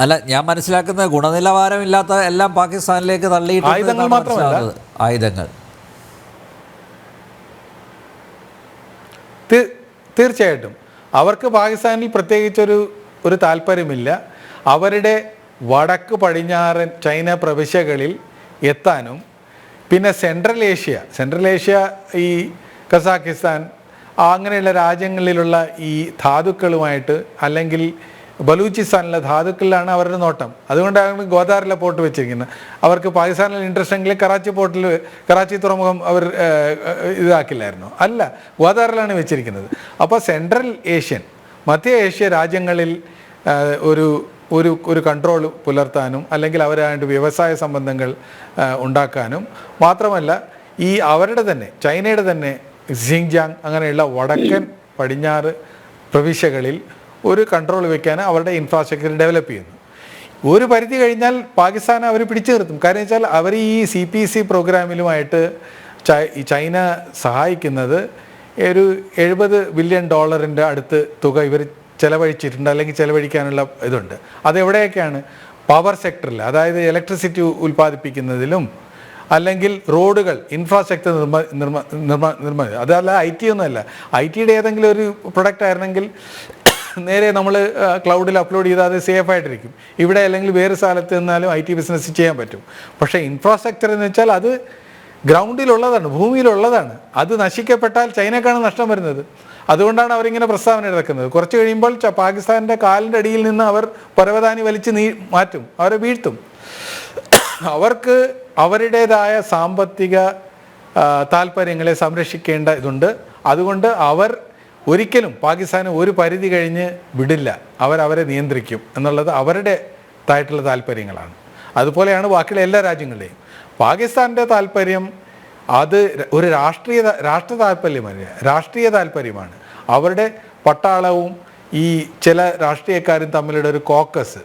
അല്ല, ഞാൻ മനസ്സിലാക്കുന്ന ഗുണനിലവാരമില്ലാത്ത എല്ലാം പാകിസ്ഥാനിലേക്ക് തള്ളിയിട്ട് ആയുധങ്ങൾ മാത്രമല്ല, ആയുധങ്ങൾ തീർച്ചയായിട്ടും അവർക്ക് പാകിസ്ഥാനിൽ പ്രത്യേകിച്ചൊരു താല്പര്യമില്ല. അവരുടെ വടക്ക് പടിഞ്ഞാറൻ ചൈന പ്രവിശ്യകളിൽ എത്താനും പിന്നെ സെൻട്രൽ ഏഷ്യ ഈ കസാഖിസ്ഥാൻ അങ്ങനെയുള്ള രാജ്യങ്ങളിലുള്ള ഈ ധാതുക്കളുമായിട്ട് അല്ലെങ്കിൽ ബലൂചിസ്ഥാനിലെ ധാതുക്കളിലാണ് അവരുടെ നോട്ടം. അതുകൊണ്ടാണ് ഗോദാറിലെ പോർട്ട് വെച്ചിരിക്കുന്നത്. അവർക്ക് പാകിസ്ഥാനിൽ ഇൻട്രസ്റ്റ് എങ്കിൽ കറാച്ചി തുറമുഖം അവർ ഇതാക്കില്ലായിരുന്നു. അല്ല, ഗോദാറിലാണ് വെച്ചിരിക്കുന്നത്. അപ്പോൾ സെൻട്രൽ ഏഷ്യൻ മധ്യ ഏഷ്യ രാജ്യങ്ങളിൽ ഒരു കൺട്രോൾ പുലർത്താനും അല്ലെങ്കിൽ അവരായിട്ട് വ്യവസായ സംബന്ധങ്ങൾ ഉണ്ടാക്കാനും മാത്രമല്ല ഈ അവരുടെ തന്നെ ചൈനയുടെ തന്നെ സിങ്ജാങ് അങ്ങനെയുള്ള വടക്കൻ പടിഞ്ഞാറ് പ്രവിശ്യകളിൽ ഒരു കൺട്രോൾ വയ്ക്കാൻ അവരുടെ ഇൻഫ്രാസ്ട്രക്ചർ ഡെവലപ്പ് ചെയ്യുന്നു. ഒരു പരിധി കഴിഞ്ഞാൽ പാകിസ്ഥാനെ അവർ പിടിച്ചു നിർത്തും. കാര്യം വെച്ചാൽ അവർ ഈ CPC പ്രോഗ്രാമിലുമായിട്ട് ചൈന സഹായിക്കുന്നത് ഒരു $70 ബില്യൺ അടുത്ത് തുക ഇവർ ചെലവഴിച്ചിട്ടുണ്ട് അല്ലെങ്കിൽ ചെലവഴിക്കാനുള്ള ഇതുണ്ട്. അതെവിടെയൊക്കെയാണ്? പവർ സെക്ടറിൽ, അതായത് ഇലക്ട്രിസിറ്റി ഉൽപ്പാദിപ്പിക്കുന്നതിലും അല്ലെങ്കിൽ റോഡുകൾ ഇൻഫ്രാസ്ട്രക്ചർ നിർമ്മാണം. അതല്ല IT ഒന്നുമല്ല. IT-യുടെ ഏതെങ്കിലും ഒരു പ്രൊഡക്റ്റ് ആയിരുന്നെങ്കിൽ നേരെ നമ്മൾ ക്ലൗഡിൽ അപ്ലോഡ് ചെയ്താൽ അത് സേഫ് ആയിട്ടിരിക്കും. ഇവിടെ അല്ലെങ്കിൽ വേറെ സ്ഥലത്ത് നിന്നാലും IT ബിസിനസ് ചെയ്യാൻ പറ്റും. പക്ഷേ ഇൻഫ്രാസ്ട്രക്ചർ എന്ന് വെച്ചാൽ അത് ഗ്രൗണ്ടിലുള്ളതാണ്, ഭൂമിയിലുള്ളതാണ്. അത് നശിക്കപ്പെട്ടാൽ ചൈനക്കാണ് നഷ്ടം വരുന്നത്. അതുകൊണ്ടാണ് അവരിങ്ങനെ പ്രസ്താവന ഇറക്കുന്നത്. കുറച്ച് കഴിയുമ്പോൾ പാകിസ്ഥാൻ്റെ കാലിൻ്റെ അടിയിൽ നിന്ന് അവർ പരവതാനി വലിച്ച് മാറ്റും, അവരെ വീഴ്ത്തും. അവർക്ക് അവരുടേതായ സാമ്പത്തിക താല്പര്യങ്ങളെ സംരക്ഷിക്കേണ്ട ഇതുണ്ട്. അതുകൊണ്ട് അവർ ഒരിക്കലും പാകിസ്ഥാന് ഒരു പരിധി കഴിഞ്ഞ് വിടില്ല. അവരെ നിയന്ത്രിക്കും എന്നുള്ളത് അവരുടേതായിട്ടുള്ള താല്പര്യങ്ങളാണ്. അതുപോലെയാണ് ബാക്കിയുള്ള എല്ലാ രാജ്യങ്ങളുടെയും. പാകിസ്ഥാൻ്റെ താല്പര്യം അത് ഒരു രാഷ്ട്രീയ താല്പര്യമാണ്. അവരുടെ പട്ടാളവും ഈ ചില രാഷ്ട്രീയക്കാരും തമ്മിലുള്ള ഒരു കോക്കസ്,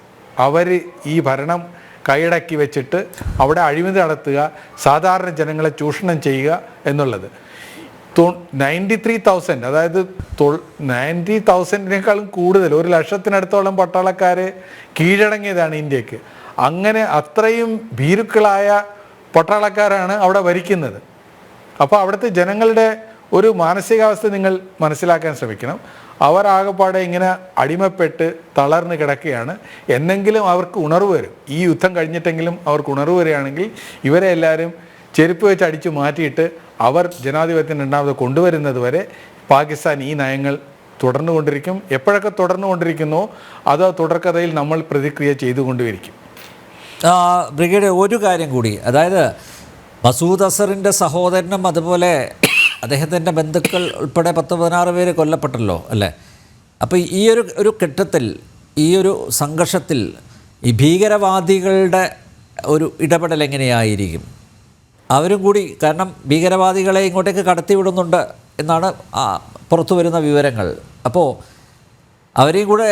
അവർ ഈ ഭരണം കൈയടക്കി വെച്ചിട്ട് അവിടെ അഴിമതി നടത്തുക, സാധാരണ ജനങ്ങളെ ചൂഷണം ചെയ്യുക എന്നുള്ളത്. 93,000, അതായത് 90,000-നേക്കാളും കൂടുതൽ 100,000-നടുത്തോളം പട്ടാളക്കാരെ കീഴടങ്ങിയതാണ് ഇന്ത്യക്ക്. അങ്ങനെ അത്രയും ഭീരുക്കളായ പട്ടാളക്കാരാണ് അവിടെ ഭരിക്കുന്നത്. അപ്പോൾ അവിടുത്തെ ജനങ്ങളുടെ ഒരു മാനസികാവസ്ഥ നിങ്ങൾ മനസ്സിലാക്കാൻ ശ്രമിക്കണം. അവർ ആകെപ്പാടെ ഇങ്ങനെ അടിമപ്പെട്ട് തളർന്ന് കിടക്കുകയാണ്. എന്നെങ്കിലും അവർക്ക് ഉണർവ് വരും, ഈ യുദ്ധം കഴിഞ്ഞിട്ടെങ്കിലും അവർക്ക് ഉണർവ് വരികയാണെങ്കിൽ ഇവരെ എല്ലാവരും ചെരുപ്പ് വെച്ച് അടിച്ചു മാറ്റിയിട്ട് അവർ ജനാധിപത്യം രണ്ടാമത് കൊണ്ടുവരുന്നത് വരെ പാകിസ്ഥാൻ ഈ നയങ്ങൾ തുടർന്നുകൊണ്ടിരിക്കും. എപ്പോഴൊക്കെ തുടർന്നുകൊണ്ടിരിക്കുന്നോ അത് തുടർക്കഥയിൽ നമ്മൾ പ്രതിക്രിയ ചെയ്തുകൊണ്ടിരിക്കും. ബ്രിഗേഡ്, ഒരു കാര്യം കൂടി, അതായത് മസൂദ് അസറിൻ്റെ സഹോദരനും അതുപോലെ അദ്ദേഹത്തിൻ്റെ ബന്ധുക്കൾ ഉൾപ്പെടെ 10-16 പേര് കൊല്ലപ്പെട്ടല്ലോ അല്ലേ? അപ്പോൾ ഈ ഒരു ഘട്ടത്തിൽ, ഈ ഒരു സംഘർഷത്തിൽ ഈ ഭീകരവാദികളുടെ ഒരു ഇടപെടൽ എങ്ങനെയായിരിക്കും? അവരും കൂടി, കാരണം ഭീകരവാദികളെ ഇങ്ങോട്ടേക്ക് കടത്തിവിടുന്നുണ്ട് എന്നാണ് പുറത്തു വരുന്ന വിവരങ്ങൾ. അപ്പോൾ അവരെയും കൂടെ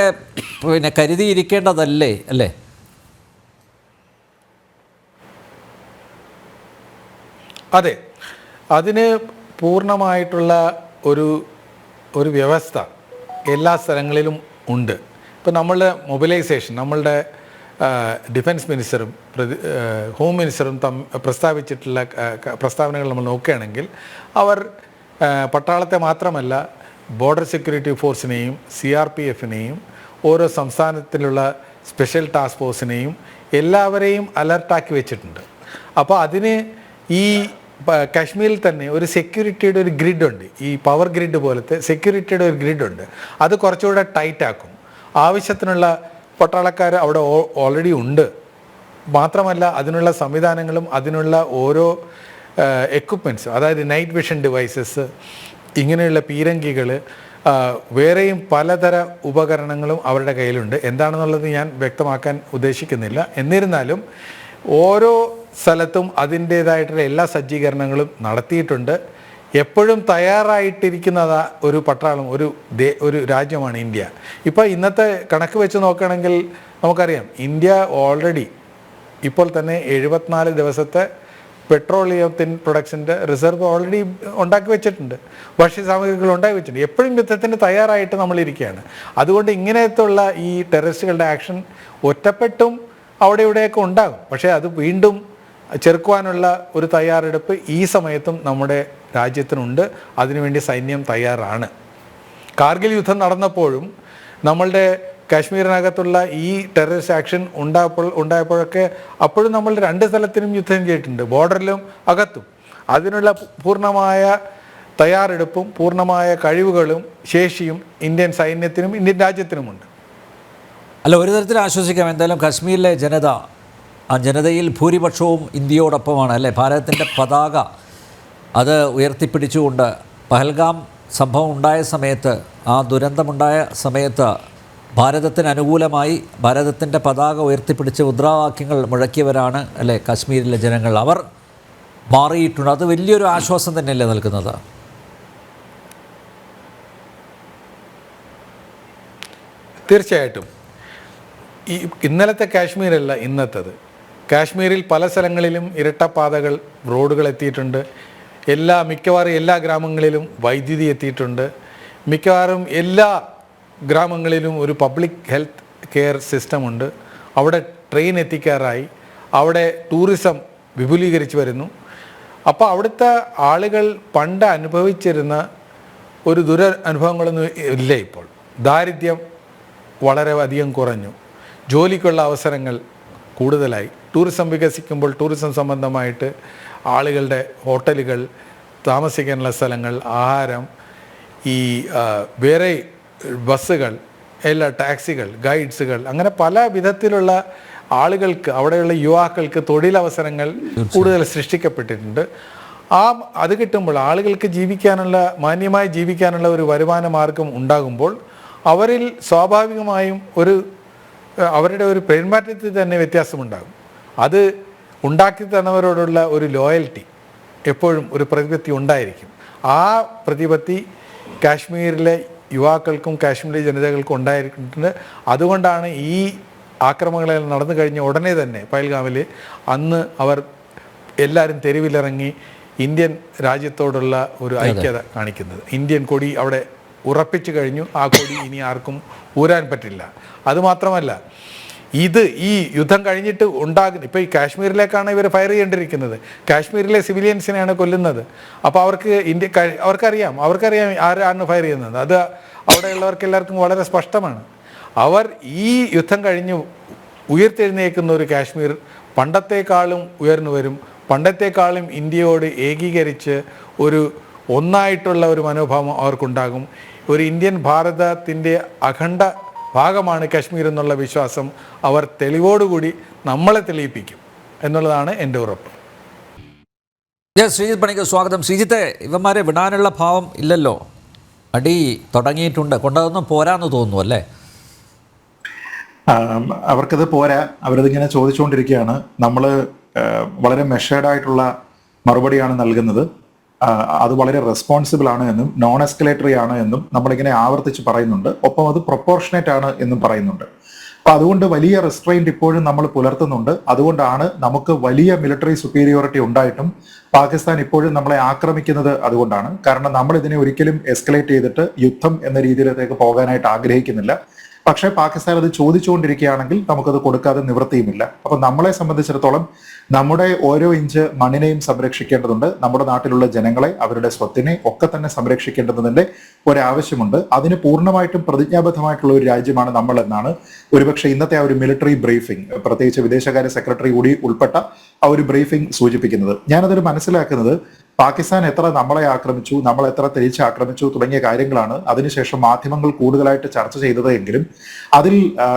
പിന്നെ കരുതിയിരിക്കേണ്ടതല്ലേ അല്ലേ? അതെ, അതിന് പൂർണ്ണമായിട്ടുള്ള ഒരു വ്യവസ്ഥ എല്ലാ സ്ഥലങ്ങളിലും ഉണ്ട്. ഇപ്പോൾ നമ്മളുടെ മൊബിലൈസേഷൻ, നമ്മളുടെ ഡിഫൻസ് മിനിസ്റ്ററും ഹോം മിനിസ്റ്ററും പ്രസ്താവിച്ചിട്ടുള്ള പ്രസ്താവനകൾ നമ്മൾ നോക്കുകയാണെങ്കിൽ അവർ പട്ടാളത്തെ മാത്രമല്ല ബോർഡർ സെക്യൂരിറ്റി ഫോഴ്സിനെയും CRPFനെയും ഓരോ സംസ്ഥാനത്തിലുള്ള സ്പെഷ്യൽ ടാസ്ക് ഫോഴ്സിനെയും എല്ലാവരെയും അലർട്ടാക്കി വെച്ചിട്ടുണ്ട്. അപ്പോൾ അതിന് ഈ കാശ്മീരിൽ തന്നെ ഒരു സെക്യൂരിറ്റിയുടെ ഒരു ഗ്രിഡ് ഉണ്ട്, ഈ പവർ ഗ്രിഡ് പോലത്തെ സെക്യൂരിറ്റിയുടെ ഒരു ഗ്രിഡ് ഉണ്ട്. അത് കുറച്ചുകൂടെ ടൈറ്റ് ആക്കും. ആവശ്യത്തിനുള്ള പട്ടാളക്കാർ അവിടെ ഓൾറെഡി ഉണ്ട്. മാത്രമല്ല അതിനുള്ള സംവിധാനങ്ങളും അതിനുള്ള ഓരോ എക്യുപ്മെൻറ്റ്സും, അതായത് നൈറ്റ് വിഷൻ ഡിവൈസസ്, ഇങ്ങനെയുള്ള പീരങ്കികൾ, വേറെയും പലതര ഉപകരണങ്ങളും അവരുടെ കയ്യിലുണ്ട്. എന്താണെന്നുള്ളത് ഞാൻ വ്യക്തമാക്കാൻ ഉദ്ദേശിക്കുന്നില്ല. എന്നിരുന്നാലും ഓരോ സ്ഥലത്തും അതിൻ്റേതായിട്ടുള്ള എല്ലാ സജ്ജീകരണങ്ങളും നടത്തിയിട്ടുണ്ട്. എപ്പോഴും തയ്യാറായിട്ടിരിക്കുന്നത് ഒരു പട്ടാളം, ഒരു രാജ്യമാണ് ഇന്ത്യ. ഇപ്പോൾ ഇന്നത്തെ കണക്ക് വെച്ച് നോക്കുകയാണെങ്കിൽ നമുക്കറിയാം, ഇന്ത്യ ഓൾറെഡി ഇപ്പോൾ തന്നെ 74 ദിവസത്തെ പെട്രോളിയത്തിൻ പ്രൊഡക്ഷൻ്റെ റിസർവ് ഓൾറെഡി ഉണ്ടാക്കി വെച്ചിട്ടുണ്ട്, ഭക്ഷ്യസാമഗ്രികൾ ഉണ്ടാക്കി വെച്ചിട്ടുണ്ട്. എപ്പോഴും യുദ്ധത്തിന് തയ്യാറായിട്ട് നമ്മളിരിക്കുകയാണ്. അതുകൊണ്ട് ഇങ്ങനത്തുള്ള ഈ ടെററിസ്റ്റുകളുടെ ആക്ഷൻ ഒറ്റപ്പെട്ടും അവിടെ ഇവിടെയൊക്കെ ഉണ്ടാകും. പക്ഷേ അത് വീണ്ടും ചെറുക്കുവാനുള്ള ഒരു തയ്യാറെടുപ്പ് ഈ സമയത്തും നമ്മുടെ രാജ്യത്തിനുണ്ട്. അതിനുവേണ്ടി സൈന്യം തയ്യാറാണ്. കാർഗിൽ യുദ്ധം നടന്നപ്പോഴും നമ്മളുടെ കാശ്മീരിനകത്തുള്ള ഈ ടെററിസ്റ്റ് ആക്ഷൻ ഉണ്ടായപ്പോഴൊക്കെ അപ്പോഴും നമ്മൾ 2 സ്ഥലത്തിനും യുദ്ധം ചെയ്തിട്ടുണ്ട്, ബോർഡറിലും അകത്തും. അതിനുള്ള പൂർണ്ണമായ തയ്യാറെടുപ്പും പൂർണ്ണമായ കഴിവുകളും ശേഷിയും ഇന്ത്യൻ സൈന്യത്തിനും ഇന്ത്യൻ രാജ്യത്തിനുമുണ്ട്. അല്ല, ഒരു തരത്തിൽ ആശ്വസിക്കാം. എന്തായാലും കാശ്മീരിലെ ജനത, ആ ജനതയിൽ ഭൂരിപക്ഷവും ഇന്ത്യയോടൊപ്പമാണ് അല്ലേ? ഭാരതത്തിൻ്റെ പതാക അത് ഉയർത്തിപ്പിടിച്ചുകൊണ്ട് പഹൽഗാം സംഭവം ഉണ്ടായ സമയത്ത്, ആ ദുരന്തമുണ്ടായ സമയത്ത് ഭാരതത്തിന് അനുകൂലമായി ഭാരതത്തിൻ്റെ പതാക ഉയർത്തിപ്പിടിച്ച് മുദ്രാവാക്യങ്ങൾ മുഴക്കിയവരാണ് അല്ലേ കാശ്മീരിലെ ജനങ്ങൾ. അവർ മാറിയിട്ടുണ്ട്. അത് വലിയൊരു ആശ്വാസം തന്നെയല്ലേ നൽകുന്നത്? തീർച്ചയായിട്ടും. ഈ ഇന്നലത്തെ കാശ്മീരല്ല ഇന്നത്തേത്. കാശ്മീരിൽ പല സ്ഥലങ്ങളിലും ഇരട്ടപ്പാതകൾ, റോഡുകൾ എത്തിയിട്ടുണ്ട്. മിക്കവാറും എല്ലാ ഗ്രാമങ്ങളിലും വൈദ്യുതി എത്തിയിട്ടുണ്ട്. മിക്കവാറും എല്ലാ ഗ്രാമങ്ങളിലും ഒരു പബ്ലിക് ഹെൽത്ത് കെയർ സിസ്റ്റമുണ്ട്. അവിടെ ട്രെയിൻ എത്തിക്കാറായി. അവിടെ ടൂറിസം വിപുലീകരിച്ച് വരുന്നു. അപ്പോൾ അവിടുത്തെ ആളുകൾ പണ്ട് അനുഭവിച്ചിരുന്ന ഒരു അനുഭവങ്ങളൊന്നും ഇല്ല ഇപ്പോൾ. ദാരിദ്ര്യം വളരെ അധികം കുറഞ്ഞു. ജോലിക്കുള്ള അവസരങ്ങൾ കൂടുതലായി. ടൂറിസം വികസിക്കുമ്പോൾ ടൂറിസം സംബന്ധമായിട്ട് ആളുകളുടെ ഹോട്ടലുകൾ, താമസിക്കാനുള്ള സ്ഥലങ്ങൾ, ആഹാരം, ഈ വേറെ ബസ്സുകൾ, എല്ലാ ടാക്സികൾ, ഗൈഡ്സുകൾ, അങ്ങനെ പല വിധത്തിലുള്ള ആളുകൾക്ക്, അവിടെയുള്ള യുവാക്കൾക്ക് തൊഴിലവസരങ്ങൾ കൂടുതൽ സൃഷ്ടിക്കപ്പെട്ടിട്ടുണ്ട്. അത് കിട്ടുമ്പോൾ ആളുകൾക്ക് മാന്യമായി ജീവിക്കാനുള്ള ഒരു വരുമാന മാർഗം ഉണ്ടാകുമ്പോൾ അവരിൽ സ്വാഭാവികമായും അവരുടെ ഒരു പെരുമാറ്റത്തിൽ തന്നെ വ്യത്യാസമുണ്ടാകും. അത് ഉണ്ടാക്കി തന്നവരോടുള്ള ഒരു ലോയൽറ്റി, എപ്പോഴും ഒരു പ്രതിപത്തി ഉണ്ടായിരിക്കും. ആ പ്രതിപത്തി കാശ്മീരിലെ യുവാക്കൾക്കും കാശ്മീരി ജനതകൾക്കും ഉണ്ടായിരിക്കുന്നുണ്ട്. അതുകൊണ്ടാണ് ഈ ആക്രമണങ്ങൾ നടന്നു കഴിഞ്ഞ ഉടനെ തന്നെ പഹൽഗാമിൽ അന്ന് അവർ എല്ലാവരും തെരുവിലിറങ്ങി ഇന്ത്യൻ രാജ്യത്തോടുള്ള ഒരു ഐക്യത കാണിക്കുന്നത്. ഇന്ത്യൻ കൊടി അവിടെ ഉറപ്പിച്ചു കഴിഞ്ഞു. ആ കൊടി ഇനി ആർക്കും ഊരാൻ പറ്റില്ല. അതുമാത്രമല്ല, ഈ യുദ്ധം കഴിഞ്ഞിട്ട് ഇപ്പോൾ ഈ കാശ്മീരിലേക്കാണ് ഇവർ ഫയർ ചെയ്യേണ്ടിയിരിക്കുന്നത്. കാശ്മീരിലെ സിവിലിയൻസിനെയാണ് കൊല്ലുന്നത്. അപ്പോൾ അവർക്കറിയാം ആരാണ് ഫയർ ചെയ്യുന്നത്. അവിടെയുള്ളവർക്ക് എല്ലാവർക്കും വളരെ സ്പഷ്ടമാണ്. അവർ ഈ യുദ്ധം കഴിഞ്ഞ് ഉയർത്തെഴുന്നേൽക്കുന്ന ഒരു കാശ്മീർ പണ്ടത്തെക്കാളും ഉയർന്നു വരും. പണ്ടത്തെക്കാളും ഇന്ത്യയോട് ഏകീകരിച്ച് ഒരു ഒന്നായിട്ടുള്ള ഒരു മനോഭാവം അവർക്കുണ്ടാകും. ഒരു ഇന്ത്യൻ ഭാരതത്തിൻ്റെ അഖണ്ഡ ഭാഗമാണ് കാശ്മീർ എന്നുള്ള വിശ്വാസം അവർ തെളിവോടുകൂടി നമ്മളെ തെളിയിപ്പിക്കും എന്നുള്ളതാണ് എൻ്റെ ഉറപ്പ്. ശ്രീജിത്ത് പണിക്ക് സ്വാഗതം. ശ്രീജിത്തെ, ഇവന്മാരെ വിടാനുള്ള ഭാവം ഇല്ലല്ലോ, അടി തുടങ്ങിയിട്ടുണ്ട്, കൊണ്ടതൊന്നും പോരാന്ന് തോന്നുന്നു അല്ലേ? അവർക്കത് പോരാ, അവരതിങ്ങനെ ചോദിച്ചുകൊണ്ടിരിക്കുകയാണ്. നമ്മൾ വളരെ മെഷേർഡായിട്ടുള്ള മറുപടിയാണ് നൽകുന്നത്. അത് വളരെ റെസ്പോൺസിബിൾ ആണ് എന്നും നോൺ എസ്കലേറ്ററി ആണ് എന്നും നമ്മളിങ്ങനെ ആവർത്തിച്ച് പറയുന്നുണ്ട്. ഒപ്പം അത് പ്രൊപ്പോർഷനേറ്റ് ആണ് എന്നും പറയുന്നുണ്ട്. അപ്പൊ അതുകൊണ്ട് വലിയ റെസ്ട്രെയിൻറ്റ് ഇപ്പോഴും നമ്മൾ പുലർത്തുന്നുണ്ട്. അതുകൊണ്ടാണ് നമുക്ക് വലിയ മിലിറ്ററി സുപ്പീരിയോറിറ്റി ഉണ്ടായിട്ടും പാകിസ്ഥാൻ ഇപ്പോഴും നമ്മളെ ആക്രമിക്കുന്നത്. അതുകൊണ്ടാണ്. കാരണം നമ്മൾ ഇതിനെ ഒരിക്കലും എസ്കലേറ്റ് ചെയ്തിട്ട് യുദ്ധം എന്ന രീതിയിലേക്ക് പോകാനായിട്ട് ആഗ്രഹിക്കുന്നില്ല. പക്ഷേ പാകിസ്ഥാൻ അത് ചോദിച്ചുകൊണ്ടിരിക്കുകയാണെങ്കിൽ നമുക്കത് കൊടുക്കാതെ നിവൃത്തിയുമില്ല. അപ്പൊ നമ്മളെ സംബന്ധിച്ചിടത്തോളം നമ്മുടെ ഓരോ ഇഞ്ച് മണ്ണിനെയും സംരക്ഷിക്കേണ്ടതുണ്ട്. നമ്മുടെ നാട്ടിലുള്ള ജനങ്ങളെ, അവരുടെ സ്വത്തിനെ ഒക്കെ തന്നെ സംരക്ഷിക്കേണ്ടതിന്റെ ഒരാവശ്യമുണ്ട്. അതിന് പൂർണ്ണമായിട്ടും പ്രതിജ്ഞാബദ്ധമായിട്ടുള്ള ഒരു രാജ്യമാണ് നമ്മൾ എന്നാണ് ഒരുപക്ഷെ ഇന്നത്തെ ആ ഒരു മിലിറ്ററി ബ്രീഫിംഗ്, പ്രത്യേകിച്ച് വിദേശകാര്യ സെക്രട്ടറി കൂടി ഉൾപ്പെട്ട ആ ഒരു ബ്രീഫിംഗ് സൂചിപ്പിക്കുന്നത്. ഞാനതിൽ മനസ്സിലാക്കുന്നത് പാകിസ്ഥാൻ എത്ര നമ്മളെ ആക്രമിച്ചു, നമ്മൾ എത്ര തിരിച്ചാക്രമിച്ചു തുടങ്ങിയ കാര്യങ്ങളാണ് അതിനുശേഷം മാധ്യമങ്ങൾ കൂടുതലായിട്ട് ചർച്ച ചെയ്തത് എങ്കിലും അതിൽ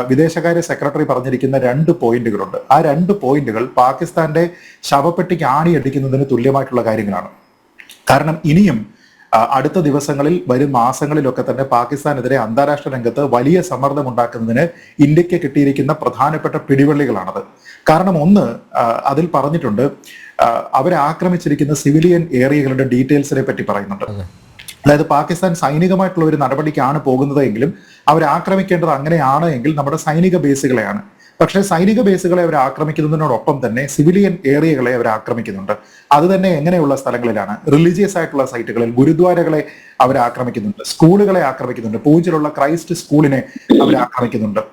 വിദേശകാര്യ സെക്രട്ടറി പറഞ്ഞിരിക്കുന്ന 2 പോയിന്റുകളുണ്ട്. ആ 2 പോയിന്റുകൾ പാകിസ്ഥാന്റെ ശവപ്പെട്ടിക്ക് ആണിയടിക്കുന്നതിന് തുല്യമായിട്ടുള്ള കാര്യങ്ങളാണ്. കാരണം ഇനിയും അടുത്ത ദിവസങ്ങളിൽ, വരും മാസങ്ങളിലൊക്കെ തന്നെ പാകിസ്ഥാനെതിരെ അന്താരാഷ്ട്ര രംഗത്ത് വലിയ സമ്മർദ്ദം ഉണ്ടാക്കുന്നതിന് ഇന്ത്യക്ക് കിട്ടിയിരിക്കുന്ന പ്രധാനപ്പെട്ട പിടിവള്ളികളാണത്. കാരണം ഒന്ന്, അതിൽ പറഞ്ഞിട്ടുണ്ട്, അവരെ ആക്രമിച്ചിരിക്കുന്ന സിവിലിയൻ ഏരിയകളുടെ ഡീറ്റെയിൽസിനെ പറ്റി പറയുന്നുണ്ട്. അതായത് പാകിസ്ഥാൻ സൈനികമായിട്ടുള്ള ഒരു നടപടിക്കാണ് പോകുന്നത് എങ്കിലും അവർ ആക്രമിക്കേണ്ടത് അങ്ങനെയാണ് എങ്കിൽ നമ്മുടെ സൈനിക ബേസുകളെയാണ്. പക്ഷേ സൈനിക ബേസുകളെ അവർ ആക്രമിക്കുന്നതിനോടൊപ്പം തന്നെ സിവിലിയൻ ഏരിയകളെ അവർ ആക്രമിക്കുന്നുണ്ട്. അത് തന്നെ എങ്ങനെയുള്ള സ്ഥലങ്ങളിലാണ്? റിലീജിയസ് ആയിട്ടുള്ള സൈറ്റുകളിൽ ഗുരുദ്വാരകളെ അവർ ആക്രമിക്കുന്നുണ്ട്, സ്കൂളുകളെ ആക്രമിക്കുന്നുണ്ട്, പൂഞ്ചിലുള്ള ക്രൈസ്റ്റ് സ്കൂളിനെ അവർ ആക്രമിക്കുന്നുണ്ട്,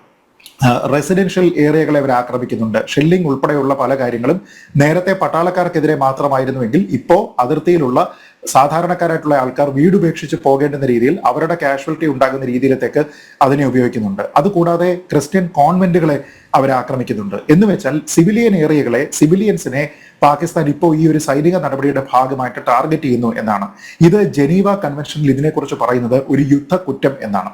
റെസിഡൻഷ്യൽ ഏരിയകളെ അവർ ആക്രമിക്കുന്നുണ്ട്. ഷെല്ലിംഗ് ഉൾപ്പെടെയുള്ള പല കാര്യങ്ങളും നേരത്തെ പട്ടാളക്കാർക്കെതിരെ മാത്രമായിരുന്നുവെങ്കിൽ ഇപ്പോൾ അതിർത്തിയിലുള്ള സാധാരണക്കാരായിട്ടുള്ള ആൾക്കാർ വീടുപേക്ഷിച്ച് പോകേണ്ടുന്ന രീതിയിൽ അവരുടെ കാഷ്വാലിറ്റി ഉണ്ടാകുന്ന രീതിയിലേക്ക് അതിനെ ഉപയോഗിക്കുന്നുണ്ട്. അതുകൂടാതെ ക്രിസ്ത്യൻ കോൺവെന്റുകളെ അവർ ആക്രമിക്കുന്നുണ്ട്. എന്ന് വെച്ചാൽ സിവിലിയൻ ഏരിയകളെ, സിവിലിയൻസിനെ പാകിസ്ഥാൻ ഇപ്പോൾ ഈ ഒരു സൈനിക നടപടിയുടെ ഭാഗമായിട്ട് ടാർഗറ്റ് ചെയ്യുന്നു എന്നാണ്. ഇത് ജനീവ കൺവെൻഷനിൽ ഇതിനെക്കുറിച്ച് പറയുന്നത് ഒരു യുദ്ധ കുറ്റം എന്നാണ്.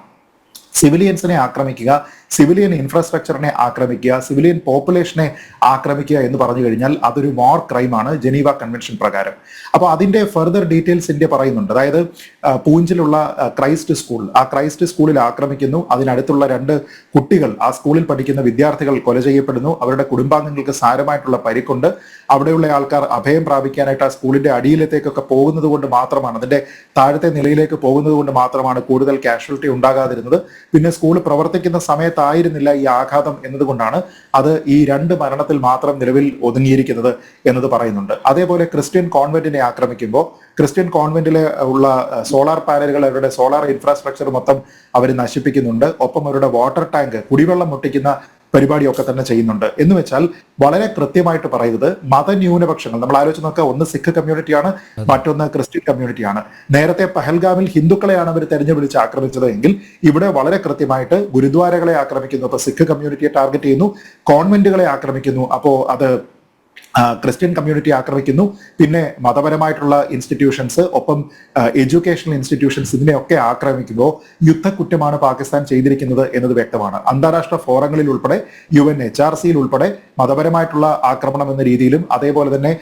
സിവിലിയൻസിനെ ആക്രമിക്കുക, സിവിലിയൻ ഇൻഫ്രാസ്ട്രക്ചറിനെ ആക്രമിക്കുക, സിവിലിയൻ പോപ്പുലേഷനെ ആക്രമിക്കുക എന്ന് പറഞ്ഞു കഴിഞ്ഞാൽ അതൊരു വാർ ക്രൈമാണ് ജനീവ കൺവെൻഷൻ പ്രകാരം. അപ്പോൾ അതിന്റെ ഫർദർ ഡീറ്റെയിൽസ് ഇന്ത്യ പറയുന്നുണ്ട്. അതായത് പൂഞ്ചിലുള്ള ക്രൈസ്റ്റ് സ്കൂൾ, ആ ക്രൈസ്റ്റ് സ്കൂളിൽ ആക്രമിക്കുന്നു, അതിനടുത്തുള്ള 2 കുട്ടികൾ, ആ സ്കൂളിൽ പഠിക്കുന്ന വിദ്യാർത്ഥികൾ കൊല ചെയ്യപ്പെടുന്നു, അവരുടെ കുടുംബാംഗങ്ങൾക്ക് സാരമായിട്ടുള്ള പരിക്കുണ്ട്. അവിടെയുള്ള ആൾക്കാർ അഭയം പ്രാപിക്കാനായിട്ട് ആ സ്കൂളിന്റെ അടിയിലത്തേക്കൊക്കെ പോകുന്നത് കൊണ്ട് മാത്രമാണ്, അതിന്റെ താഴത്തെ നിലയിലേക്ക് പോകുന്നത് കൊണ്ട് മാത്രമാണ് കൂടുതൽ കാഷ്വാലിറ്റി ഉണ്ടാകാതിരുന്നത്. പിന്നെ സ്കൂൾ പ്രവർത്തിക്കുന്ന സമയത്തായിരുന്നില്ല ഈ ആഘാതം എന്നതുകൊണ്ടാണ് അത് ഈ 2 മരണത്തിൽ മാത്രം നിലവിൽ ഒതുങ്ങിയിരിക്കുന്നത് എന്നത് പറയുന്നുണ്ട്. അതേപോലെ ക്രിസ്ത്യൻ കോൺവെന്റിനെ ആക്രമിക്കുമ്പോൾ ക്രിസ്ത്യൻ കോൺവെന്റിലെ ഉള്ള സോളാർ പാനലുകൾ, അവരുടെ സോളാർ ഇൻഫ്രാസ്ട്രക്ചർ മൊത്തം അവർ നശിപ്പിക്കുന്നുണ്ട്. ഒപ്പം അവരുടെ വാട്ടർ ടാങ്ക്, കുടിവെള്ളം മുട്ടിക്കുന്ന പരിപാടിയൊക്കെ തന്നെ ചെയ്യുന്നുണ്ട്. എന്ന് വെച്ചാൽ വളരെ കൃത്യമായിട്ട് പറയുന്നത് മതന്യൂനപക്ഷങ്ങൾ, നമ്മൾ ആലോചിച്ച് നോക്കുക, ഒന്ന് സിഖ് കമ്മ്യൂണിറ്റിയാണ്, മറ്റൊന്ന് ക്രിസ്ത്യൻ കമ്മ്യൂണിറ്റിയാണ്. നേരത്തെ പഹൽഗാമിൽ ഹിന്ദുക്കളെയാണ് അവർ തെരഞ്ഞുപിടിച്ച് ആക്രമിച്ചത് എങ്കിൽ ഇവിടെ വളരെ കൃത്യമായിട്ട് ഗുരുദ്വാരകളെ ആക്രമിക്കുന്നു. അപ്പൊ സിഖ് കമ്മ്യൂണിറ്റിയെ ടാർഗറ്റ് ചെയ്യുന്നു, കോൺവെന്റുകളെ ആക്രമിക്കുന്നു, അപ്പോ അത് ക്രിസ്ത്യൻ കമ്മ്യൂണിറ്റി ആക്രമിക്കുന്നു. പിന്നെ മതപരമായിട്ടുള്ള ഇൻസ്റ്റിറ്റ്യൂഷൻസ്, ഒപ്പം എഡ്യൂക്കേഷണൽ ഇൻസ്റ്റിറ്റ്യൂഷൻസ്, ഇതിനെയൊക്കെ ആക്രമിക്കുമ്പോൾ യുദ്ധക്കുറ്റമാണ് പാകിസ്ഥാൻ ചെയ്തിരിക്കുന്നത് എന്നത് വ്യക്തമാണ്. അന്താരാഷ്ട്ര ഫോറങ്ങളിൽ ഉൾപ്പെടെ, UNHRCയിൽ ഉൾപ്പെടെ മതപരമായിട്ടുള്ള ആക്രമണം എന്ന രീതിയിലും അതേപോലെ തന്നെ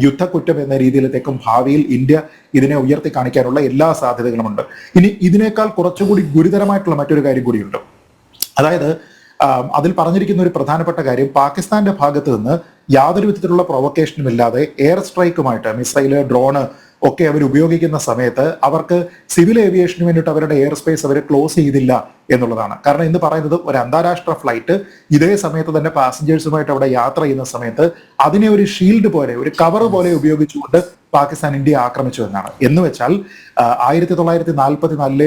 യുദ്ധക്കുറ്റം എന്ന രീതിയിലേക്കും ഭാവിയിൽ ഇന്ത്യ ഇതിനെ ഉയർത്തി കാണിക്കാനുള്ള എല്ലാ സാധ്യതകളുമുണ്ട്. ഇനി ഇതിനേക്കാൾ കുറച്ചുകൂടി ഗുരുതരമായിട്ടുള്ള മറ്റൊരു കാര്യം കൂടിയുണ്ട്. അതായത് അതിൽ പറഞ്ഞിരിക്കുന്ന ഒരു പ്രധാനപ്പെട്ട കാര്യം, പാകിസ്ഥാന്റെ ഭാഗത്ത് നിന്ന് യാതൊരു വിധത്തിലുള്ള പ്രൊവക്കേഷനും ഇല്ലാതെ എയർ സ്ട്രൈക്കുമായിട്ട്, മിസൈല്, ഡ്രോണ് ഒക്കെ അവർ ഉപയോഗിക്കുന്ന സമയത്ത് അവർക്ക് സിവിൽ ഏവിയേഷന് വേണ്ടിയിട്ട് അവരുടെ എയർ സ്പേസ് അവർ ക്ലോസ് ചെയ്തില്ല എന്നുള്ളതാണ്. കാരണം ഇന്ന് പറയുന്നത് ഒരു അന്താരാഷ്ട്ര ഫ്ലൈറ്റ് ഇതേ സമയത്ത് തന്നെ പാസഞ്ചേഴ്സുമായിട്ട് അവിടെ യാത്ര ചെയ്യുന്ന സമയത്ത് അതിനെ ഒരു ഷീൽഡ് പോലെ, ഒരു കവർ പോലെ ഉപയോഗിച്ചുകൊണ്ട് പാകിസ്ഥാൻ ഇന്ത്യയെ ആക്രമിച്ചു എന്നാണ്. എന്ന് വെച്ചാൽ 1944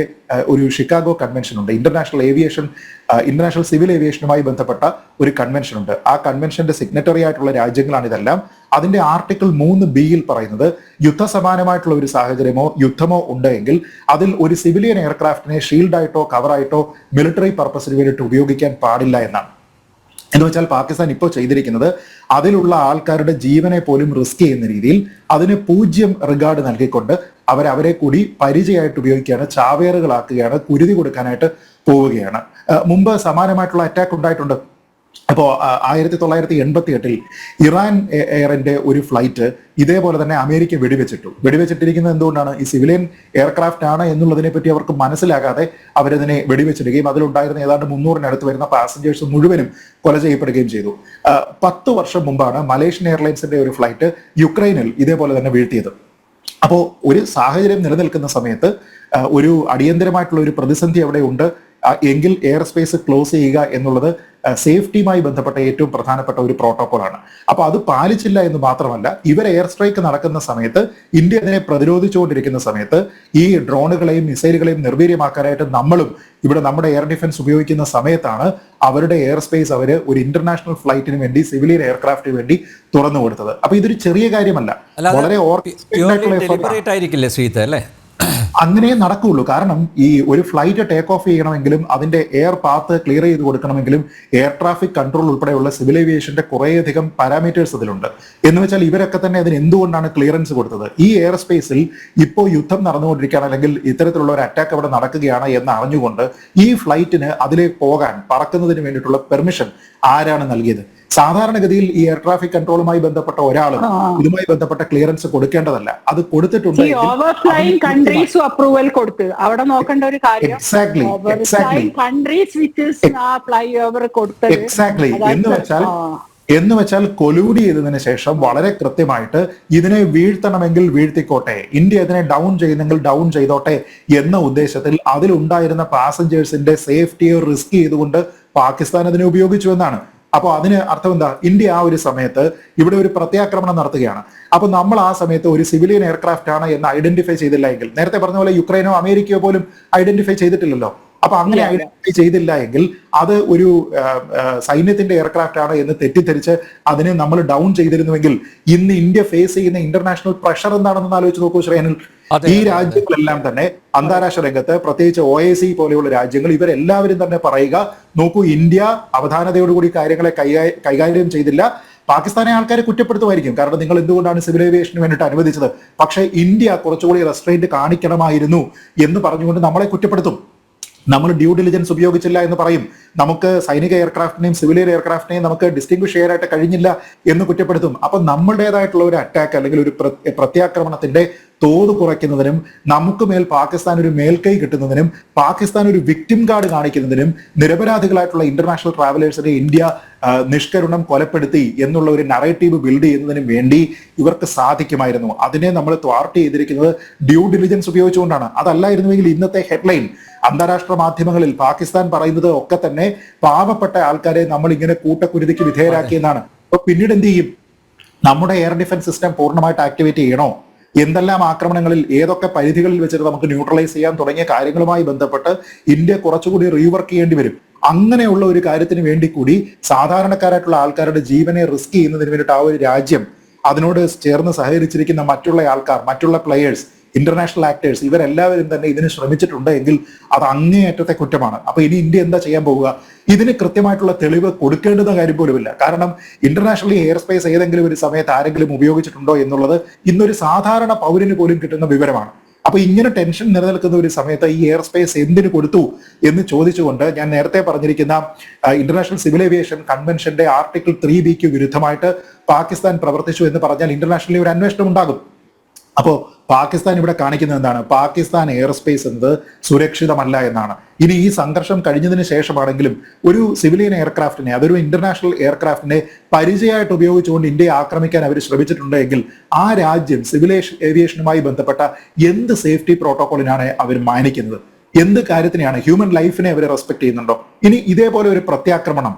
ഒരു ഷിക്കാഗോ കൺവെൻഷൻ ഉണ്ട്, ഇന്റർനാഷണൽ സിവിൽ ഏവിയേഷനുമായി ബന്ധപ്പെട്ട ഒരു കൺവെൻഷൻ ഉണ്ട്. ആ കൺവെൻഷന്റെ സിഗ്നറ്ററി ആയിട്ടുള്ള രാജ്യങ്ങളാണ് ഇതെല്ലാം. അതിന്റെ ആർട്ടിക്കിൾ 3B പറയുന്നത് യുദ്ധസമാനമായിട്ടുള്ള ഒരു സാഹചര്യമോ യുദ്ധമോ ഉണ്ടെങ്കിൽ അതിൽ ഒരു സിവിലിയൻ എയർക്രാഫ്റ്റിനെ ഷീൽഡായിട്ടോ കവറായിട്ടോ മിലിറ്ററി പർപ്പസിന് വേണ്ടിയിട്ട് ഉപയോഗിക്കാൻ പാടില്ല എന്നാണ്. എന്ന് വെച്ചാൽ പാകിസ്ഥാൻ ഇപ്പോൾ ചെയ്തിരിക്കുന്നത് അതിലുള്ള ആൾക്കാരുടെ ജീവനെ പോലും റിസ്ക് ചെയ്യുന്ന രീതിയിൽ അതിന് 0 റിഗാർഡ് നൽകിക്കൊണ്ട് അവരെ കൂടി പരിചയമായിട്ട് ഉപയോഗിക്കുകയാണ്, ചാവേറുകളാക്കുകയാണ്, കുരുതി കൊടുക്കാനായിട്ട് പോവുകയാണ്. മുമ്പ് സമാനമായിട്ടുള്ള അറ്റാക്ക് ഉണ്ടായിട്ടുണ്ട്. അപ്പോൾ 1988 ഇറാൻ എയറിന്റെ ഒരു ഫ്ലൈറ്റ് ഇതേപോലെ തന്നെ അമേരിക്ക വെടിവെച്ചിട്ടിരിക്കുന്നത് എന്തുകൊണ്ടാണ്? ഈ സിവിലിയൻ എയർക്രാഫ്റ്റ് ആണ് എന്നുള്ളതിനെ പറ്റി അവർക്ക് മനസ്സിലാകാതെ അവരതിനെ വെടിവെച്ചിടുകയും അതിലുണ്ടായിരുന്ന ഏതാണ്ട് 300-നടുത്ത് വരുന്ന പാസഞ്ചേഴ്സ് മുഴുവനും കൊല ചെയ്യപ്പെടുകയും ചെയ്തു. 10 വർഷം മുമ്പാണ് മലേഷ്യൻ എയർലൈൻസിന്റെ ഒരു ഫ്ലൈറ്റ് യുക്രൈനിൽ ഇതേപോലെ തന്നെ വീഴ്ത്തിയത്. അപ്പോൾ ഒരു സാഹചര്യം നിലനിൽക്കുന്ന സമയത്ത് ഒരു അടിയന്തരമായിട്ടുള്ള ഒരു പ്രതിസന്ധി അവിടെ ഉണ്ട് എങ്കിൽ എയർ സ്പേസ് ക്ലോസ് ചെയ്യുക എന്നുള്ളത് സേഫ്റ്റിയുമായി ബന്ധപ്പെട്ട ഏറ്റവും പ്രധാനപ്പെട്ട ഒരു പ്രോട്ടോകോളാണ്. അപ്പൊ അത് പാലിച്ചില്ല എന്ന് മാത്രമല്ല, ഇവർ എയർ സ്ട്രൈക്ക് നടക്കുന്ന സമയത്ത് ഇന്ത്യ അതിനെ പ്രതിരോധിച്ചുകൊണ്ടിരിക്കുന്ന സമയത്ത് ഈ ഡ്രോണുകളെയും മിസൈലുകളെയും നിർവീര്യമാക്കാനായിട്ട് നമ്മളും ഇവിടെ നമ്മുടെ എയർ ഡിഫൻസ് ഉപയോഗിക്കുന്ന സമയത്താണ് അവരുടെ എയർ സ്പേസ് അവര് ഒരു ഇന്റർനാഷണൽ ഫ്ലൈറ്റിന് വേണ്ടി, സിവിലിയൻ എയർക്രാഫ്റ്റിന് വേണ്ടി തുറന്നു കൊടുത്തത്. അപ്പൊ ഇതൊരു ചെറിയ കാര്യമല്ല, വളരെ ആയിരിക്കില്ലേ ശ്രീത്ത് അല്ലേ? അങ്ങനെ നടക്കുകയുള്ളൂ. കാരണം ഈ ഒരു ഫ്ലൈറ്റ് ടേക്ക് ഓഫ് ചെയ്യണമെങ്കിലും അതിന്റെ എയർ പാത്ത് ക്ലിയർ ചെയ്ത് കൊടുക്കണമെങ്കിലും എയർ ട്രാഫിക് കൺട്രോൾ ഉൾപ്പെടെയുള്ള സിവിൽ ഏവിയേഷന്റെ കുറേയധികം പാരാമീറ്റേഴ്സ് അതിലുണ്ട്. എന്ന് വെച്ചാൽ ഇവരൊക്കെ തന്നെ അതിന് എന്തുകൊണ്ടാണ് ക്ലിയറൻസ് കൊടുത്തത്? ഈ എയർ സ്പേസിൽ ഇപ്പോൾ യുദ്ധം നടന്നുകൊണ്ടിരിക്കുകയാണ് അല്ലെങ്കിൽ ഇത്തരത്തിലുള്ള ഒരു അറ്റാക്ക് അവിടെ നടക്കുകയാണ് എന്ന് അറിഞ്ഞുകൊണ്ട് ഈ ഫ്ലൈറ്റിന് അതിലേക്ക് പോകാൻ, പറക്കുന്നതിന് വേണ്ടിയിട്ടുള്ള പെർമിഷൻ ആരാണ് നൽകിയത്? സാധാരണഗതിയിൽ ഈ എയർ ട്രാഫിക് കൺട്രോളുമായി ബന്ധപ്പെട്ട ഒരാളും ഇതുമായി ബന്ധപ്പെട്ട ക്ലിയറൻസ് കൊടുക്കേണ്ടതല്ല. അത് കൊടുത്തിട്ടുണ്ട്. അപ്രൂവൽ കൊടുത്ത് അവിടെ നോക്കേണ്ട ഒരു കാര്യം എന്ന് വെച്ചാൽ കൊലൂഡ് ചെയ്തതിനു ശേഷം വളരെ കൃത്യമായിട്ട് ഇതിനെ വീഴ്ത്തണമെങ്കിൽ വീഴ്ത്തിക്കോട്ടെ, ഇന്ത്യ ഇതിനെ ഡൗൺ ചെയ്യുന്നെങ്കിൽ ഡൗൺ ചെയ്തോട്ടെ എന്ന ഉദ്ദേശത്തിൽ അതിലുണ്ടായിരുന്ന പാസഞ്ചേഴ്സിന്റെ സേഫ്റ്റിയെ റിസ്ക് ചെയ്തുകൊണ്ട് പാകിസ്ഥാൻ അതിനെ ഉപയോഗിച്ചു എന്നാണ്. അപ്പൊ അതിന് അർത്ഥം എന്താ? ഇന്ത്യ ആ ഒരു സമയത്ത് ഇവിടെ ഒരു പ്രത്യാക്രമണം നടത്തുകയാണ്. അപ്പൊ നമ്മൾ ആ സമയത്ത് ഒരു സിവിലിയൻ എയർക്രാഫ്റ്റ് ആണ് എന്ന് ഐഡന്റിഫൈ ചെയ്തില്ല എങ്കിൽ, നേരത്തെ പറഞ്ഞ പോലെ യുക്രൈനോ അമേരിക്കയോ പോലും ഐഡന്റിഫൈ ചെയ്തിട്ടില്ലല്ലോ. അപ്പൊ അങ്ങനെ ഐഡന്റിഫൈ ചെയ്തില്ല എങ്കിൽ അത് ഒരു സൈന്യത്തിന്റെ എയർക്രാഫ്റ്റ് ആണ് എന്ന് തെറ്റിദ്ധരിച്ച് അതിനെ നമ്മൾ ഡൗൺ ചെയ്തിരുന്നുവെങ്കിൽ ഇന്ന് ഇന്ത്യ ഫേസ് ചെയ്യുന്ന ഇന്റർനാഷണൽ പ്രഷർ എന്താണെന്ന് ആലോചിച്ച് നോക്കൂ ശ്രേയനിൽ. ഈ രാജ്യങ്ങളെല്ലാം തന്നെ അന്താരാഷ്ട്ര രംഗത്ത്, പ്രത്യേകിച്ച് OIC പോലെയുള്ള രാജ്യങ്ങൾ, ഇവരെല്ലാവരും തന്നെ പറയുക, നോക്കൂ ഇന്ത്യ അവധാനതയോടുകൂടി കാര്യങ്ങളെ കൈകാര്യം ചെയ്തില്ല. പാകിസ്ഥാനെ ആൾക്കാരെ കുറ്റപ്പെടുത്തുമായിരിക്കും, കാരണം നിങ്ങൾ എന്തുകൊണ്ടാണ് സിവിൽ ഏവിയേഷന് വേണ്ടിയിട്ട് അനുവദിച്ചത്, പക്ഷേ ഇന്ത്യ കുറച്ചുകൂടി റെസ്ട്രെയിന്റ് കാണിക്കണമായിരുന്നു എന്ന് പറഞ്ഞുകൊണ്ട് നമ്മളെ കുറ്റപ്പെടുത്തും. നമ്മൾ ഡ്യൂ ഡിലിജൻസ് ഉപയോഗിച്ചില്ല എന്ന് പറയും, നമുക്ക് സൈനിക എയർക്രാഫ്റ്റിനെയും സിവിലിയൻ എയർക്രാഫ്റ്റിനെയും നമുക്ക് ഡിസ്റ്റിംഗ്വിഷ് ചെയ്യാനായിട്ട് കഴിഞ്ഞില്ല എന്ന് കുറ്റപ്പെടുത്തും. അപ്പൊ നമ്മളുടേതായിട്ടുള്ള ഒരു അറ്റാക്ക് അല്ലെങ്കിൽ ഒരു പ്രത്യാക്രമണത്തിന്റെ തോത് കുറയ്ക്കുന്നതിനും നമുക്ക് മേൽ പാകിസ്ഥാൻ ഒരു മേൽക്കൈ കിട്ടുന്നതിനും പാകിസ്ഥാൻ ഒരു വിക്ടിം കാർഡ് കാണിക്കുന്നതിനും നിരപരാധികളായിട്ടുള്ള ഇന്റർനാഷണൽ ട്രാവലേഴ്സിനെ ഇന്ത്യ നിഷ്കരുണം കൊലപ്പെടുത്തി എന്നുള്ള ഒരു നറേറ്റീവ് ബിൽഡ് ചെയ്യുന്നതിന് വേണ്ടി ഇവർക്ക് സാധിക്കുമായിരുന്നു. അതിനെ നമ്മൾ ത്വാർട്ട് ചെയ്തിരിക്കുന്നത് ഡ്യൂ ഡിലിജൻസ് ഉപയോഗിച്ചുകൊണ്ടാണ്. അതല്ലായിരുന്നുവെങ്കിൽ ഇന്നത്തെ ഹെഡ്ലൈൻ അന്താരാഷ്ട്ര മാധ്യമങ്ങളിൽ പാകിസ്ഥാൻ പറയുന്നത് ഒക്കെ തന്നെ പാവപ്പെട്ട ആൾക്കാരെ നമ്മൾ ഇങ്ങനെ കൂട്ടക്കുരുതിക്ക് വിധേയരാക്കിയെന്നാണ്. അപ്പൊ പിന്നീട് എന്ത് ചെയ്യും? നമ്മുടെ എയർ ഡിഫൻസ് സിസ്റ്റം പൂർണ്ണമായിട്ട് ആക്ടിവേറ്റ് ചെയ്യണോ? എന്തെല്ലാം ആക്രമണങ്ങളിൽ ഏതൊക്കെ പരിധികളിൽ വെച്ചിട്ട് നമുക്ക് ന്യൂട്രലൈസ് ചെയ്യാൻ തുടങ്ങിയ കാര്യങ്ങളുമായി ബന്ധപ്പെട്ട് ഇന്ത്യ കുറച്ചുകൂടി റീവർക്ക് ചെയ്യേണ്ടി വരും. അങ്ങനെയുള്ള ഒരു കാര്യത്തിന് വേണ്ടി കൂടി സാധാരണക്കാരായിട്ടുള്ള ആൾക്കാരുടെ ജീവനെ റിസ്ക് ചെയ്യുന്നതിന് വേണ്ടിയിട്ട് ആ ഒരു രാജ്യം, അതിനോട് ചേർന്ന് സഹകരിച്ചിരിക്കുന്ന മറ്റുള്ള ആൾക്കാർ, മറ്റുള്ള പ്ലെയേഴ്സ്, ഇന്റർനാഷണൽ ആക്ടേഴ്സ്, ഇവരെല്ലാവരും തന്നെ ഇതിന് ശ്രമിച്ചിട്ടുണ്ട് എങ്കിൽ അത് അങ്ങേയറ്റത്തെ കുറ്റമാണ്. അപ്പൊ ഇനി ഇന്ത്യ എന്താ ചെയ്യാൻ പോവുക? ഇതിന് കൃത്യമായിട്ടുള്ള തെളിവ് കൊടുക്കേണ്ടുന്ന കാര്യം പോലുമില്ല. കാരണം ഇന്റർനാഷണലി എയർ സ്പേസ് ഏതെങ്കിലും ഒരു സമയത്ത് ആരെങ്കിലും ഉപയോഗിച്ചിട്ടുണ്ടോ എന്നുള്ളത് ഇന്നൊരു സാധാരണ പൗരന് പോലും കിട്ടുന്ന വിവരമാണ്. അപ്പൊ ഇങ്ങനെ ടെൻഷൻ നിലനിൽക്കുന്ന ഒരു സമയത്ത് ഈ എയർ സ്പേസ് എന്തിനു കൊടുത്തു എന്ന് ചോദിച്ചുകൊണ്ട് ഞാൻ നേരത്തെ പറഞ്ഞിരിക്കുന്ന ഇന്റർനാഷണൽ സിവിൽ ഏവിയേഷൻ കൺവെൻഷന്റെ ആർട്ടിക്കിൾ 3B വിരുദ്ധമായിട്ട് പാകിസ്ഥാൻ പ്രവർത്തിച്ചു എന്ന് പറഞ്ഞാൽ ഇന്റർനാഷണലി ഒരു അന്വേഷണം ഉണ്ടാകും. അപ്പോ പാകിസ്ഥാൻ ഇവിടെ കാണിക്കുന്നത് എന്താണ്? പാകിസ്ഥാൻ എയർ സ്പേസ് എന്നത് സുരക്ഷിതമല്ല എന്നാണ്. ഇനി ഈ സംഘർഷം കഴിഞ്ഞതിന് ശേഷമാണെങ്കിലും ഒരു സിവിലിയൻ എയർക്രാഫ്റ്റിനെ, അതൊരു ഇന്റർനാഷണൽ എയർക്രാഫ്റ്റിനെ പരിചയമായിട്ട് ഉപയോഗിച്ചുകൊണ്ട് ഇന്ത്യയെ ആക്രമിക്കാൻ അവർ ശ്രമിച്ചിട്ടുണ്ടെങ്കിൽ ആ രാജ്യം സിവിൽ ഏവിയേഷനുമായി ബന്ധപ്പെട്ട എന്ത് സേഫ്റ്റി പ്രോട്ടോകോളിനാണ് അവർ മാനിക്കുന്നത്? എന്ത് കാര്യത്തിനെയാണ്? ഹ്യൂമൻ ലൈഫിനെ അവർ റെസ്പെക്ട് ചെയ്യുന്നുണ്ടോ? ഇനി ഇതേപോലെ ഒരു പ്രത്യാക്രമണം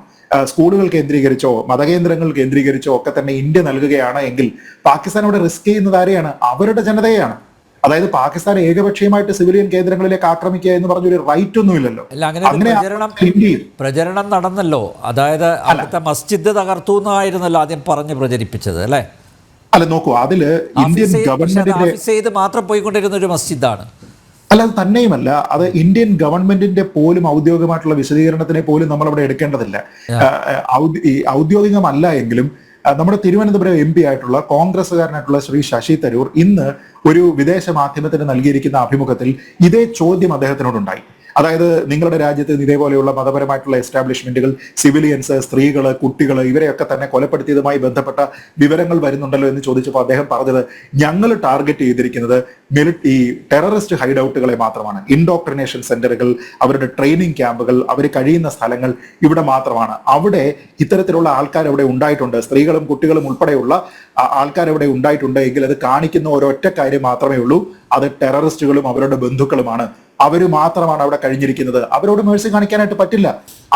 സ്കൂളുകൾ കേന്ദ്രീകരിച്ചോ മതകേന്ദ്രങ്ങൾ കേന്ദ്രീകരിച്ചോ ഒക്കെ തന്നെ ഇന്ത്യ നൽകുകയാണ് എങ്കിൽ പാകിസ്ഥാൻ അവിടെ റിസ്ക് ചെയ്യുന്നത് ആരെയാണ്? അവരുടെ ജനതയെയാണ്. അതായത് പാകിസ്ഥാൻ ഏകപക്ഷീയമായിട്ട് സിവിലിയൻ കേന്ദ്രങ്ങളിലേക്ക് ആക്രമിക്കുക എന്ന് പറഞ്ഞൊരു റൈറ്റ് ഒന്നുമില്ലല്ലോ. അല്ല, അങ്ങനെ ഒരു പ്രചരണം നടന്നല്ലോ. അതായത് അവിടുത്തെ മസ്ജിദ് തകർത്തു എന്നായിരുന്നല്ലോ ആദ്യം പറഞ്ഞ് പ്രചരിപ്പിച്ചത്, അല്ലേ? അല്ല, നോക്കൂ, അതില് ഇന്ത്യൻ ഗവൺമെന്റിന്റെ മാത്രം പോയിക്കൊണ്ടിരുന്ന ഒരു മസ്ജിദാണ്. അല്ല, അത് തന്നെയുമല്ല, അത് ഇന്ത്യൻ ഗവൺമെന്റിന്റെ പോലും ഔദ്യോഗികമായിട്ടുള്ള വിശദീകരണത്തിനെ പോലും നമ്മൾ അവിടെ എടുക്കേണ്ടതില്ല. ഔദ്യോഗികമല്ല എങ്കിലും നമ്മുടെ തിരുവനന്തപുരം MP ആയിട്ടുള്ള കോൺഗ്രസ്സുകാരനായിട്ടുള്ള ശ്രീ ശശി തരൂർ ഇന്ന് ഒരു വിദേശ മാധ്യമത്തിന് നൽകിയിരിക്കുന്ന അഭിമുഖത്തിൽ ഇതേ ചോദ്യം അദ്ദേഹത്തിനോടുണ്ടായി. അതായത് നിങ്ങളുടെ രാജ്യത്ത് ഇതേപോലെയുള്ള മതപരമായിട്ടുള്ള എസ്റ്റാബ്ലിഷ്മെന്റുകൾ, സിവിലിയൻസ്, സ്ത്രീകള്, കുട്ടികൾ ഇവരെയൊക്കെ തന്നെ കൊലപ്പെടുത്തിയതുമായി ബന്ധപ്പെട്ട വിവരങ്ങൾ വരുന്നുണ്ടല്ലോ എന്ന് ചോദിച്ചപ്പോൾ അദ്ദേഹം പറഞ്ഞത്, ഞങ്ങൾ ടാർഗറ്റ് ചെയ്തിരിക്കുന്നത് ഈ ടെററിസ്റ്റ് ഹൈഡൌട്ടുകളെ മാത്രമാണ്. ഇൻഡോക്ട്രിനേഷൻ സെന്ററുകൾ, അവരുടെ ട്രെയിനിങ് ക്യാമ്പുകൾ, അവർ കഴിയുന്ന സ്ഥലങ്ങൾ ഇവിടെ മാത്രമാണ്. അവിടെ ഇത്തരത്തിലുള്ള ആൾക്കാർ അവിടെ ഉണ്ടായിട്ടുണ്ട്, സ്ത്രീകളും കുട്ടികളും ഉൾപ്പെടെയുള്ള ആൾക്കാർ അവിടെ ഉണ്ടായിട്ടുണ്ട് എങ്കിൽ അത് കാണിക്കുന്ന ഒരൊറ്റ കാര്യം മാത്രമേ ഉള്ളൂ, അത് ടെററിസ്റ്റുകളും അവരുടെ ബന്ധുക്കളുമാണ്. അവര് മാത്രമാണ് അവിടെ കഴിഞ്ഞിരിക്കുന്നത്. അവരോട് മേഴ്സി കാണിക്കാനായിട്ട് പറ്റില്ല.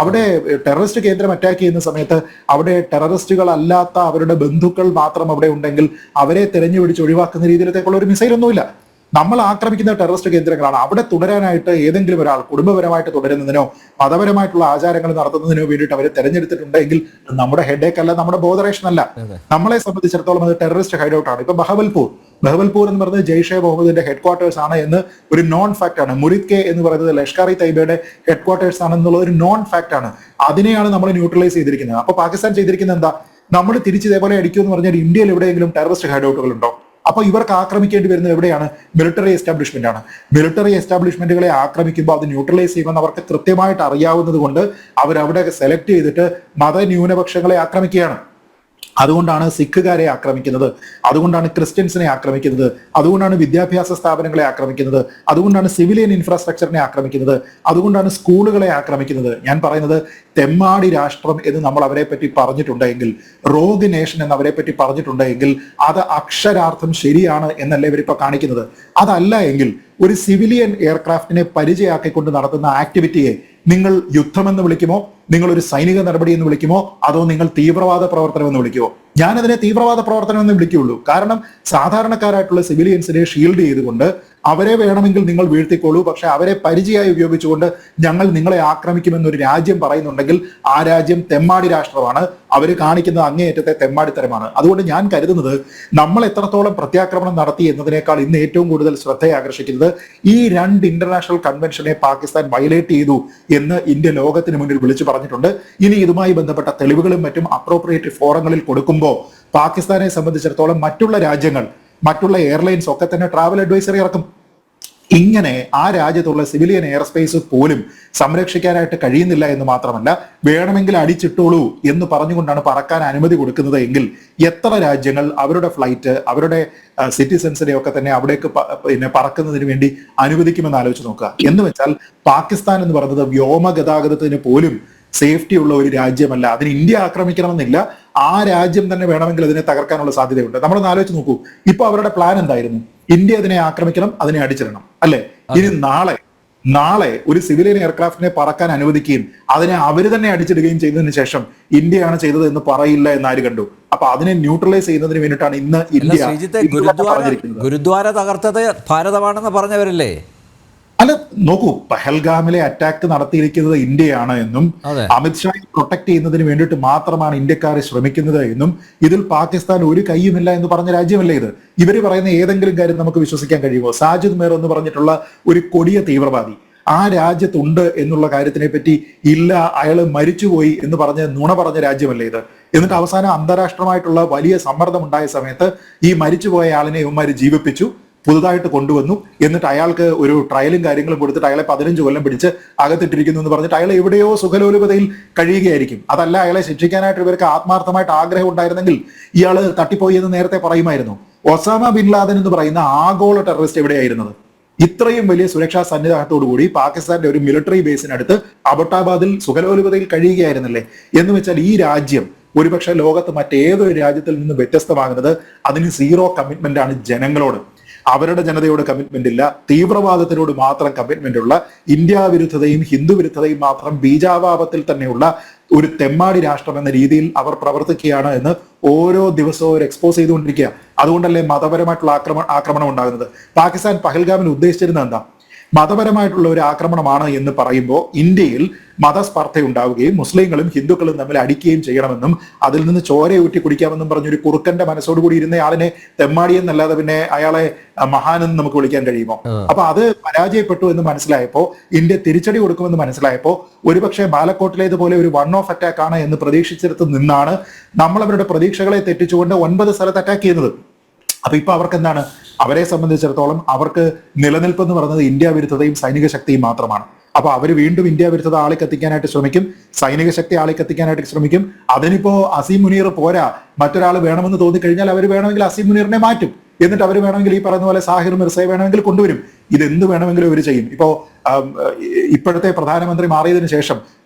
അവിടെ ടെററിസ്റ്റ് കേന്ദ്രം അറ്റാക്ക് ചെയ്യുന്ന സമയത്ത് അവിടെ ടെററിസ്റ്റുകൾ അല്ലാത്ത അവരുടെ ബന്ധുക്കൾ മാത്രം അവിടെ ഉണ്ടെങ്കിൽ അവരെ തെരഞ്ഞു പിടിച്ച് ഒഴിവാക്കുന്ന രീതിയിലേക്കുള്ള ഒരു മിസൈൽ ഒന്നുമില്ല. നമ്മൾ ആക്രമിക്കുന്ന ടെററിസ്റ്റ് കേന്ദ്രങ്ങളാണ്. അവിടെ തുടരാനായിട്ട് ഏതെങ്കിലും ഒരാൾ കുടുംബപരമായിട്ട് തുടരുന്നതിനോ മതപരമായിട്ടുള്ള ആചാരങ്ങൾ നടത്തുന്നതിനോ വേണ്ടിയിട്ട് അവരെ തെരഞ്ഞെടുത്തിട്ടുണ്ടെങ്കിൽ നമ്മുടെ ഹെഡേക്ക് അല്ല, നമ്മുടെ ബോധറേഷൻ അല്ല. നമ്മളെ സംബന്ധിച്ചിടത്തോളം അത് ടെററിസ്റ്റ് ഹൈഡൌട്ട് ആണ്. ഇപ്പൊ ബഹവൽപൂർ എന്ന് പറയുന്നത് ജെയ്ഷെ മുഹമ്മദിന്റെ ഹെഡ് ക്വാർട്ടേഴ്സ് ആണ് എന്ന് ഒരു നോൺ ഫാക്ട് ആണ്. മുറിദ്കെ എന്ന് പറയുന്നത് ലഷ്കർ ഇ തൈബയുടെ ഹെഡ് ക്വാർട്ടേഴ്സ് ആണെന്നുള്ള ഒരു നോൺ ഫാക്ട് ആണ്. അതിനെയാണ് നമ്മൾ ന്യൂട്രലൈസ് ചെയ്തിരിക്കുന്നത്. അപ്പൊ പാകിസ്ഥാൻ ചെയ്തിരിക്കുന്നത് എന്താ? നമ്മൾ തിരിച്ച് ഇതേപോലെ അടിക്കും എന്ന് പറഞ്ഞാൽ ഇന്ത്യയിൽ എവിടെയെങ്കിലും ടെററിസ്റ്റ് ഹൈഡൌട്ടുകൾ ഉണ്ടോ? അപ്പൊ ഇവർക്ക് ആക്രമിക്കേണ്ടി വരുന്നത് എവിടെയാണ്? മിലിറ്ററി എസ്റ്റാബ്ലിഷ്മെന്റ് ആണ്. മിലിറ്ററി എസ്റ്റാബ്ലിഷ്മെന്റുകളെ ആക്രമിക്കുമ്പോൾ അത് ന്യൂട്രലൈസ് ചെയ്യുമെന്ന് അവർക്ക് കൃത്യമായിട്ട് അറിയാവുന്നത് കൊണ്ട് അവരവിടെ സെലക്ട് ചെയ്തിട്ട് മതന്യൂനപക്ഷങ്ങളെ ആക്രമിക്കുകയാണ്. അതുകൊണ്ടാണ് സിഖുകാരെ ആക്രമിക്കുന്നത്, അതുകൊണ്ടാണ് ക്രിസ്ത്യൻസിനെ ആക്രമിക്കുന്നത്, അതുകൊണ്ടാണ് വിദ്യാഭ്യാസ സ്ഥാപനങ്ങളെ ആക്രമിക്കുന്നത്, അതുകൊണ്ടാണ് സിവിലിയൻ ഇൻഫ്രാസ്ട്രക്ചറിനെ ആക്രമിക്കുന്നത്, അതുകൊണ്ടാണ് സ്കൂളുകളെ ആക്രമിക്കുന്നത്. ഞാൻ പറയുന്നത് തെമ്മാടി രാഷ്ട്രം എന്ന് നമ്മൾ അവരെ പറ്റി പറഞ്ഞിട്ടുണ്ടെങ്കിൽ, റോഗ് നേഷൻ എന്ന് അവരെ പറ്റി പറഞ്ഞിട്ടുണ്ടെങ്കിൽ അത് അക്ഷരാർത്ഥം ശരിയാണ് എന്നല്ലേ ഇവരിപ്പോ കാണിക്കുന്നത്. അതല്ല എങ്കിൽ ഒരു സിവിലിയൻ എയർക്രാഫ്റ്റിനെ പരിചയമാക്കിക്കൊണ്ട് നടത്തുന്ന ആക്ടിവിറ്റിയെ നിങ്ങൾ യുദ്ധമെന്ന് വിളിക്കുമോ, നിങ്ങൾ ഒരു സൈനിക നടപടി എന്ന് വിളിക്കുമോ, അതോ നിങ്ങൾ തീവ്രവാദ പ്രവർത്തനം എന്ന് വിളിക്കുമോ? ഞാനതിനെ തീവ്രവാദ പ്രവർത്തനം എന്ന് വിളിക്കുകയുള്ളൂ. കാരണം സാധാരണക്കാരായിട്ടുള്ള സിവിലിയൻസിനെ ഷീൽഡ് ചെയ്തുകൊണ്ട് അവരെ വേണമെങ്കിൽ നിങ്ങൾ വീഴ്ത്തിക്കോളൂ, പക്ഷെ അവരെ പരിചയമായി ഉപയോഗിച്ചുകൊണ്ട് ഞങ്ങൾ നിങ്ങളെ ആക്രമിക്കുമെന്നൊരു രാജ്യം പറയുന്നുണ്ടെങ്കിൽ ആ രാജ്യം തെമ്മാടി രാഷ്ട്രമാണ്. അവർ കാണിക്കുന്നത് അങ്ങേയറ്റത്തെ തെമ്മാടിത്തരമാണ്. അതുകൊണ്ട് ഞാൻ കരുതുന്നത് നമ്മൾ എത്രത്തോളം പ്രത്യാക്രമണം നടത്തി എന്നതിനേക്കാൾ ഇന്ന് ഏറ്റവും കൂടുതൽ ശ്രദ്ധയെ ആകർഷിക്കുന്നത് ഈ 2 ഇന്റർനാഷണൽ കൺവെൻഷനെ പാകിസ്ഥാൻ വയലേറ്റ് ചെയ്തു എന്ന് ഇന്ത്യ ലോകത്തിന് മുന്നിൽ വിളിച്ചു പറഞ്ഞിട്ടുണ്ട്. ഇനി ഇതുമായി ബന്ധപ്പെട്ട തെളിവുകളും മറ്റും അപ്രോപ്രിയേറ്റ് ഫോറങ്ങളിൽ കൊടുക്കുമ്പോൾ പാകിസ്ഥാനെ സംബന്ധിച്ചിടത്തോളം മറ്റുള്ള രാജ്യങ്ങൾ, മറ്റുള്ള എയർലൈൻസ് ഒക്കെ തന്നെ ട്രാവൽ അഡ്വൈസറി ഇറക്കും. ഇങ്ങനെ ആ രാജ്യത്തുള്ള സിവിലിയൻ എയർ സ്പേസ് പോലും സംരക്ഷിക്കാനായിട്ട് കഴിയുന്നില്ല എന്ന് മാത്രമല്ല, വേണമെങ്കിൽ അടിച്ചിട്ടോളൂ എന്ന് പറഞ്ഞുകൊണ്ടാണ് പറക്കാൻ അനുമതി കൊടുക്കുന്നത് എങ്കിൽ എത്ര രാജ്യങ്ങൾ അവരുടെ ഫ്ലൈറ്റ്, അവരുടെ സിറ്റിസൺസിനെ ഒക്കെ തന്നെ അവിടേക്ക് പറക്കുന്നതിന് വേണ്ടി അനുവദിക്കുമെന്ന് ആലോചിച്ച് നോക്കുക. എന്ന് വെച്ചാൽ പാകിസ്ഥാൻ എന്ന് പറയുന്നത് വ്യോമ ഗതാഗതത്തിന് പോലും സേഫ്റ്റി ഉള്ള ഒരു രാജ്യമല്ല. അതിന് ഇന്ത്യ ആക്രമിക്കണമെന്നില്ല, ആ രാജ്യം തന്നെ വേണമെങ്കിൽ അതിനെ തകർക്കാനുള്ള സാധ്യതയുണ്ട്. നമ്മളൊന്ന് ആലോചിച്ച് നോക്കൂ, ഇപ്പൊ അവരുടെ പ്ലാൻ എന്തായിരുന്നു? ഇന്ത്യ അതിനെ ആക്രമിക്കണം, അതിനെ അടിച്ചിടണം, അല്ലെ? ഇനി നാളെ ഒരു സിവിലിയൻ എയർക്രാഫ്റ്റിനെ പറക്കാൻ അനുവദിക്കുകയും അതിനെ അവര് തന്നെ അടിച്ചിടുകയും ചെയ്തതിനു ശേഷം ഇന്ത്യയാണ് ചെയ്തത് എന്ന് പറയില്ല എന്ന് ആര് കണ്ടു? അപ്പൊ അതിനെ ന്യൂട്രലൈസ് ചെയ്യുന്നതിന് വേണ്ടിയിട്ടാണ് ഇന്ന് ഇന്ത്യ ഗുരുദ്വാര തകർത്തത് ഭാരതമാണെന്ന് പറഞ്ഞവരല്ലേ? അല്ല, നോക്കൂ, പഹൽഗാമിലെ അറ്റാക്ക് നടത്തിയിരിക്കുന്നത് ഇന്ത്യയാണ് എന്നും അമിത്ഷായെ പ്രൊട്ടക്ട് ചെയ്യുന്നതിന് വേണ്ടിയിട്ട് മാത്രമാണ് ഇന്ത്യക്കാർ ശ്രമിക്കുന്നത് എന്നും ഇതിൽ പാകിസ്ഥാൻ ഒരു കൈയുമില്ല എന്ന് പറഞ്ഞ രാജ്യമല്ലേ ഇത്? ഇവര് പറയുന്ന ഏതെങ്കിലും കാര്യം നമുക്ക് വിശ്വസിക്കാൻ കഴിയുമോ? സാജിദ് മേർ എന്ന് പറഞ്ഞിട്ടുള്ള ഒരു കൊടിയ തീവ്രവാദി ആ രാജ്യത്തുണ്ട് എന്നുള്ള കാര്യത്തിനെ പറ്റി ഇല്ല, അയാൾ മരിച്ചുപോയി എന്ന് പറഞ്ഞ് നുണ പറഞ്ഞ രാജ്യമല്ലേ ഇത്? എന്നിട്ട് അവസാനം അന്താരാഷ്ട്രമായിട്ടുള്ള വലിയ സമ്മർദ്ദം ഉണ്ടായ സമയത്ത് ഈ മരിച്ചുപോയ ആളിനെ ഇവന്മാര് ജീവിപ്പിച്ചു, പുതുതായിട്ട് കൊണ്ടുവന്നു. എന്നിട്ട് അയാൾക്ക് ഒരു ട്രയലും കാര്യങ്ങളും കൊടുത്തിട്ട് അയാളെ 15 കൊല്ലം പിടിച്ച് അകത്തിട്ടിരിക്കുന്നു എന്ന് പറഞ്ഞിട്ട് അയാൾ എവിടെയോ സുഖലോലുപതയിൽ കഴിയുകയായിരിക്കും. അതല്ല, അയാളെ ശിക്ഷിക്കാനായിട്ട് ഇവർക്ക് ആത്മാർത്ഥമായിട്ട് ആഗ്രഹം ഉണ്ടായിരുന്നെങ്കിൽ ഇയാൾ തട്ടിപ്പോയി എന്ന് നേരത്തെ പറയുമായിരുന്നു. ഒസാമ ബിൻ ലാദൻ എന്ന് പറയുന്ന ആഗോള ടെററിസ്റ്റ് എവിടെയായിരുന്നത്? ഇത്രയും വലിയ സുരക്ഷാ സന്നിധാനത്തോടുകൂടി പാകിസ്ഥാന്റെ ഒരു മിലിറ്ററി ബേസിനടുത്ത് അബട്ടാബാദിൽ സുഖലോലുപതയിൽ കഴിയുകയായിരുന്നല്ലേ? എന്ന് വെച്ചാൽ ഈ രാജ്യം ഒരുപക്ഷെ ലോകത്ത് മറ്റേതൊരു രാജ്യത്തിൽ നിന്ന് വ്യത്യസ്തമാകുന്നത് അതിന് സീറോ കമ്മിറ്റ്മെന്റ് ആണ് ജനങ്ങളോട്. അവരുടെ ജനതയോട് കമ്മിറ്റ്മെന്റ് ഇല്ല, തീവ്രവാദത്തിനോട് മാത്രം കമ്മിറ്റ്മെന്റ് ഉള്ള, ഇന്ത്യ വിരുദ്ധതയും ഹിന്ദു വിരുദ്ധതയും മാത്രം ബീജാഭാവത്തിൽ തന്നെയുള്ള ഒരു തെമ്മാടി രാഷ്ട്രം എന്ന രീതിയിൽ അവർ പ്രവർത്തിക്കുകയാണ് എന്ന് ഓരോ ദിവസവും അവർ എക്സ്പോസ് ചെയ്തുകൊണ്ടിരിക്കുക. അതുകൊണ്ടല്ലേ മതപരമായിട്ടുള്ള ആക്രമണം ഉണ്ടാകുന്നത്. പാകിസ്ഥാൻ പഹൽഗാമിന് ഉദ്ദേശിച്ചിരുന്നത് എന്താ? മതപരമായിട്ടുള്ള ഒരു ആക്രമണമാണ് എന്ന് പറയുമ്പോൾ ഇന്ത്യയിൽ മതസ്പർദ്ധ ഉണ്ടാവുകയും മുസ്ലിങ്ങളും ഹിന്ദുക്കളും തമ്മിൽ അടിക്കുകയും ചെയ്യണമെന്നും അതിൽ നിന്ന് ചോരയൂറ്റി കുടിക്കാമെന്നും പറഞ്ഞൊരു കുറുക്കന്റെ മനസ്സോടുകൂടി ഇരുന്നയാളിനെ തെമ്മാടി എന്നല്ലാതെ പിന്നെ അയാളെ മഹാനെന്ന് നമുക്ക് വിളിക്കാൻ കഴിയുമോ? അപ്പൊ അത് പരാജയപ്പെട്ടു എന്ന് മനസ്സിലായപ്പോ, ഇന്ത്യ തിരിച്ചടി കൊടുക്കുമെന്ന് മനസ്സിലായപ്പോ, ഒരുപക്ഷെ ബാലക്കോട്ടിലേതുപോലെ ഒരു വൺ ഓഫ് അറ്റാക്ക് ആണ് എന്ന് പ്രതീക്ഷിച്ചിടത്ത് നിന്നാണ് നമ്മൾ അവരുടെ പ്രതീക്ഷകളെ തെറ്റിച്ചുകൊണ്ട് 9 സ്ഥലത്ത് അറ്റാക്ക് ചെയ്യുന്നത്. അപ്പൊ ഇപ്പൊ അവർക്ക് എന്താണ്? അവരെ സംബന്ധിച്ചിടത്തോളം അവർക്ക് നിലനിൽപ്പ് എന്ന് പറയുന്നത് ഇന്ത്യ വിരുദ്ധതയും സൈനിക ശക്തിയും മാത്രമാണ്. അപ്പൊ അവർ വീണ്ടും ഇന്ത്യ വിരുദ്ധത ആളിക്കത്തിക്കാനായിട്ട് ശ്രമിക്കും, സൈനിക ശക്തി ആളിക്കത്തിക്കാനായിട്ട് ശ്രമിക്കും. അതിനിപ്പോ അസീം മുനീർ പോരാ, മറ്റൊരാൾ വേണമെന്ന് തോന്നിക്കഴിഞ്ഞാൽ അവർ വേണമെങ്കിൽ അസീം മുനീറിനെ മാറ്റും. എന്നിട്ട് അവർ വേണമെങ്കിൽ ഈ പറയുന്ന പോലെ സാഹിർ മിർസയെ വേണമെങ്കിൽ കൊണ്ടുവരും. ഇതെന്ത് വേണമെങ്കിലും അവർ ചെയ്യും. ഇപ്പോ ഇപ്പോഴത്തെ പ്രധാനമന്ത്രി മാറിയതിനു ശേഷം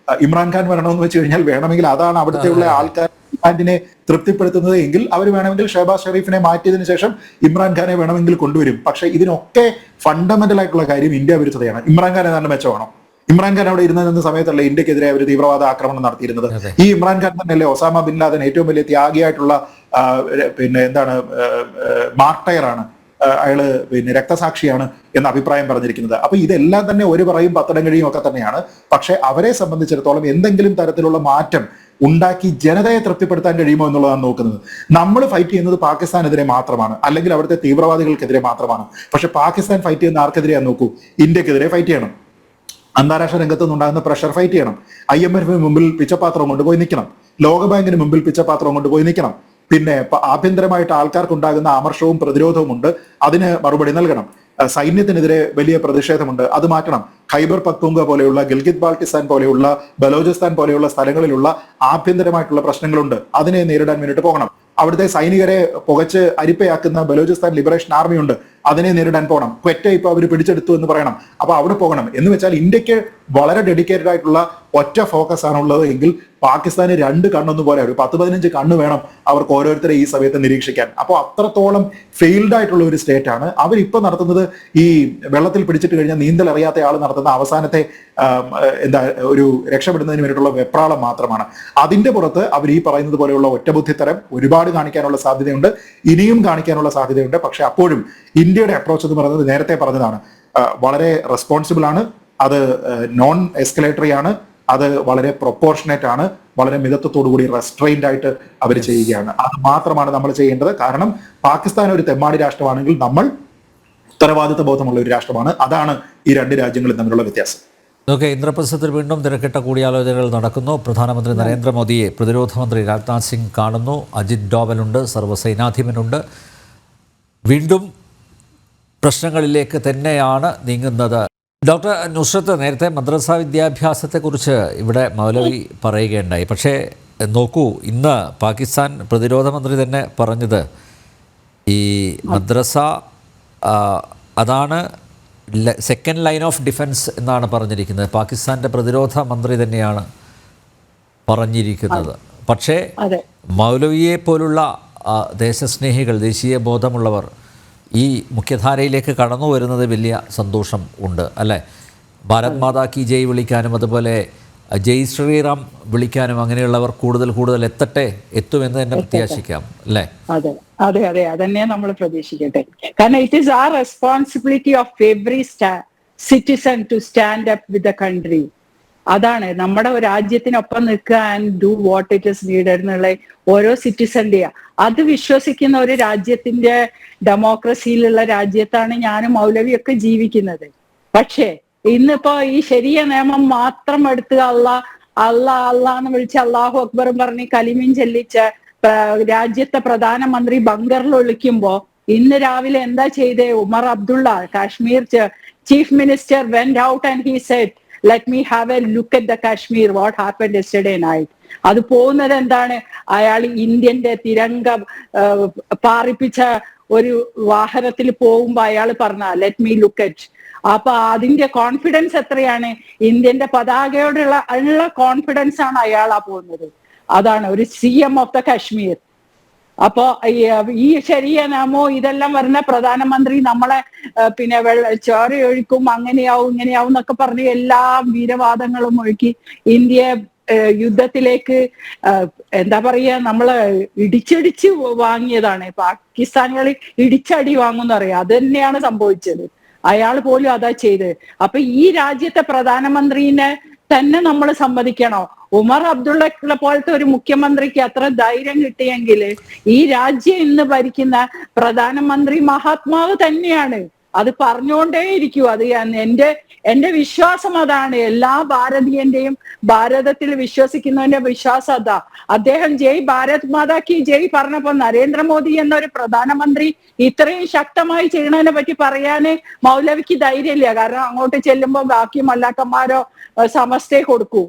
ഇമ്രാൻഖാൻ വരണമെന്ന് വെച്ച് കഴിഞ്ഞാൽ വേണമെങ്കിൽ അതാണ് അവിടുത്തെയുള്ള ആൾക്കാർ ിനെ തൃപ്തിപ്പെടുത്തുന്നത് എങ്കിൽ അവർ വേണമെങ്കിൽ ഷഹബാസ് ഷെരീഫിനെ മാറ്റിയതിനു ശേഷം ഇമ്രാൻഖാനെ വേണമെങ്കിൽ കൊണ്ടുവരും. പക്ഷെ ഇതിനൊക്കെ ഫണ്ടമെന്റൽ ആയിട്ടുള്ള കാര്യം ഇന്ത്യ വിരുദ്ധതയാണ്. ഇമ്രാൻഖാൻ ഏതാണ്ട് മെച്ചമാണോ? ഇമ്രാൻഖാൻ അവിടെ ഇരുന്ന സമയത്തല്ലേ ഇന്ത്യക്കെതിരെ അവർ തീവ്രവാദ ആക്രമണം നടത്തിയിരുന്നത്? ഈ ഇമ്രാൻഖാൻ തന്നെയല്ലേ ഒസാമ ബിൻ ലാദൻ ഏറ്റവും വലിയ ത്യാഗിയായിട്ടുള്ള മാർട്ടയറാണ്, അയാള് രക്തസാക്ഷിയാണ് എന്ന അഭിപ്രായം പറഞ്ഞിരിക്കുന്നത്. അപ്പൊ ഇതെല്ലാം തന്നെ ഒരു പറയും പത്തടം കഴിയും ഒക്കെ തന്നെയാണ്. പക്ഷെ അവരെ സംബന്ധിച്ചിടത്തോളം എന്തെങ്കിലും തരത്തിലുള്ള മാറ്റം ഉണ്ടാക്കി ജനതയെ തൃപ്തിപ്പെടുത്താൻ കഴിയുമോ എന്നുള്ളതാണ് നോക്കുന്നത്. നമ്മൾ ഫൈറ്റ് ചെയ്യുന്നത് പാകിസ്ഥാനെതിരെ മാത്രമാണ്, അല്ലെങ്കിൽ അവിടുത്തെ തീവ്രവാദികൾക്കെതിരെ മാത്രമാണ്. പക്ഷെ പാകിസ്ഥാൻ ഫൈറ്റ് ചെയ്യുന്ന ആർക്കെതിരെയാന്ന് നോക്കൂ, ഇന്ത്യക്കെതിരെ ഫൈറ്റ് ചെയ്യണം. അന്താരാഷ്ട്ര രംഗത്ത് നിന്നുണ്ടാകുന്ന പ്രഷർ ഫൈറ്റ് ചെയ്യണം. IMF മുമ്പിൽ പിച്ചപാത്രം കൊണ്ടുപോയി നിൽക്കണം. ലോകബാങ്കിന് മുമ്പിൽ പിച്ചപാത്രം കൊണ്ടുപോയി നിൽക്കണം. പിന്നെ ആഭ്യന്തരമായിട്ട് ആൾക്കാർക്ക് ഉണ്ടാകുന്ന അമർഷവും പ്രതിരോധവും ഉണ്ട്, അതിന് മറുപടി നൽകണം. സൈന്യത്തിനെതിരെ വലിയ പ്രതിഷേധമുണ്ട്, അത് മാറ്റണം. ഖൈബർ പക്തൂങ്ക പോലെയുള്ള, ഗിൽഗിത് ബാൾട്ടിസ്ഥാൻ പോലെയുള്ള, ബലോചിസ്ഥാൻ പോലെയുള്ള സ്ഥലങ്ങളിലുള്ള ആഭ്യന്തരമായിട്ടുള്ള പ്രശ്നങ്ങളുണ്ട്, അതിനെ നേരിടാൻ വേണ്ടിയിട്ട് പോകണം. അവിടുത്തെ സൈനികരെ പുകച്ച് അരിപ്പയാക്കുന്ന ബലോചിസ്ഥാൻ ലിബറേഷൻ ആർമി ഉണ്ട്, അതിനെ നേരിടാൻ പോകണം. ക്വറ്റ ഇപ്പൊ അവർ പിടിച്ചെടുത്തു എന്ന് പറയണം, അപ്പൊ അവിടെ പോകണം. എന്ന് വെച്ചാൽ ഇന്ത്യക്ക് വളരെ ഡെഡിക്കേറ്റഡ് ആയിട്ടുള്ള ഒറ്റ ഫോക്കസ് ആണുള്ളത് എങ്കിൽ പാകിസ്ഥാന് 2 കണ്ണൊന്നും പോലെ ഒരു 10-15 കണ്ണ് വേണം അവർക്ക് ഓരോരുത്തരെ ഈ സമയത്ത് നിരീക്ഷിക്കാൻ. അപ്പോൾ അത്രത്തോളം ഫെയിൽഡ് ആയിട്ടുള്ള ഒരു സ്റ്റേറ്റ് ആണ്. അവരിപ്പോ നടത്തുന്നത് ഈ വെള്ളത്തിൽ പിടിച്ചിട്ട് കഴിഞ്ഞാൽ നീന്തൽ അറിയാത്ത ആൾ നടത്തുന്ന അവസാനത്തെ ഒരു രക്ഷപ്പെടുന്നതിന് വേണ്ടിയിട്ടുള്ള വെപ്രാളം മാത്രമാണ്. അതിന്റെ പുറത്ത് അവർ ഈ പറയുന്നത് പോലെയുള്ള ഒറ്റബുദ്ധിത്തരം ഒരുപാട് കാണിക്കാനുള്ള സാധ്യതയുണ്ട്, ഇനിയും കാണിക്കാനുള്ള സാധ്യതയുണ്ട്. പക്ഷെ അപ്പോഴും ഇന്ത്യയുടെ അപ്രോച്ച് എന്ന് പറയുന്നത് നേരത്തെ പറഞ്ഞതാണ്, വളരെ റെസ്പോൺസിബിൾ ആണ്, അത് നോൺ എസ്കലേറ്ററി ആണ്, അത് വളരെ പ്രൊപ്പോർഷനേറ്റ് ആണ്, വളരെ മിതത്വത്തോടുകൂടി റെസ്ട്രെയിൻഡ് ആയിട്ട് അവർ ചെയ്യുകയാണ്. അത് മാത്രമാണ് നമ്മൾ ചെയ്യേണ്ടത്. കാരണം പാകിസ്ഥാൻ ഒരു തെമ്മാടി രാഷ്ട്രമാണെങ്കിൽ നമ്മൾ ഉത്തരവാദിത്വ ബോധമുള്ള ഒരു രാഷ്ട്രമാണ്. അതാണ് ഈ 2 രാജ്യങ്ങളും തമ്മിലുള്ള വ്യത്യാസം. ഓക്കെ, ഇന്ദ്രപ്രസ്ഥത്തിൽ വീണ്ടും തിരക്കിട്ട കൂടിയാലോചനകൾ നടക്കുന്നു. പ്രധാനമന്ത്രി നരേന്ദ്രമോദിയെ പ്രതിരോധ മന്ത്രി രാജ്നാഥ് സിംഗ് കാണുന്നു. അജിത് ഡോവലുണ്ട്, സർവ്വസൈനാധിപനുണ്ട്. വീണ്ടും പ്രശ്നങ്ങളിലേക്ക് തന്നെയാണ് നീങ്ങുന്നത്. ഡോക്ടർ നുസ്രത്ത്, നേരത്തെ മദ്രസ വിദ്യാഭ്യാസത്തെക്കുറിച്ച് ഇവിടെ മൗലവി പറയുകയുണ്ടായി. പക്ഷേ നോക്കൂ, ഇന്ന് പാകിസ്ഥാൻ പ്രതിരോധ മന്ത്രി തന്നെ പറഞ്ഞത് ഈ മദ്രസ അതാണ് സെക്കൻഡ് ലൈൻ ഓഫ് ഡിഫൻസ് എന്നാണ് പറഞ്ഞിരിക്കുന്നത്. പാകിസ്ഥാൻ്റെ പ്രതിരോധ മന്ത്രി തന്നെയാണ് പറഞ്ഞിരിക്കുന്നത്. പക്ഷേ മൗലവിയെ പോലുള്ള ദേശസ്നേഹികൾ, ദേശീയ ബോധമുള്ളവർ ഈ മുഖ്യധാരയിലേക്ക് കടന്നു വരുന്നത് വലിയ സന്തോഷം ഉണ്ട് അല്ലേ? ഭാരത് മാതാ കി ജയ് വിളിക്കാനും അതുപോലെ ജയ് ശ്രീറാം വിളിക്കാനും അങ്ങനെയുള്ളവർ കൂടുതൽ എത്തുമെന്ന് തന്നെ പ്രത്യാശിക്കാം അല്ലേ? അതെ അതെ അതെ അതന്നെ നമ്മൾ പ്രതീക്ഷിക്കട്ടെ. കാരണം it is our responsibility of every citizen to stand up with the country. അതാണ് നമ്മുടെ രാജ്യത്തിനൊപ്പം നിൽക്കുക and do what it is needed എന്നുള്ള ഓരോ സിറ്റിസന്റെയാ. അത് വിശ്വസിക്കുന്ന ഒരു രാജ്യത്തിന്റെ ഡെമോക്രസിയിലുള്ള രാജ്യത്താണ് ഞാനും മൗലവിയൊക്കെ ജീവിക്കുന്നത്. പക്ഷേ ഇന്നിപ്പോ ഈ ശരിയ നിയമം മാത്രം എടുത്ത് അള്ളാന്ന് വിളിച്ച് അള്ളാഹു അക്ബറും പറഞ്ഞ് കലിമീൻ ചെല്ലിച്ച രാജ്യത്തെ പ്രധാനമന്ത്രി ബങ്കറിൽ ഒളിക്കുമ്പോ ഇന്ന് രാവിലെ എന്താ ചെയ്തേ? Omar Abdullah, Kashmir chief minister went out and he said let me have a look at the Kashmir, what happened yesterday night. അത് പോകുന്നത് എന്താണ്? അയാൾ ഇന്ത്യന്റെ തിരങ്ക പാറിപ്പിച്ച ഒരു വാഹനത്തിൽ പോകുമ്പോ അയാൾ പറഞ്ഞ ലെറ്റ് മീ ലുക്ക് അറ്റ്. അപ്പൊ അതിന്റെ കോൺഫിഡൻസ് എത്രയാണ്? ഇന്ത്യന്റെ പതാകയോടുള്ള കോൺഫിഡൻസ് ആണ് അയാളാ പോകുന്നത്. അതാണ് ഒരു CM ഓഫ് ദ കാശ്മീർ. അപ്പോ ഈ ശരിയ നിയമോ ഇതെല്ലാം വരുന്ന പ്രധാനമന്ത്രി നമ്മളെ പിന്നെ ചോരയൊഴുക്കും, അങ്ങനെയാവും ഇങ്ങനെയാവും എന്നൊക്കെ പറഞ്ഞ് എല്ലാ വീരവാദങ്ങളും ഒഴുക്കി ഇന്ത്യയെ യുദ്ധത്തിലേക്ക് എന്താ പറയാ നമ്മള് ഇടിച്ചിടിച്ച് വാങ്ങിയതാണ്. പാകിസ്ഥാനികൾ ഇടിച്ചടി വാങ്ങുമെന്ന് പറയാം. അത് തന്നെയാണ് സംഭവിച്ചത്. അയാൾ പോലും അതാ ചെയ്തത്. അപ്പൊ ഈ രാജ്യത്തെ പ്രധാനമന്ത്രിനെ തന്നെ നമ്മൾ സമ്മതിക്കണോ? ഉമർ അബ്ദുള്ള പോലത്തെ ഒരു മുഖ്യമന്ത്രിക്ക് അത്ര ധൈര്യം കിട്ടിയെങ്കിൽ ഈ രാജ്യം ഇന്ന് ഭരിക്കുന്ന പ്രധാനമന്ത്രി മഹാത്മാവ് തന്നെയാണ്. അത് പറഞ്ഞുകൊണ്ടേ ഇരിക്കൂ. അത് എന്റെ വിശ്വാസം അതാണ്. എല്ലാ ഭാരതീയന്റെയും, ഭാരതത്തിൽ വിശ്വസിക്കുന്നവന്റെ വിശ്വാസം അതാ. അദ്ദേഹം ജയ് ഭാരത് മാതാ കി ജയ് പറഞ്ഞപ്പോ നരേന്ദ്രമോദി എന്നൊരു പ്രധാനമന്ത്രി ഇത്രയും ശക്തമായി ചെയ്യണതിനെ പറ്റി പറയാന് മൗലവിക്ക് ധൈര്യമില്ല. കാരണം അങ്ങോട്ട് ചെല്ലുമ്പോ ബാക്കി മല്ലാക്കന്മാരോ സമസ്തയെ കൊടുക്കൂ.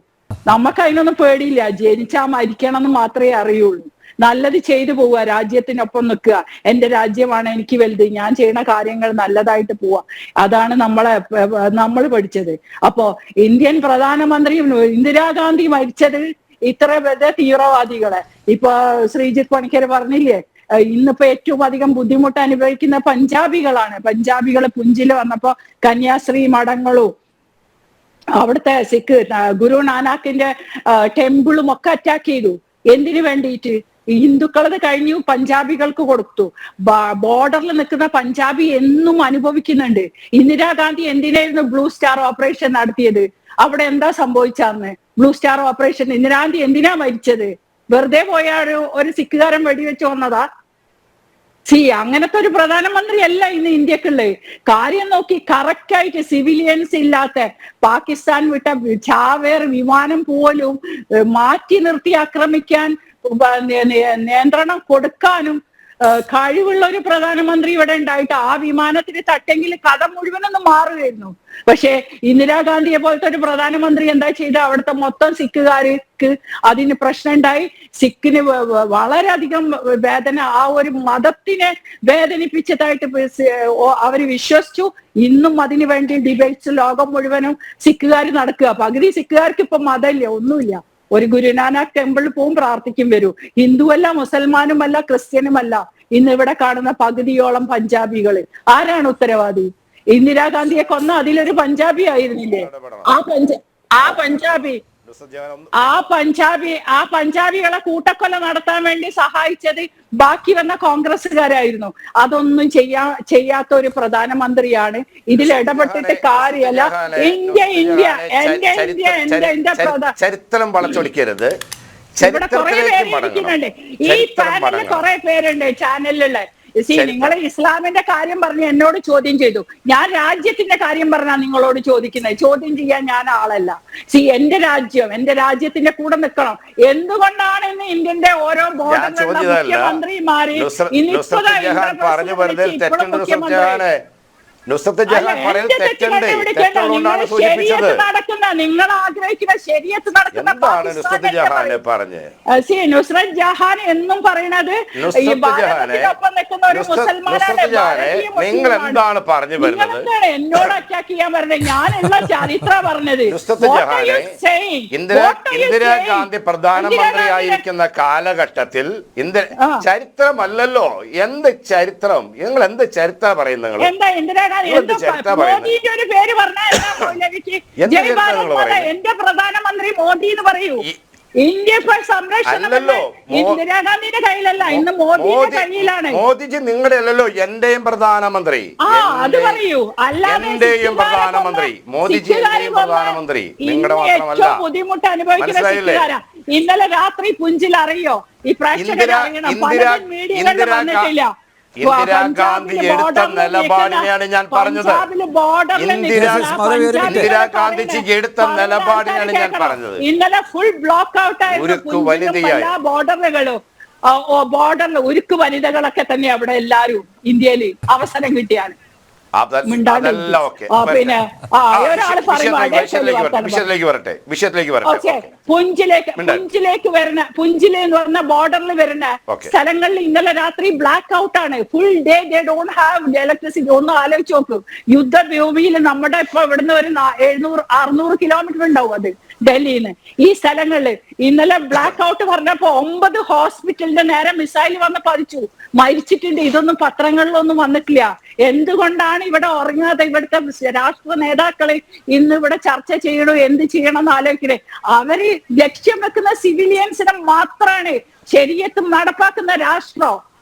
നമുക്ക് അതിനൊന്നും പേടിയില്ല. ജനിച്ചാ മരിക്കണം എന്ന് മാത്രമേ അറിയുള്ളൂ. നല്ലത് ചെയ്തു പോവുക, രാജ്യത്തിനൊപ്പം നിൽക്കുക. എന്റെ രാജ്യമാണ് എനിക്ക് വലുത്, ഞാൻ ചെയ്യുന്ന കാര്യങ്ങൾ നല്ലതായിട്ട് പോവുക. അതാണ് നമ്മൾ പഠിച്ചത്. അപ്പോ ഇന്ത്യൻ പ്രധാനമന്ത്രിയും ഇന്ദിരാഗാന്ധി മരിച്ചത് ഇത്ര വലിയ തീവ്രവാദികളെ ഇപ്പൊ ശ്രീജിത്ത് പണിക്കർ പറഞ്ഞില്ലേ, ഇന്നിപ്പോ ഏറ്റവും അധികം ബുദ്ധിമുട്ട് അനുഭവിക്കുന്ന പഞ്ചാബികളാണ്. പഞ്ചാബികൾ പുഞ്ചില് വന്നപ്പോ കന്യാസ്ത്രീ മഠങ്ങളും അവിടുത്തെ സിഖ് ഗുരു നാനാക്കിന്റെ ടെമ്പിളും ഒക്കെ അറ്റാക്ക് ചെയ്തു. എന്തിനു വേണ്ടിയിട്ട്? ഹിന്ദുക്കളത് കഴിഞ്ഞു പഞ്ചാബികൾക്ക് കൊടുത്തു. ബോർഡറിൽ നിൽക്കുന്ന പഞ്ചാബി എന്നും അനുഭവിക്കുന്നുണ്ട്. ഇന്ദിരാഗാന്ധി എന്തിനായിരുന്നു ബ്ലൂ സ്റ്റാർ ഓപ്പറേഷൻ നടത്തിയത്? അവിടെ എന്താ സംഭവിച്ചന്ന്? ബ്ലൂ സ്റ്റാർ ഓപ്പറേഷൻ ഇന്ദിരാഗാന്ധി എന്തിനാ മരിച്ചത്? വെറുതെ പോയ ഒരു സിഖുകാരൻ വെടിവെച്ച് വന്നതാ? അങ്ങനത്തെ ഒരു പ്രധാനമന്ത്രി അല്ല ഇന്ന് ഇന്ത്യക്കുള്ളത്. കാര്യം നോക്കി കറക്റ്റ് ആയിട്ട് സിവിലിയൻസ് ഇല്ലാത്ത പാകിസ്ഥാൻ വിട്ട ചാവേർ വിമാനം പോലും മാറ്റി നിർത്തി ആക്രമിക്കാൻ, നിയന്ത്രണം കൊടുക്കാനും കഴിവുള്ള ഒരു പ്രധാനമന്ത്രി ഇവിടെ ഉണ്ടായിട്ട് ആ വിമാനത്തിന് തട്ടെങ്കിൽ കഥ മുഴുവനൊന്നും മാറുകയായിരുന്നു. പക്ഷെ ഇന്ദിരാഗാന്ധിയെ പോലത്തെ ഒരു പ്രധാനമന്ത്രി എന്താ ചെയ്ത? അവിടുത്തെ മൊത്തം സിഖുകാർക്ക് അതിന് പ്രശ്നം ഉണ്ടായി. സിഖിന് വളരെയധികം വേദന, ആ ഒരു മതത്തിനെ വേദനിപ്പിച്ചതായിട്ട് അവര് വിശ്വസിച്ചു. ഇന്നും അതിനു വേണ്ടി ഡിബേറ്റ്സ് ലോകം മുഴുവനും സിഖുകാർ നടക്കുക. പകുതി സിഖുകാർക്ക് ഇപ്പൊ മതമില്ല, ഒന്നുമില്ല. ഒരു ഗുരുനാനാക്ക് ടെമ്പിളിൽ പോവും, പ്രാർത്ഥിക്കും വരൂ. ഹിന്ദുവല്ല, മുസൽമാനുമല്ല, ക്രിസ്ത്യനുമല്ല. ഇന്ന് ഇവിടെ കാണുന്ന പകുതിയോളം പഞ്ചാബികള്. ആരാണ് ഉത്തരവാദി? ഇന്ദിരാഗാന്ധിയെ കൊന്ന അതിലൊരു പഞ്ചാബി ആയിരുന്നില്ലേ? ആ പഞ്ചാബികളെ കൂട്ടക്കൊല നടത്താൻ വേണ്ടി സഹായിച്ചത് ബാക്കി വന്ന കോൺഗ്രസ്സുകാരായിരുന്നു. അതൊന്നും ചെയ്യാത്ത ഒരു പ്രധാനമന്ത്രിയാണ്. ഇതിൽ ഇടപെട്ടിട്ട് കാര്യമല്ല. ചരിത്രം വളച്ചൊടിക്കരുത്. ഇവിടെ കുറെ പേര് ഇരിക്കുന്നുണ്ട്. ഈ പാനലിൽ കുറെ പേരുണ്ട് ചാനലിലുള്ള. നിങ്ങൾ ഇസ്ലാമിന്റെ കാര്യം പറഞ്ഞ് എന്നോട് ചോദ്യം ചെയ്തു. ഞാൻ രാജ്യത്തിന്റെ കാര്യം പറഞ്ഞാ നിങ്ങളോട് ചോദിക്കുന്നത്. ചോദ്യം ചെയ്യാൻ ഞാൻ ആളല്ല. എന്റെ രാജ്യം, എന്റെ രാജ്യത്തിന്റെ കൂടെ നിൽക്കണം. എന്തുകൊണ്ടാണ് ഇന്ന് ഇന്ത്യന്റെ ഓരോ ബോർഡറിലുള്ള മുഖ്യമന്ത്രിമാര് നടക്കുന്ന, നിങ്ങൾ ആഗ്രഹിക്കുന്ന ശരിയത്ത് നടക്കുന്ന നുസ്രത് ജഹാൻ എന്നും പറയുന്നത് ഈ ഭാരതത്തിനൊപ്പം നിൽക്കുന്ന ഒരു മുസൽമാനാണ്. നിങ്ങൾ എന്താണ് പറഞ്ഞു വരുന്നത്? എന്നോട് അറ്റാക്ക് ചെയ്യാൻ പറഞ്ഞത്? ഞാനുള്ള ചരിത്ര പറഞ്ഞത്. ഇന്ദിരാഗാന്ധി പ്രധാനമന്ത്രിയായിരിക്കുന്ന കാലഘട്ടത്തിൽ ചരിത്രമല്ലല്ലോ. എന്ത് ചരിത്രം? നിങ്ങൾ എന്ത് ചരിത്രം പറയുന്നത്? എന്താ ഇന്ദിരാഗാന്ധി മോദിന്റെ ഒരു പേര് പറഞ്ഞാൽ എന്റെ പ്രധാനമന്ത്രി മോദി എന്ന് പറയൂ. ഇന്ത്യ സംരക്ഷണം ഇന്ദിരാഗാന്ധിയുടെ കയ്യിലല്ല, ഇന്ന് മോദിയുടെ കയ്യിലാണ്. മോദിജി നിങ്ങളുടെ അല്ലല്ലോ, എന്റെയും പ്രധാനമന്ത്രി. അത് പറയൂ. അല്ലാതെ എന്റെയും പ്രധാനമന്ത്രി മോദിജി, എന്റെയും പ്രധാനമന്ത്രി. നിങ്ങളുടെ മാത്രമല്ല. ബുദ്ധിമുട്ട് അനുഭവിക്കുന്ന സിഖുകാരാ. ഇന്നലെ രാത്രി പുഞ്ചിൽ അറിയോ? ഈ പ്രേക്ഷകർ അറിയണം. പലരും മീഡിയകളിൽ വന്നിട്ടില്ല. ഇന്ദിരാഗാന്ധി എടുത്ത നിലപാടിനെയാണ് ഞാൻ പറഞ്ഞത്. ഇന്ദിരാഗാന്ധിജി എടുത്ത നിലപാടിനെയാണ് ഞാൻ പറഞ്ഞത്. ഇന്നലെ ഫുൾ ബ്ലോക്ക് ഔട്ട് ആയിരുന്നു എല്ലാ ബോർഡറുകളും. ബോർഡറിൽ ഉരുക്ക് വനിതകളൊക്കെ തന്നെ അവിടെ എല്ലാരും ഇന്ത്യയിൽ അവസരം കിട്ടിയാണ്. പിന്നെ പുഞ്ചില് എന്ന് പറഞ്ഞ ബോർഡറിൽ വരുന്ന സ്ഥലങ്ങളിൽ ഇന്നലെ രാത്രി ബ്ലാക്ക് ഔട്ട് ആണ്. Full day they don't have electricity. ഒന്ന് ആലോചിച്ച് നോക്കും. യുദ്ധഭൂമിയിൽ നമ്മുടെ ഇപ്പൊ ഇവിടുന്ന് ഒരു 700-600 കിലോമീറ്റർ ഉണ്ടാവും. അത് ഡൽഹിന്ന് ഈ സ്ഥലങ്ങളില്. ഇന്നലെ ബ്ലാക്ക് ഔട്ട് പറഞ്ഞപ്പോ 9 ഹോസ്പിറ്റലിന്റെ നേരെ മിസൈൽ വന്ന് പതിച്ചു, മരിച്ചിട്ടുണ്ട്. ഇതൊന്നും പത്രങ്ങളിലൊന്നും വന്നിട്ടില്ല. എന്തുകൊണ്ടാണ് ഇവിടെ ഉറങ്ങാതെ ഇവിടുത്തെ രാഷ്ട്രീയ നേതാക്കള് ഇന്ന് ഇവിടെ ചർച്ച ചെയ്യണോ, എന്ത് ചെയ്യണം എന്ന് ആലോചിക്കണേ? അവര് ലക്ഷ്യം വെക്കുന്ന സിവിലിയൻസിനെ മാത്രമാണ്. ശരീഅത്ത് നടപ്പാക്കുന്ന രാഷ്ട്രം.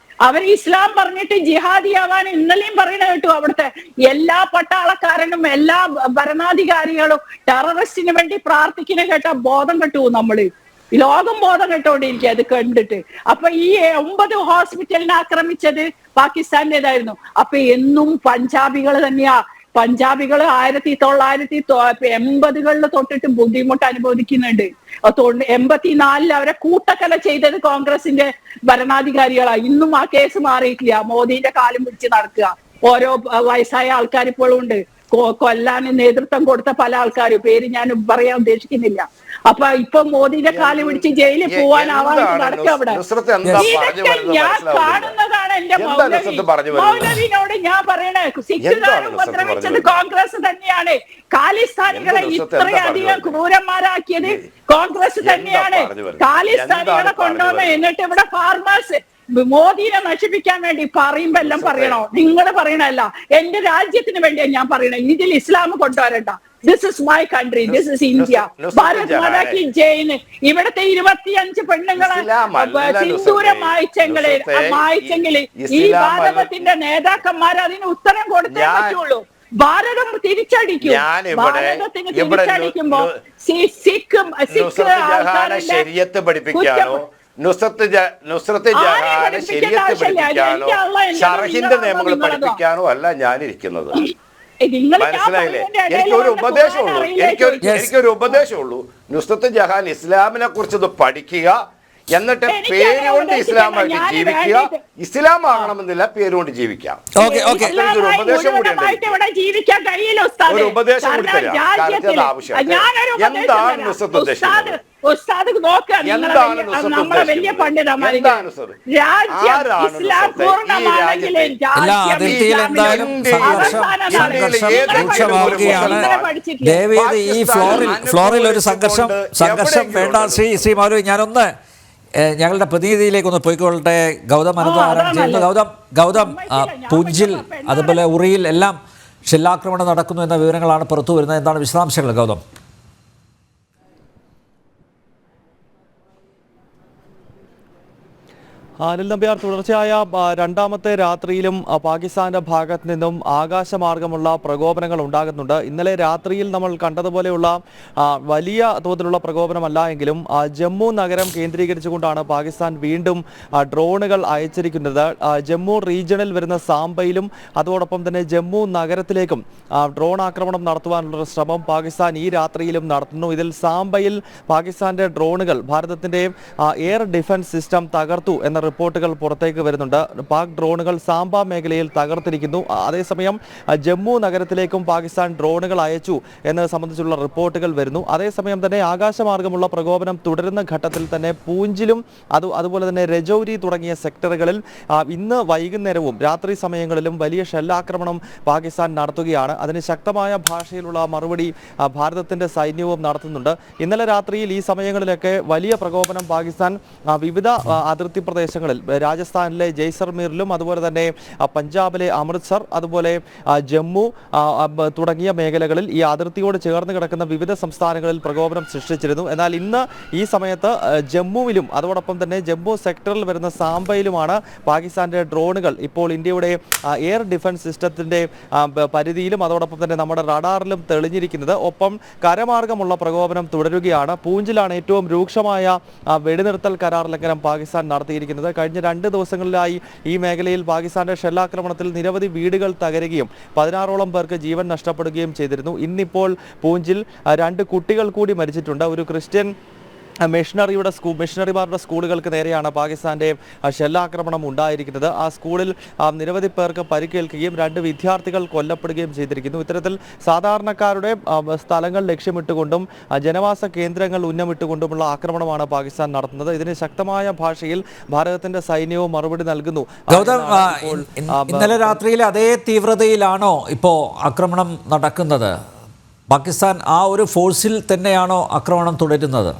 അവർ ഇസ്ലാം പറഞ്ഞിട്ട് ജിഹാദിയാവാൻ ഇന്നലെയും പറയണ കേട്ടു. അവിടുത്തെ എല്ലാ പട്ടാളക്കാരനും എല്ലാ ഭരണാധികാരികളും ടെററിസ്റ്റിന് വേണ്ടി പ്രാർത്ഥിക്കുന്ന കേട്ട ബോധം കെട്ടു. നമ്മള് ലോകം ബോധം കെട്ടോണ്ടിരിക്കുക അത് കണ്ടിട്ട്. അപ്പൊ ഈ 9 ഹോസ്പിറ്റലിനെ ആക്രമിച്ചത് പാകിസ്ഥാന്റേതായിരുന്നു. അപ്പൊ എന്നും പഞ്ചാബികൾ തന്നെയാ. പഞ്ചാബികൾ 1980കളിൽ തൊട്ടിട്ട് ബുദ്ധിമുട്ട് അനുഭവിക്കുന്നുണ്ട്. 84 അവരെ കൂട്ടക്കൊല ചെയ്തത് കോൺഗ്രസിന്റെ ഭരണാധികാരികളാ. ഇന്നും ആ കേസ് മാറിയിട്ടില്ല. മോദിന്റെ കാലും പിടിച്ച് നടക്കുക. ഓരോ വയസ്സായ ആൾക്കാർ ഇപ്പോഴും ഉണ്ട്. കൊല്ലാൻ നേതൃത്വം കൊടുത്ത പല ആൾക്കാരും, പേര് ഞാൻ പറയാൻ ഉദ്ദേശിക്കുന്നില്ല. അപ്പൊ ഇപ്പൊ മോദിന്റെ കാല് പിടിച്ച് ജയിലിൽ പോവാനാവാൻ നടക്കുക അവിടെ. ഇതൊക്കെ ഞാൻ കാണുന്നതാണ്. എന്റെ മൗലവിനോട് ഞാൻ പറയണേ, സിഖുകാർ ഉപദ്രവിച്ചത് കോൺഗ്രസ് തന്നെയാണ്. ഖാലിസ്ഥാനികളെ ഇത്രയധികം ക്രൂരന്മാരാക്കിയത് കോൺഗ്രസ് തന്നെയാണ്. ഖാലിസ്ഥാനികളെ കൊണ്ടുവന്ന് എന്നിട്ട് ഇവിടെ ഫാർമേഴ്സ് മോദിനെ നശിപ്പിക്കാൻ വേണ്ടി പറയുമ്പോ എല്ലാം പറയണോ? നിങ്ങൾ പറയണല്ല, എന്റെ രാജ്യത്തിന് വേണ്ടിയാണ് ഞാൻ പറയണേ. ഇതിൽ ഇസ്ലാം കൊണ്ടുവരണ്ട. This is my country, this is India. Bharat Mata കി ജയ്. ഇവിടുത്തെ 25 പെണ്ണുങ്ങളെ സിന്ദൂരം മായിച്ചെങ്കിൽ ഈ ഭാരതത്തിന്റെ നേതാക്കന്മാർ അതിന് ഉത്തരം കൊടുത്തേ പറ്റുള്ളൂ. ഭാരതം തിരിച്ചടിക്കും. ഭാരതത്തിന് തിരിച്ചടിക്കുമ്പോ ശരീഅത്ത് പഠിപ്പിക്കാനോ, നുസ്രത്ത് ജഹാനെ ശരീഅത്ത് പഠിപ്പിക്കാനോ, ഷർഹിന്റെ നിയമങ്ങൾ പഠിപ്പിക്കാനോ അല്ല ഞാനിരിക്കുന്നത്. മനസ്സിലായില്ലേ? എനിക്കൊരു ഉപദേശമുള്ളൂ. നുസ്രത്ത് ജഹാൻ ഇസ്ലാമിനെ കുറിച്ച് പഠിക്കുക, എന്നിട്ട് പേരുകൊണ്ട് ഇസ്ലാമായിട്ട് ജീവിക്കുക. ഇസ്ലാം ആകണമെന്നില്ല, പേരുകൊണ്ട് ജീവിക്കാം. ഒരു ഉപദേശം കൂടി ഒരു ഉപദേശം കൂടി തരാം. കാര്യത്തിൽ ആവശ്യമാണ്. എന്താണ് നുസ്രത്ത് ഉദ്ദേശിക്കുന്നത്? ഈ ഫ്ലോറിൽ ഒരു സംഘർഷം വേണ്ട. ശ്രീ മൗലവി, ഞാനൊന്ന് ഞങ്ങളുടെ പ്രതിനിധിയിലേക്കൊന്ന് പോയിക്കൊള്ളട്ടെ. ഗൗതം അനന്തനാരായണൻ ചെയ്യുന്നു. ഗൗതം, പൂഞ്ചിൽ അതുപോലെ ഉറിയിൽ എല്ലാം ഷെല്ലാക്രമണം നടക്കുന്നു എന്ന വിവരങ്ങളാണ് പുറത്തു വരുന്നത്. എന്താണ് വിശദാംശങ്ങൾ ഗൗതം? അനിൽ നമ്പ്യാർ, തുടർച്ചയായ രണ്ടാമത്തെ രാത്രിയിലും പാകിസ്ഥാന്റെ ഭാഗത്ത് നിന്നും ആകാശമാർഗമുള്ള പ്രകോപനങ്ങൾ ഉണ്ടാകുന്നുണ്ട്. ഇന്നലെ രാത്രിയിൽ നമ്മൾ കണ്ടതുപോലെയുള്ള വലിയ തോതിലുള്ള പ്രകോപനമല്ല എങ്കിലും ജമ്മു നഗരം കേന്ദ്രീകരിച്ചുകൊണ്ടാണ് പാകിസ്ഥാൻ വീണ്ടും ഡ്രോണുകൾ അയച്ചിരിക്കുന്നത്. ജമ്മു റീജിയണിൽ വരുന്ന സാംബയിലും അതോടൊപ്പം തന്നെ ജമ്മു നഗരത്തിലേക്കും ഡ്രോൺ ആക്രമണം നടത്തുവാനുള്ള ശ്രമം പാകിസ്ഥാൻ ഈ രാത്രിയിലും നടത്തുന്നു. ഇതിൽ സാംബയിൽ പാകിസ്ഥാന്റെ ഡ്രോണുകൾ ഭാരതത്തിന്റെ എയർ ഡിഫൻസ് സിസ്റ്റം തകർത്തു എന്ന റിപ്പോർട്ടുകൾ പുറത്തേക്ക് വരുന്നുണ്ട്. പാക് ഡ്രോണുകൾ സാംബ മേഖലയിൽ തകർത്തിരിക്കുന്നു. അതേസമയം ജമ്മു നഗരത്തിലേക്കും പാകിസ്ഥാൻ ഡ്രോണുകൾ അയച്ചു എന്നത് സംബന്ധിച്ചുള്ള റിപ്പോർട്ടുകൾ വരുന്നു. അതേസമയം തന്നെ ആകാശമാർഗമുള്ള പ്രകോപനം തുടരുന്ന ഘട്ടത്തിൽ തന്നെ പൂഞ്ചിലും അതുപോലെ തന്നെ രജൌരി തുടങ്ങിയ സെക്ടറുകളിൽ ഇന്ന് വൈകുന്നേരവും രാത്രി സമയങ്ങളിലും വലിയ ഷെല്ലാക്രമണം പാകിസ്ഥാൻ നടത്തുകയാണ്. അതിന് ശക്തമായ ഭാഷയിലുള്ള മറുപടി ഭാരതത്തിന്റെ സൈന്യവും നടത്തുന്നുണ്ട്. ഇന്നലെ രാത്രിയിൽ ഈ സമയങ്ങളിലൊക്കെ വലിയ പ്രകോപനം പാകിസ്ഥാൻ വിവിധ അതിർത്തി പ്രദേശങ്ങളിൽ രാജസ്ഥാനിലെ ജയ്സൽമീറിലും അതുപോലെ തന്നെ പഞ്ചാബിലെ അമൃത്സർ അതുപോലെ ജമ്മു തുടങ്ങിയ മേഖലകളിൽ ഈ അതിർത്തിയോട് ചേർന്ന് കിടക്കുന്ന വിവിധ സംസ്ഥാനങ്ങളിൽ പ്രകോപനം സൃഷ്ടിച്ചിരുന്നു. എന്നാൽ ഇന്ന് ഈ സമയത്ത് ജമ്മുവിലും അതോടൊപ്പം തന്നെ ജമ്മു സെക്ടറിൽ വരുന്ന സാംബയിലുമാണ് പാകിസ്ഥാന്റെ ഡ്രോണുകൾ ഇപ്പോൾ ഇന്ത്യയുടെ എയർ ഡിഫൻസ് സിസ്റ്റത്തിന്റെ പരിധിയിലും അതോടൊപ്പം തന്നെ നമ്മുടെ റഡാറിലും തെളിഞ്ഞിരിക്കുന്നത്. ഒപ്പം കരമാർഗമുള്ള പ്രകോപനം തുടരുകയാണ്. പൂഞ്ചിലാണ് ഏറ്റവും രൂക്ഷമായ വെടിനിർത്തൽ കരാർ ലംഘനം പാകിസ്ഥാൻ നടത്തിയിരിക്കുന്നത്. കഴിഞ്ഞ 2 ദിവസങ്ങളിലായി ഈ മേഖലയിൽ പാകിസ്ഥാന്റെ ഷെല്ലാക്രമണത്തിൽ നിരവധി വീടുകൾ തകരുകയും 16ഓളം പേർക്ക് ജീവൻ നഷ്ടപ്പെടുകയും ചെയ്തിരുന്നു. ഇന്നിപ്പോൾ പൂഞ്ചിൽ 2 കുട്ടികൾ കൂടി മരിച്ചിട്ടുണ്ട്. ഒരു ക്രിസ്ത്യൻ മിഷണറിമാരുടെ സ്കൂളുകൾക്ക് നേരെയാണ് പാകിസ്ഥാന്റെ ഷെല്ലാക്രമണം ഉണ്ടായിരിക്കുന്നത്. ആ സ്കൂളിൽ നിരവധി പേർക്ക് പരിക്കേൽക്കുകയും 2 വിദ്യാർത്ഥികൾ കൊല്ലപ്പെടുകയും ചെയ്തിരിക്കുന്നു. ഇത്തരത്തിൽ സാധാരണക്കാരുടെ സ്ഥലങ്ങൾ ലക്ഷ്യമിട്ടുകൊണ്ടും ജനവാസ കേന്ദ്രങ്ങൾ ഉന്നമിട്ടുകൊണ്ടുമുള്ള ആക്രമണമാണ് പാകിസ്ഥാൻ നടത്തുന്നത്. ഇതിന് ശക്തമായ ഭാഷയിൽ ഭാരതത്തിന്റെ സൈന്യവും മറുപടി നൽകുന്നു. ഇന്നലെ രാത്രിയിലെ അതേ തീവ്രതയിലാണോ ഇപ്പോൾ ആക്രമണം നടക്കുന്നത്? പാകിസ്ഥാൻ ആ ഒരു ഫോഴ്സിൽ തന്നെയാണോ ആക്രമണം തുടരുന്നത്?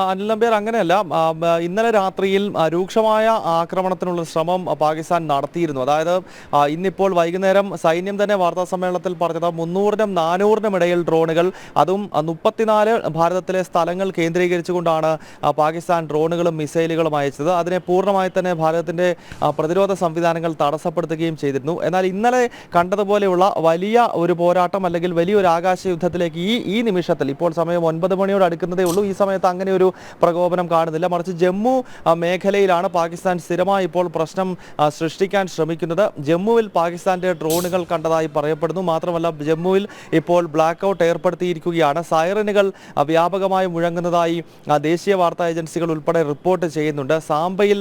അനിൽ നമ്പ്യാർ, അങ്ങനെയല്ല. ഇന്നലെ രാത്രിയിൽ രൂക്ഷമായ ആക്രമണത്തിനുള്ള ശ്രമം പാകിസ്ഥാൻ നടത്തിയിരുന്നു. അതായത് ഇന്നിപ്പോൾ വൈകുന്നേരം സൈന്യം തന്നെ വാർത്താ സമ്മേളനത്തിൽ പറഞ്ഞത് 300-നും 400-നും ഇടയിൽ ഡ്രോണുകൾ, അതും 34 ഭാരതത്തിലെ സ്ഥലങ്ങൾ കേന്ദ്രീകരിച്ചുകൊണ്ടാണ് പാകിസ്ഥാൻ ഡ്രോണുകളും മിസൈലുകളും അയച്ചത്. അതിനെ പൂർണ്ണമായി തന്നെ ഭാരതത്തിൻ്റെ പ്രതിരോധ സംവിധാനങ്ങൾ തടസ്സപ്പെടുത്തുകയും ചെയ്തിരുന്നു. എന്നാൽ ഇന്നലെ കണ്ടതുപോലെയുള്ള വലിയ ഒരു പോരാട്ടം അല്ലെങ്കിൽ വലിയൊരു ആകാശ യുദ്ധത്തിലേക്ക് ഈ നിമിഷത്തിൽ, ഇപ്പോൾ സമയം 9 മണിയോട് അടുക്കുന്നതേ ഉള്ളൂ, ഈ സമയത്ത് അങ്ങനെ ഒരു പ്രകോപനം കാണുന്നില്ല. മറിച്ച് ജമ്മു മേഖലയിലാണ് പാകിസ്ഥാൻ സ്ഥിരമായി ഇപ്പോൾ പ്രശ്നം സൃഷ്ടിക്കാൻ ശ്രമിക്കുന്നത്. ജമ്മുവിൽ പാകിസ്ഥാന്റെ ഡ്രോണുകൾ കണ്ടതായി പറയപ്പെടുന്നു. മാത്രമല്ല, ജമ്മുവിൽ ഇപ്പോൾ ബ്ലാക്ക് ഔട്ട് ഏർപ്പെടുത്തിയിരിക്കുകയാണ്. സൈറനുകൾ വ്യാപകമായി മുഴങ്ങുന്നതായി ദേശീയ വാർത്താ ഏജൻസികൾ ഉൾപ്പെടെ റിപ്പോർട്ട് ചെയ്യുന്നുണ്ട്. സാംബയിൽ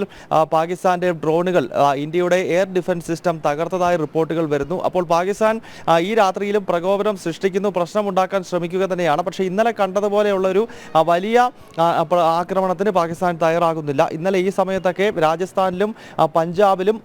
പാകിസ്ഥാന്റെ ഡ്രോണുകൾ ഇന്ത്യയുടെ എയർ ഡിഫൻസ് സിസ്റ്റം തകർത്തതായി റിപ്പോർട്ടുകൾ വരുന്നു. അപ്പോൾ പാകിസ്ഥാൻ ഈ രാത്രിയിലും പ്രകോപനം സൃഷ്ടിക്കുന്നു, പ്രശ്നമുണ്ടാക്കാൻ ശ്രമിക്കുക തന്നെയാണ്. പക്ഷേ ഇന്നലെ കണ്ടതുപോലെയുള്ളൊരു വലിയ ആക്രമണത്തിന് പാകിസ്ഥാൻ തയ്യാറാകുന്നില്ല. ഇന്നലെ ഈ സമയത്തൊക്കെ രാജസ്ഥാനിലും പഞ്ചാബിലും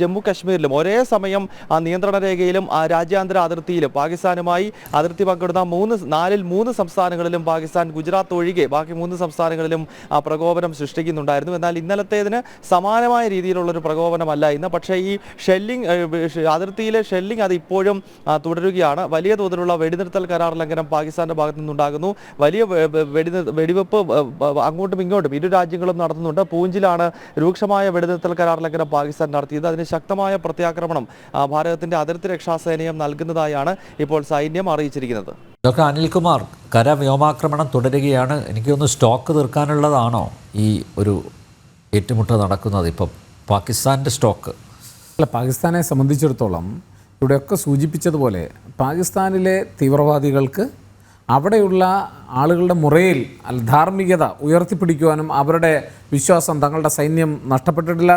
ജമ്മു കശ്മീരിലും ഒരേ സമയം നിയന്ത്രണ രേഖയിലും രാജ്യാന്തര അതിർത്തിയിലും പാകിസ്ഥാനുമായി അതിർത്തി പങ്കിടുന്ന 3 സംസ്ഥാനങ്ങളിലും പാകിസ്ഥാൻ, ഗുജറാത്ത് ഒഴികെ ബാക്കി 3 സംസ്ഥാനങ്ങളിലും പ്രകോപനം സൃഷ്ടിക്കുന്നുണ്ടായിരുന്നു. എന്നാൽ ഇന്നലത്തേതിന് സമാനമായ രീതിയിലുള്ളൊരു പ്രകോപനമല്ല ഇന്ന്. പക്ഷേ ഈ അതിർത്തിയിലെ ഷെല്ലിംഗ് അത് ഇപ്പോഴും തുടരുകയാണ്. വലിയ തോതിലുള്ള വെടിനിർത്തൽ കരാർ ലംഘനം പാകിസ്ഥാന്റെ ഭാഗത്തു നിന്നുണ്ടാകുന്നു. വലിയ വെടിവെപ്പ് അങ്ങോട്ടും ഇങ്ങോട്ടും ഇരു രാജ്യങ്ങളും നടത്തുന്നുണ്ട്. പൂഞ്ചിലാണ് രൂക്ഷമായ വെടിനിർത്തൽ കരാർ ലംഘനം പാകിസ്ഥാൻ നടത്തിയത്. അതിന് ശക്തമായ പ്രത്യാക്രമണം ഭാരതത്തിന്റെ അതിർത്തി രക്ഷാസേനയും നൽകുന്നതായാണ് ഇപ്പോൾ സൈന്യം അറിയിച്ചിരിക്കുന്നത്. ഡോക്ടർ അനിൽകുമാർ, കര-വ്യോമാക്രമണം തുടരുകയാണ്. എനിക്കൊന്ന് സ്റ്റോക്ക് തീർക്കാനുള്ളതാണോ ഈ ഒരു ഏറ്റുമുട്ടൽ നടക്കുന്നത്? ഇപ്പം പാകിസ്ഥാൻ്റെ സ്റ്റോക്ക് അല്ല, പാകിസ്ഥാനെ സംബന്ധിച്ചിടത്തോളം ഇവിടെയൊക്കെ സൂചിപ്പിച്ചതുപോലെ പാകിസ്ഥാനിലെ തീവ്രവാദികൾക്ക് അവിടെയുള്ള ആളുകളുടെ മുറയിൽ ധാർമ്മികത ഉയർത്തിപ്പിടിക്കുവാനും അവരുടെ വിശ്വാസം തങ്ങളുടെ സൈന്യം നഷ്ടപ്പെട്ടിട്ടില്ല,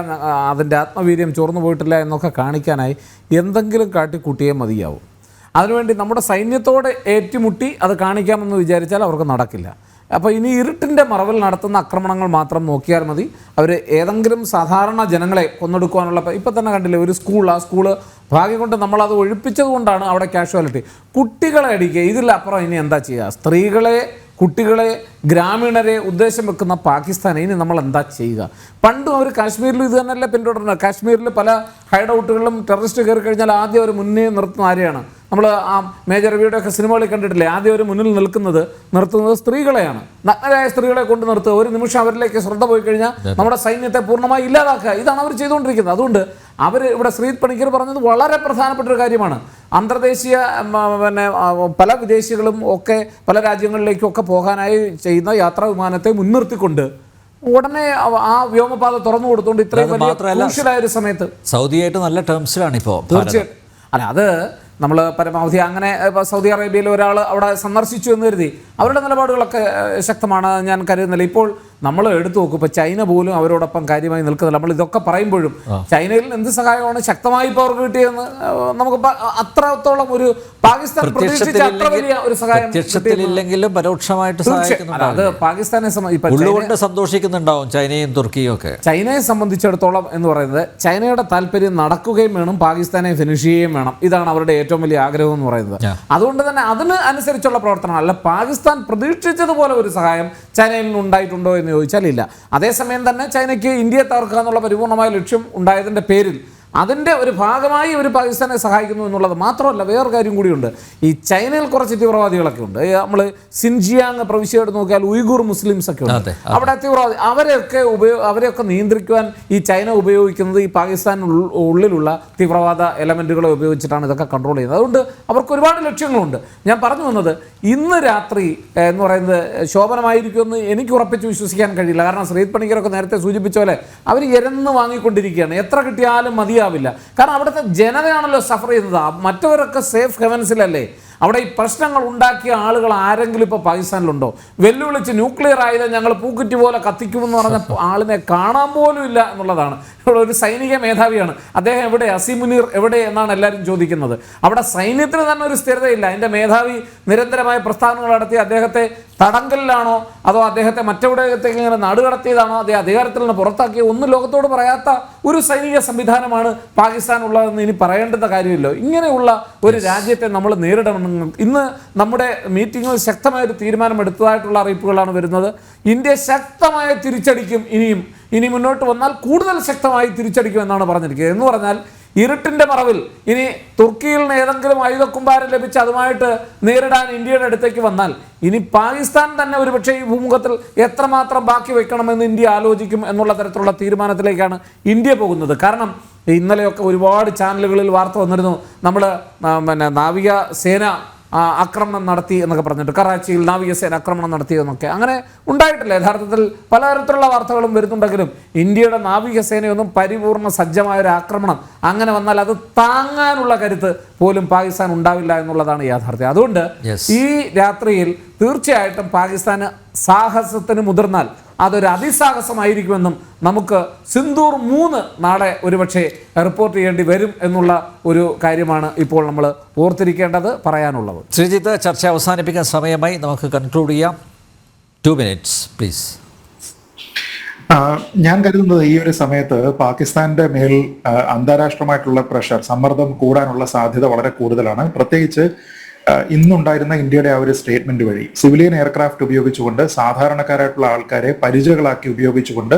അതിൻ്റെ ആത്മവീര്യം ചോർന്നു പോയിട്ടില്ല എന്നൊക്കെ കാണിക്കാനായി എന്തെങ്കിലും കാട്ടിക്കൂട്ടിയേ മതിയാവും. അതിനുവേണ്ടി നമ്മുടെ സൈന്യത്തോട് ഏറ്റുമുട്ടി അത് കാണിക്കാമെന്ന് വിചാരിച്ചാൽ അവർക്ക് നടക്കില്ല. അപ്പോൾ ഇനി ഇരുട്ടിൻ്റെ മറവിൽ നടത്തുന്ന ആക്രമണങ്ങൾ മാത്രം നോക്കിയാൽ മതി. അവർ ഏതെങ്കിലും സാധാരണ ജനങ്ങളെ കൊന്നെടുക്കുവാനുള്ള, ഇപ്പം തന്നെ കണ്ടില്ലേ ഒരു സ്കൂൾ, ആ സ്കൂള് ഭാഗ്യം കൊണ്ട് നമ്മളത് ഒഴിപ്പിച്ചത് കൊണ്ടാണ് അവിടെ കാഷ്വാലിറ്റി. കുട്ടികളെ അടിക്കുക, ഇതിലപ്പുറം ഇനി എന്താ ചെയ്യുക? സ്ത്രീകളെ, കുട്ടികളെ, ഗ്രാമീണരെ ഉദ്ദേശം വെക്കുന്ന പാകിസ്ഥാനെ ഇനി നമ്മൾ എന്താ ചെയ്യുക? പണ്ടും അവർ കാശ്മീരിൽ ഇത് തന്നെയല്ലേ പിന്തുടരുന്നത്. കാശ്മീരിൽ പല ഹൈഡ് ഔട്ടുകളിലും ടെററിസ്റ്റ് കയറി കഴിഞ്ഞാൽ ആദ്യം അവർ മുന്നേ നിർത്തുന്ന ആരെയാണ്? നമ്മൾ ആ മേജർ രവിയുടെ ഒക്കെ സിനിമകളിൽ കണ്ടിട്ടില്ലേ? ആദ്യം അവർ മുന്നിൽ നിർത്തുന്നത് സ്ത്രീകളെയാണ്. നഗ്നരായ സ്ത്രീകളെ കൊണ്ട് നിർത്തുക. ഒരു നിമിഷം അവരിലേക്ക് ശ്രദ്ധ പോയി കഴിഞ്ഞാൽ നമ്മുടെ സൈന്യത്തെ പൂർണ്ണമായി ഇല്ലാതാക്കുക. ഇതാണ് അവർ ചെയ്തുകൊണ്ടിരിക്കുന്നത്. അതുകൊണ്ട് അവർ ഇവിടെ ശ്രീത് പണിക്കർ പറഞ്ഞത് വളരെ പ്രധാനപ്പെട്ട ഒരു കാര്യമാണ്. അന്തർദേശീയ പല വിദേശികളും ഒക്കെ പല രാജ്യങ്ങളിലേക്കും ഒക്കെ പോകാനായി ചെയ്യുന്ന യാത്രാ വിമാനത്തെ മുൻനിർത്തിക്കൊണ്ട് ഉടനെ ആ വ്യോമപാത തുറന്നു കൊടുത്തുകൊണ്ട് ഇത്രയും വലിയ ക്രൂഷ്യലായ ഒരു സമയത്ത് സൗദിയായിട്ട് നല്ല ടേംസിലാണ് ഇപ്പോൾ. തീർച്ചയായിട്ടും. അല്ല, അത് നമ്മൾ പരമാവധി അങ്ങനെ സൗദി അറേബ്യയിൽ ഒരാൾ അവിടെ സന്ദർശിച്ചു എന്ന് കരുതി അവരുടെ നിലപാടുകളൊക്കെ ശക്തമാണ് ഞാൻ കരുതുന്നില്ല. ഇപ്പോൾ നമ്മൾ എടുത്തു നോക്കും, ഇപ്പോൾ ചൈന പോലും അവരോടൊപ്പം കാര്യമായി നിൽക്കുന്നില്ല. നമ്മൾ ഇതൊക്കെ പറയുമ്പോഴും ചൈനയിൽ എന്ത് സഹായമാണ് ശക്തമായി ഇപ്പോൾ അവർക്ക് കിട്ടിയെന്ന് നമുക്ക് അത്രത്തോളം ഒരു പാകിസ്ഥാൻ പ്രതീക്ഷിച്ച അത്ര വലിയ ഒരു സഹായം പ്രത്യക്ഷത്തിലില്ലെങ്കിലും പരോക്ഷമായിട്ട് അത് പാകിസ്ഥാനെ സന്തോഷിക്കുന്നുണ്ടാവും ചൈനയും തുർക്കിയും ഒക്കെ. ചൈനയെ സംബന്ധിച്ചിടത്തോളം എന്ന് പറയുന്നത് ചൈനയുടെ താല്പര്യം നടക്കുകയും വേണം, പാകിസ്ഥാനെ ഫിനിഷ് ചെയ്യുകയും വേണം. ഇതാണ് അവരുടെ ഏറ്റവും വലിയ ആഗ്രഹം എന്ന് പറയുന്നത്. അതുകൊണ്ട് തന്നെ അതിന് അനുസരിച്ചുള്ള പ്രവർത്തനം അല്ല. പാകിസ്ഥാൻ പ്രതീക്ഷിച്ചതുപോലെ ഒരു സഹായം ചൈനയിൽ നിന്ന് ഉണ്ടായിട്ടുണ്ടോ എന്ന് ചോദിച്ചാൽ ഇല്ല. അതേസമയം തന്നെ ചൈനയ്ക്ക് ഇന്ത്യയെ തകർക്കുക എന്നുള്ള പരിപൂർണമായ ലക്ഷ്യം ഉണ്ടായതിൻ്റെ പേരിൽ അതിൻ്റെ ഒരു ഭാഗമായി ഒരു പാകിസ്ഥാനെ സഹായിക്കുന്നു എന്നുള്ളത് മാത്രമല്ല, വേറൊരു കാര്യം കൂടിയുണ്ട്. ഈ ചൈനയിൽ കുറച്ച് തീവ്രവാദികളൊക്കെ ഉണ്ട്. നമ്മൾ സിൻജിയാങ് പ്രവിശ്യയോട് നോക്കിയാൽ ഉയ്ഗൂർ മുസ്ലിംസ് ഒക്കെ ഉണ്ട്. അവിടെ തീവ്രവാദി അവരെയൊക്കെ നിയന്ത്രിക്കുവാൻ ഈ ചൈന ഉപയോഗിക്കുന്നത് ഈ പാകിസ്ഥാൻ ഉള്ളിലുള്ള തീവ്രവാദ എലമെൻറ്റുകളെ ഉപയോഗിച്ചിട്ടാണ് ഇതൊക്കെ കൺട്രോൾ ചെയ്യുന്നത്. അതുകൊണ്ട് അവർക്ക് ഒരുപാട് ലക്ഷ്യങ്ങളുണ്ട്. ഞാൻ പറഞ്ഞു വന്നത് ഇന്ന് രാത്രി എന്ന് പറയുന്നത് ശോഭനമായിരിക്കുമെന്ന് എനിക്ക് ഉറപ്പിച്ച് വിശ്വസിക്കാൻ കഴിയില്ല. കാരണം ശ്രീത് പണിക്കരൊക്കെ നേരത്തെ സൂചിപ്പിച്ച പോലെ അവർ എരന്ന് വാങ്ങിക്കൊണ്ടിരിക്കുകയാണ്. എത്ര കിട്ടിയാലും മതിയാവില്ല. കാരണം അവിടുത്തെ ജനതയാണല്ലോ സഫർ ചെയ്യുന്നത്. മറ്റവരൊക്കെ സേഫ് ഹെവൻസിലല്ലേ. അവിടെ ഈ പ്രശ്നങ്ങൾ ഉണ്ടാക്കിയ ആളുകൾ ആരെങ്കിലും ഇപ്പോൾ പാകിസ്ഥാനിലുണ്ടോ? വെല്ലുവിളിച്ച് ന്യൂക്ലിയർ ആയുധം ഞങ്ങൾ പൂക്കുറ്റി പോലെ കത്തിക്കുമെന്ന് പറഞ്ഞ ആളിനെ കാണാൻ പോലും ഇല്ല എന്നുള്ളതാണ്. ഇവിടെ ഒരു സൈനിക മേധാവിയാണ് അദ്ദേഹം. എവിടെ അസീം മുനീർ എവിടെ എന്നാണ് എല്ലാവരും ചോദിക്കുന്നത്. അവിടെ സൈന്യത്തിന് തന്നെ ഒരു സ്ഥിരതയില്ല. അതിൻ്റെ മേധാവി നിരന്തരമായ പ്രസ്താവനകൾ നടത്തി അദ്ദേഹത്തെ തടങ്കലിലാണോ അതോ അദ്ദേഹത്തെ മറ്റെവിടത്തേക്ക് ഇങ്ങനെ നാടുകടത്തിയതാണോ അതേ അധികാരത്തിൽ നിന്ന് പുറത്താക്കിയ ഒന്നും ലോകത്തോട് പറയാത്ത ഒരു സൈനിക സംവിധാനമാണ് പാകിസ്ഥാൻ ഉള്ളതെന്ന് ഇനി പറയേണ്ടുന്ന കാര്യമില്ല. ഇങ്ങനെയുള്ള ഒരു രാജ്യത്തെ നമ്മൾ നേരിടണമെന്ന് ഇന്ന് നമ്മുടെ മീറ്റിങ്ങിൽ ശക്തമായ ഒരു തീരുമാനമെടുത്തതായിട്ടുള്ള അറിയിപ്പുകളാണ് വരുന്നത്. ഇന്ത്യ ശക്തമായ തിരിച്ചടിക്കും, ഇനി മുന്നോട്ട് വന്നാൽ കൂടുതൽ ശക്തമായി തിരിച്ചടിക്കും എന്നാണ് പറഞ്ഞിരിക്കുന്നത്. എന്ന് പറഞ്ഞാൽ ഇരുട്ടിൻ്റെ മറവിൽ ഇനി തുർക്കിയിൽ നിന്ന് ഏതെങ്കിലും ആയുധക്കുമ്പാരം ലഭിച്ച് അതുമായിട്ട് നേരിടാൻ ഇന്ത്യയുടെ അടുത്തേക്ക് വന്നാൽ ഇനി പാകിസ്ഥാൻ തന്നെ ഒരുപക്ഷെ ഈ ഭൂമുഖത്തിൽ എത്രമാത്രം ബാക്കി വെക്കണമെന്ന് ഇന്ത്യ ആലോചിക്കും എന്നുള്ള തരത്തിലുള്ള തീരുമാനത്തിലേക്കാണ് ഇന്ത്യ പോകുന്നത്. കാരണം ഇന്നലെയൊക്കെ ഒരുപാട് ചാനലുകളിൽ വാർത്ത വന്നിരുന്നു, നമ്മൾ നാവികസേന ആക്രമണം നടത്തി എന്നൊക്കെ പറഞ്ഞിട്ട്, കറാച്ചിയിൽ നാവികസേന ആക്രമണം നടത്തിയെന്നൊക്കെ. അങ്ങനെ ഉണ്ടായിട്ടില്ല. യഥാർത്ഥത്തിൽ പലതരത്തിലുള്ള വാർത്തകളും വരുന്നുണ്ടെങ്കിലും ഇന്ത്യയുടെ നാവികസേനയൊന്നും പരിപൂർണ്ണ സജ്ജമായ ഒരു ആക്രമണം അങ്ങനെ വന്നാൽ അത് താങ്ങാനുള്ള കരുത്ത് പോലും പാകിസ്ഥാൻ ഉണ്ടാവില്ല എന്നുള്ളതാണ് യാഥാർത്ഥ്യം. അതുകൊണ്ട് ഈ രാത്രിയിൽ തീർച്ചയായിട്ടും പാകിസ്ഥാന് സാഹസത്തിന് മുതിർന്നാൽ അതൊരു അതിസാഹസമായിരിക്കുമെന്നും നമുക്ക് സിന്ദൂർ 3 നാളെ ഒരുപക്ഷെ റിപ്പോർട്ട് ചെയ്യേണ്ടി വരും എന്നുള്ള ഒരു കാര്യമാണ് ഇപ്പോൾ നമ്മൾ ഓർത്തിരിക്കേണ്ടത്, പറയാനുള്ളത്. ശ്രീജിത്ത്, ചർച്ച അവസാനിപ്പിക്കാൻ സമയമായി, നമുക്ക് കൺക്ലൂഡ് ചെയ്യാം. 2 minutes പ്ലീസ്. ഞാൻ കരുതുന്നത് ഈ ഒരു സമയത്ത് പാകിസ്ഥാന്റെ മേൽ അന്താരാഷ്ട്രമായിട്ടുള്ള പ്രഷർ, സമ്മർദ്ദം കൂടാനുള്ള സാധ്യത വളരെ കൂടുതലാണ്. പ്രത്യേകിച്ച് ഇന്നുണ്ടായിരുന്ന ഇന്ത്യയുടെ ആ ഒരു സ്റ്റേറ്റ്മെന്റ് വഴി സിവിലിയൻ എയർക്രാഫ്റ്റ് ഉപയോഗിച്ചുകൊണ്ട് സാധാരണക്കാരായിട്ടുള്ള ആൾക്കാരെ പരിചകളാക്കി ഉപയോഗിച്ചുകൊണ്ട്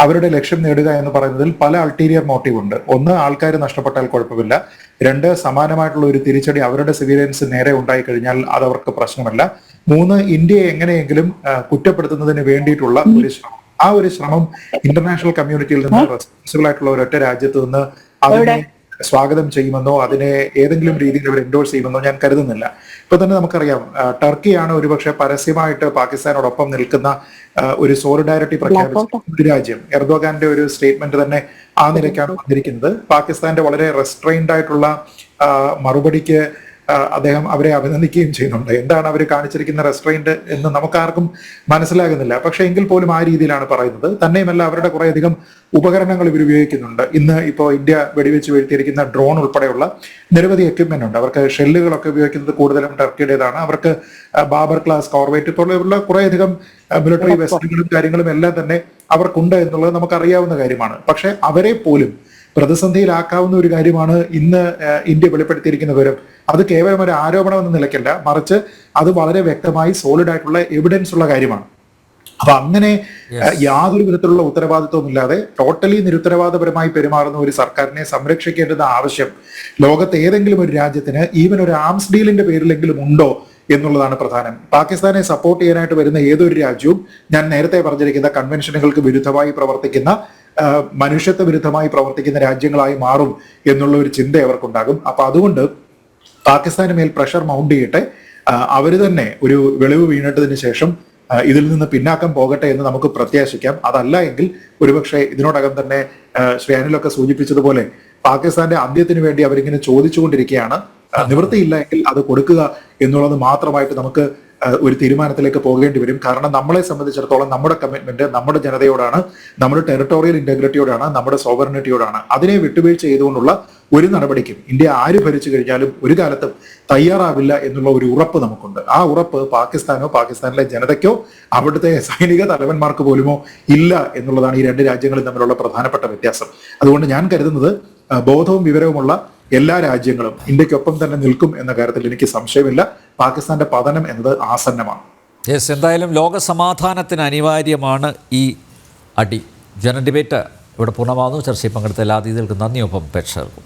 അവരുടെ ലക്ഷ്യം നേടുക എന്ന് പറയുന്നതിൽ പല അൾട്ടീരിയർ മോട്ടീവ് ഉണ്ട്. ഒന്ന്, ആൾക്കാർ നഷ്ടപ്പെട്ടാൽ കുഴപ്പമില്ല. 2, സമാനമായിട്ടുള്ള ഒരു തിരിച്ചടി അവരുടെ സിവിലിയൻസ് നേരെ ഉണ്ടായി കഴിഞ്ഞാൽ അത് അവർക്ക് പ്രശ്നമല്ല. 3, ഇന്ത്യയെ എങ്ങനെയെങ്കിലും കുറ്റപ്പെടുത്തുന്നതിന് വേണ്ടിയിട്ടുള്ള ഒരു ശ്രമം. ആ ഒരു ശ്രമം ഇന്റർനാഷണൽ കമ്മ്യൂണിറ്റിയിൽ നിന്ന് റെസ്പോൺസിബിൾ ആയിട്ടുള്ള ഒരൊറ്റ രാജ്യത്ത് നിന്ന് അതിനെ സ്വാഗതം ചെയ്യുമെന്നോ അതിനെ ഏതെങ്കിലും രീതിയിൽ അവർ എൻഡോഴ്സ് ചെയ്യുമെന്നോ ഞാൻ കരുതുന്നില്ല. ഇപ്പൊ തന്നെ നമുക്കറിയാം, ടർക്കിയാണ് ഒരുപക്ഷെ പരസ്യമായിട്ട് പാകിസ്ഥാനോടൊപ്പം നിൽക്കുന്ന ഒരു സോളിഡാരിറ്റി പ്രഖ്യാപിച്ച ഒരു രാജ്യം. എർദോഗാന്റെ ഒരു സ്റ്റേറ്റ്മെന്റ് തന്നെ ആ നിലയ്ക്കാണ് വന്നിരിക്കുന്നത്. പാകിസ്ഥാന്റെ വളരെ റെസ്ട്രെയിൻഡ് ആയിട്ടുള്ള മറുപടിക്ക് അദ്ദേഹം അവരെ അഭിനന്ദിക്കുകയും ചെയ്യുന്നുണ്ട്. എന്താണ് അവർ കാണിച്ചിരിക്കുന്ന റെസ്ട്രെയിൻഡ് എന്ന് നമുക്കാർക്കും മനസ്സിലാകുന്നില്ല. പക്ഷെ എങ്കിൽ പോലും ആ രീതിയിലാണ് പറയുന്നത്. തന്നെയുമല്ല, അവരുടെ കുറേയധികം ഉപകരണങ്ങൾ ഇവർ ഉപയോഗിക്കുന്നുണ്ട്. ഇന്ന് ഇപ്പോൾ ഇന്ത്യ വെടിവെച്ച് വീഴ്ത്തിയിരിക്കുന്ന ഡ്രോൺ ഉൾപ്പെടെയുള്ള നിരവധി എക്യുപ്മെന്റ് ഉണ്ട്. അവർക്ക് ഷെല്ലുകളൊക്കെ ഉപയോഗിക്കുന്നത് കൂടുതലും ടർക്കിയുടേതാണ്. അവർക്ക് ബാബർ ക്ലാസ് കോർവേറ്റ് പോലെയുള്ള കുറേയധികം മിലിറ്ററി വെസലുകളും കാര്യങ്ങളും എല്ലാം തന്നെ അവർക്കുണ്ട് എന്നുള്ളത് നമുക്കറിയാവുന്ന കാര്യമാണ്. പക്ഷെ അവരെ പോലും പ്രതിസന്ധിയിലാക്കാവുന്ന ഒരു കാര്യമാണ് ഇന്ന് ഇന്ത്യ വെളിപ്പെടുത്തിയിരിക്കുന്ന വിവരം. അത് കേവലം ഒരു ആരോപണം എന്ന നിലയ്ക്കല്ല, മറിച്ച് അത് വളരെ വ്യക്തമായി സോളിഡ് ആയിട്ടുള്ള എവിഡൻസ് ഉള്ള കാര്യമാണ്. അപ്പൊ അങ്ങനെ യാതൊരു വിധത്തിലുള്ള ഉത്തരവാദിത്വവും ഇല്ലാതെ ടോട്ടലി നിരുത്തരവാദപരമായി പെരുമാറുന്ന ഒരു സർക്കാരിനെ സംരക്ഷിക്കേണ്ടത് ആവശ്യം ലോകത്ത് ഏതെങ്കിലും ഒരു രാജ്യത്തിന് ഈവൻ ഒരു ആംസ് ഡീലിന്റെ പേരിലെങ്കിലും ഉണ്ടോ എന്നുള്ളതാണ് പ്രധാനം. പാകിസ്ഥാനെ സപ്പോർട്ട് ചെയ്യാനായിട്ട് വരുന്ന ഏതൊരു രാജ്യവും ഞാൻ നേരത്തെ പറഞ്ഞിരിക്കുന്ന കൺവെൻഷനുകൾക്ക് വിരുദ്ധമായി പ്രവർത്തിക്കുന്ന, മനുഷ്യത്വ വിരുദ്ധമായി പ്രവർത്തിക്കുന്ന രാജ്യങ്ങളായി മാറും എന്നുള്ള ഒരു ചിന്ത അവർക്കുണ്ടാകും. അപ്പൊ അതുകൊണ്ട് പാകിസ്ഥാന് മേൽ പ്രഷർ മൗണ്ട് ചെയ്യട്ടെ, അവര് തന്നെ ഒരു വെളിവ് വീണിട്ടതിന് ശേഷം ഇതിൽ നിന്ന് പിന്നാക്കം പോകട്ടെ എന്ന് നമുക്ക് പ്രത്യാശിക്കാം. അതല്ല എങ്കിൽ ഒരുപക്ഷെ ഇതിനോടകം തന്നെ ശ്രീ അനിലൊക്കെ സൂചിപ്പിച്ചതുപോലെ പാകിസ്ഥാന്റെ അന്ത്യത്തിന് വേണ്ടി അവരിങ്ങനെ ചോദിച്ചുകൊണ്ടിരിക്കുകയാണ്. നിവൃത്തിയില്ല എങ്കിൽ അത് കൊടുക്കുക എന്നുള്ളത് മാത്രമായിട്ട് നമുക്ക് ഒരു തീരുമാനത്തിലേക്ക് പോകേണ്ടി വരും. കാരണം നമ്മളെ സംബന്ധിച്ചിടത്തോളം നമ്മുടെ കമ്മിറ്റ്മെന്റ് നമ്മുടെ ജനതയോടാണ്, നമ്മുടെ ടെറിട്ടോറിയൽ ഇന്റഗ്രിറ്റിയോടാണ്, നമ്മുടെ സോവറിനിറ്റിയോടാണ്. അതിനെ വിട്ടുവീഴ്ച ചെയ്തുകൊണ്ടുള്ള ഒരു നടപടിക്കും ഇന്ത്യ ആര് ഭരിച്ചു കഴിഞ്ഞാലും ഒരു കാലത്തും തയ്യാറാവില്ല എന്നുള്ള ഒരു ഉറപ്പ് നമുക്കുണ്ട്. ആ ഉറപ്പ് പാകിസ്ഥാനോ പാകിസ്ഥാനിലെ ജനതയ്ക്കോ അവിടുത്തെ സൈനിക തലവന്മാർക്ക് പോലുമോ ഇല്ല എന്നുള്ളതാണ് ഈ രണ്ട് രാജ്യങ്ങളും തമ്മിലുള്ള പ്രധാനപ്പെട്ട വ്യത്യാസം. അതുകൊണ്ട് ഞാൻ കരുതുന്നത് ബോധവും വിവരവുമുള്ള എല്ലാ രാജ്യങ്ങളും ഇന്ത്യക്കൊപ്പം തന്നെ നിൽക്കും എന്ന കാര്യത്തിൽ എനിക്ക് സംശയമില്ല. പാകിസ്ഥാന്റെ പതനം എന്നത് ആസന്നമാണ്. എന്തായാലും ലോക സമാധാനത്തിന് അനിവാര്യമാണ് ഈ അടി. ജന ഡിബേറ്റ് ഇവിടെ പൂർണ്ണമാകുന്നു. ചർച്ചയിൽ പങ്കെടുത്ത എല്ലാ അതിഥികൾക്കും നന്ദി. ഒപ്പം പ്രേക്ഷകർക്കും